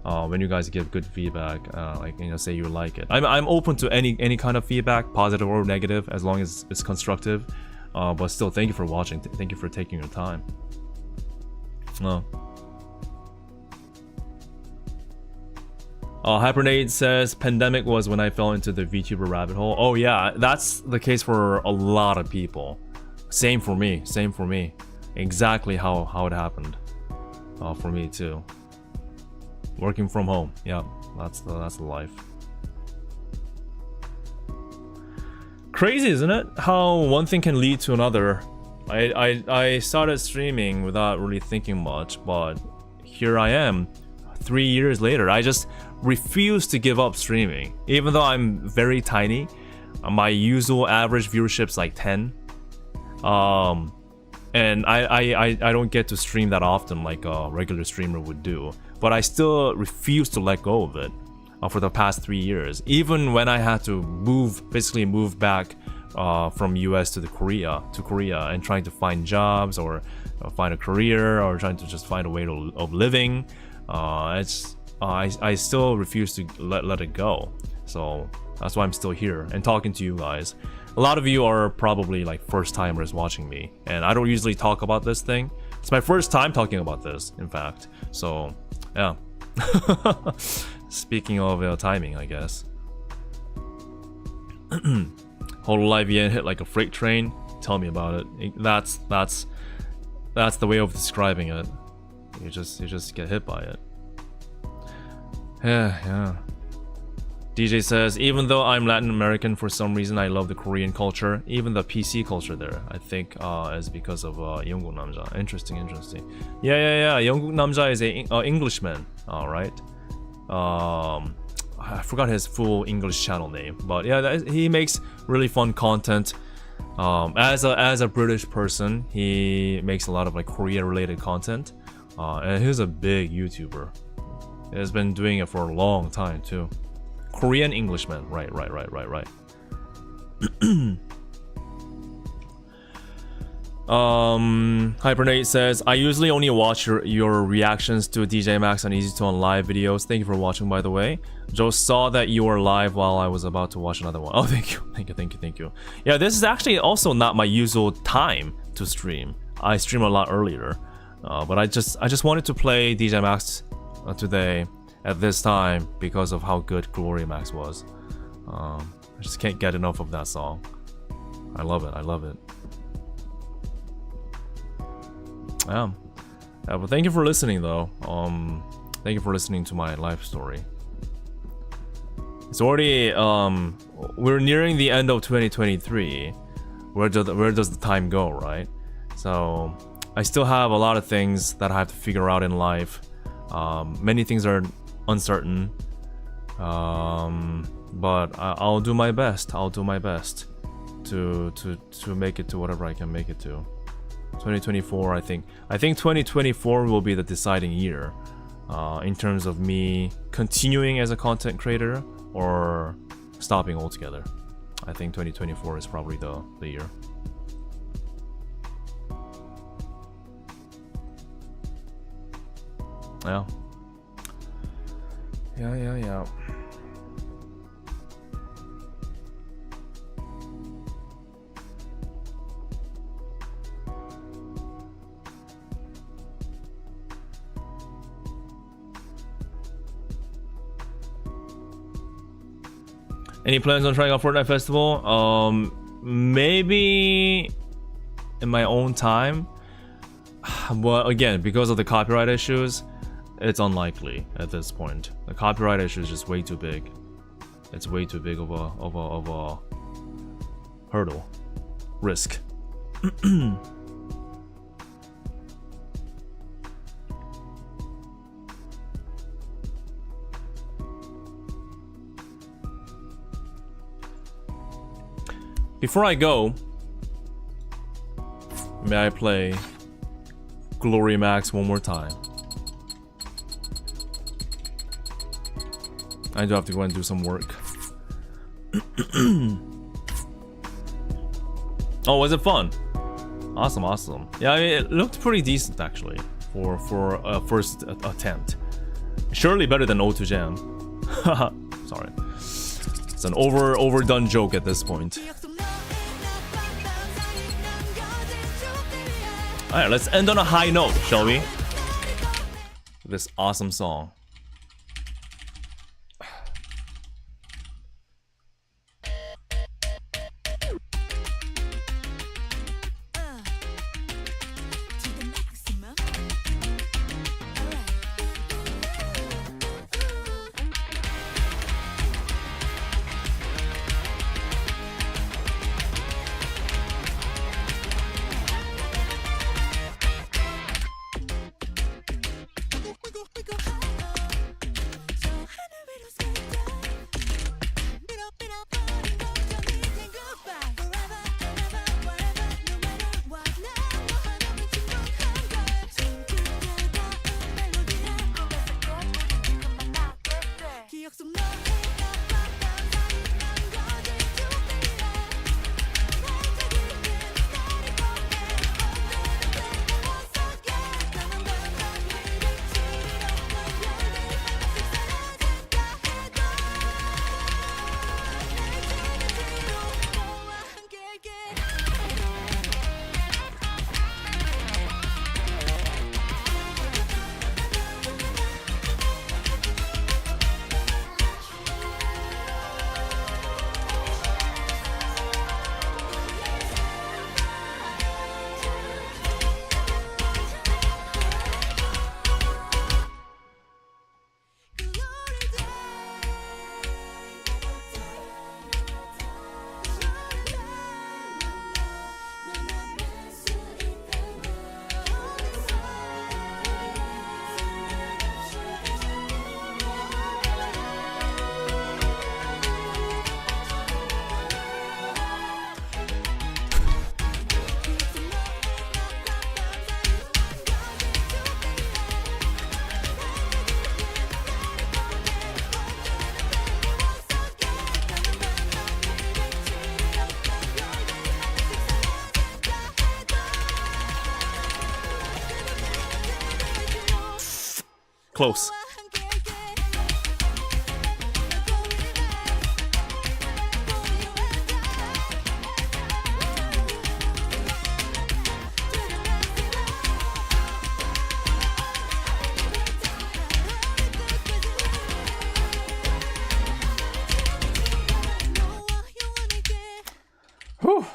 when you guys give good feedback, like, you know, say you like it. I'm open to any kind of feedback, positive or negative, as long as it's constructive. But still, thank you for watching. Thank you for taking your time. Hypernade says pandemic was when I fell into the VTuber rabbit hole. Oh yeah, that's the case for a lot of people. Same for me. Exactly how it happened for me too. Working from home. Yeah, that's the life. Crazy, isn't it? How one thing can lead to another. I started streaming without really thinking much, but here I am 3 years later. I just refuse to give up streaming, even though I'm very tiny. My usual average viewership's like 10, and I don't get to stream that often like a regular streamer would do, but I still refuse to let go of it for the past 3 years, even when I had to basically move back from US to Korea and trying to find jobs or find a career or trying to just find a way of living. I still refuse to let it go. So that's why I'm still here and talking to you guys. A lot of you are probably like first timers watching me, and I don't usually talk about this thing. It's my first time talking about this, in fact. So yeah. Speaking of timing, I guess. HoloLive Yen hit like a freight train. Tell me about it. That's the way of describing it. You just get hit by it. Yeah. DJ says, even though I'm Latin American, for some reason I love the Korean culture, even the PC culture there. I think is because of 영국 남자. Interesting. Yeah. 영국 남자 is a Englishman. All right. I forgot his full English channel name, but yeah, he makes really fun content. As a British person, he makes a lot of like Korea related content, and he's a big YouTuber. He has been doing it for a long time too. Korean Englishman, right. Hypernate says, I usually only watch your reactions to DJMAX and Easy Tone live videos. Thank you for watching, by the way. Joe saw that you were live while I was about to watch another one. Oh, thank you. Yeah, this is actually also not my usual time to stream. I stream a lot earlier, but I just wanted to play DJMAX today at this time because of how good Glory Max was. I just can't get enough of that song. I love it. Yeah. But thank you for listening, though. Thank you for listening to my life story. It's already we're nearing the end of 2023. Where does the time go, right? So I still have a lot of things that I have to figure out in life. Many things are uncertain, but I'll do my best. I'll do my best to make it to whatever I can make it to. 2024, I think 2024 will be the deciding year in terms of me continuing as a content creator or stopping altogether. I think 2024 is probably the year. Yeah. Any plans on trying out Fortnite Festival? Maybe in my own time. But again, because of the copyright issues, it's unlikely at this point. The copyright issue is just way too big. It's way too big of a hurdle, risk. Before I go, may I play Glory Max one more time? I do have to go and do some work. Oh, was it fun? Awesome. Yeah, I mean, it looked pretty decent actually for a first attempt. Surely better than O2 Jam. Sorry, it's an overdone joke at this point. Alright, let's end on a high note, shall we? This awesome song. Close. Whew.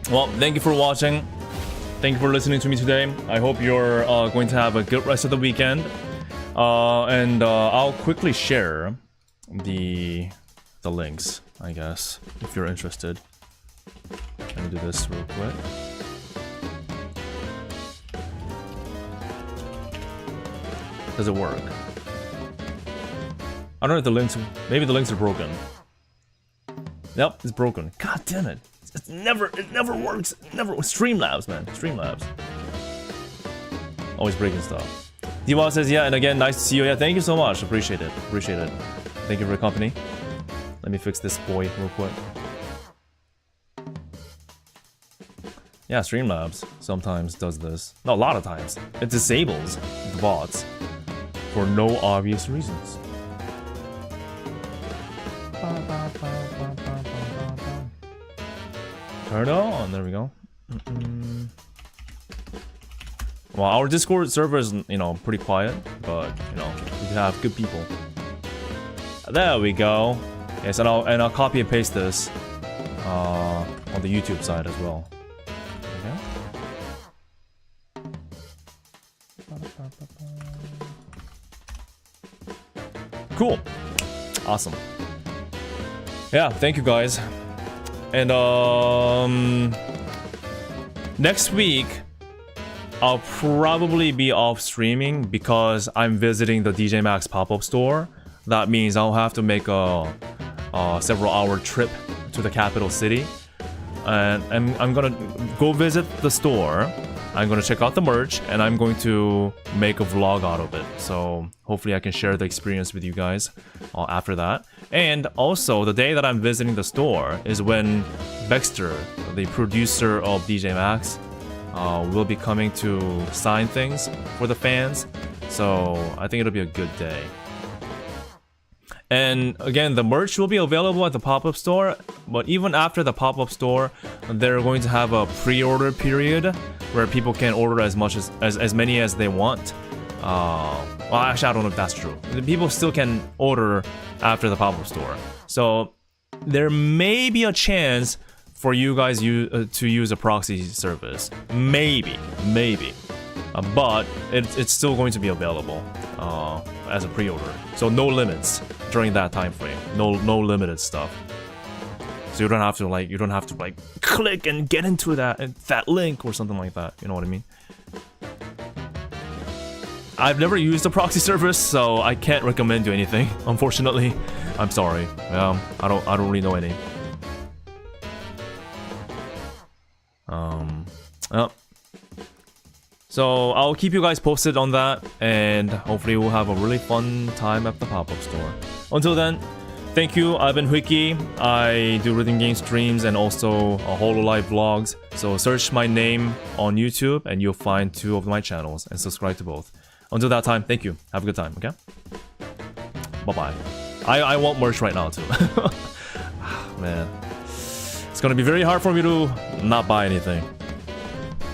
Well, thank you for watching. Thank you for listening to me today. I hope you're going to have a good rest of the weekend. And I'll quickly share the links, I guess, if you're interested. Let me do this real quick. Does it work? I don't know if the links... Maybe the links are broken. Yep, it's broken. God damn it. It never works. It never... Streamlabs, man. Streamlabs. Always breaking stuff. D-Wall says, yeah, and again, nice to see you. Yeah, thank you so much. Appreciate it. Appreciate it. Thank you for the company. Let me fix this boy real quick. Yeah, Streamlabs sometimes does this. No, a lot of times. It disables the bots for no obvious reasons. Turn on. There we go. Well, our Discord server is, you know, pretty quiet, but you know, we have good people. There we go. Yes, and I'll copy and paste this on the YouTube side as well. Cool. Awesome. Yeah, thank you guys. And next week I'll probably be off streaming because I'm visiting the DJMAX pop-up store. That means I'll have to make a several-hour trip to the capital city, and I'm gonna go visit the store. I'm gonna check out the merch, and I'm going to make a vlog out of it. So hopefully I can share the experience with you guys after that. And also, the day that I'm visiting the store is when Baxter, the producer of DJMAX, will be coming to sign things for the fans. So I think it'll be a good day. And again, the merch will be available at the pop-up store, but even after the pop-up store, they're going to have a pre-order period where people can order as many as they want. Well, actually, I don't know if that's true. People still can order after the pop-up store, so there may be a chance for you guys to use a proxy service. Maybe, but it's still going to be available as a pre-order. So no limits during that time frame. No limited stuff. So you don't have to like click and get into that link or something like that. You know what I mean? I've never used a proxy service, so I can't recommend you anything. Unfortunately, I'm sorry. I don't really know any. So I'll keep you guys posted on that, and hopefully we'll have a really fun time at the pop-up store. Until then, thank you. I've been hwikky. I do rhythm game streams and also HoloLive vlogs. So search my name on YouTube and you'll find 2 of my channels, and subscribe to both. Until that time, thank you. Have a good time, okay? Bye-bye. I want merch right now too. Man. It's gonna be very hard for me to not buy anything.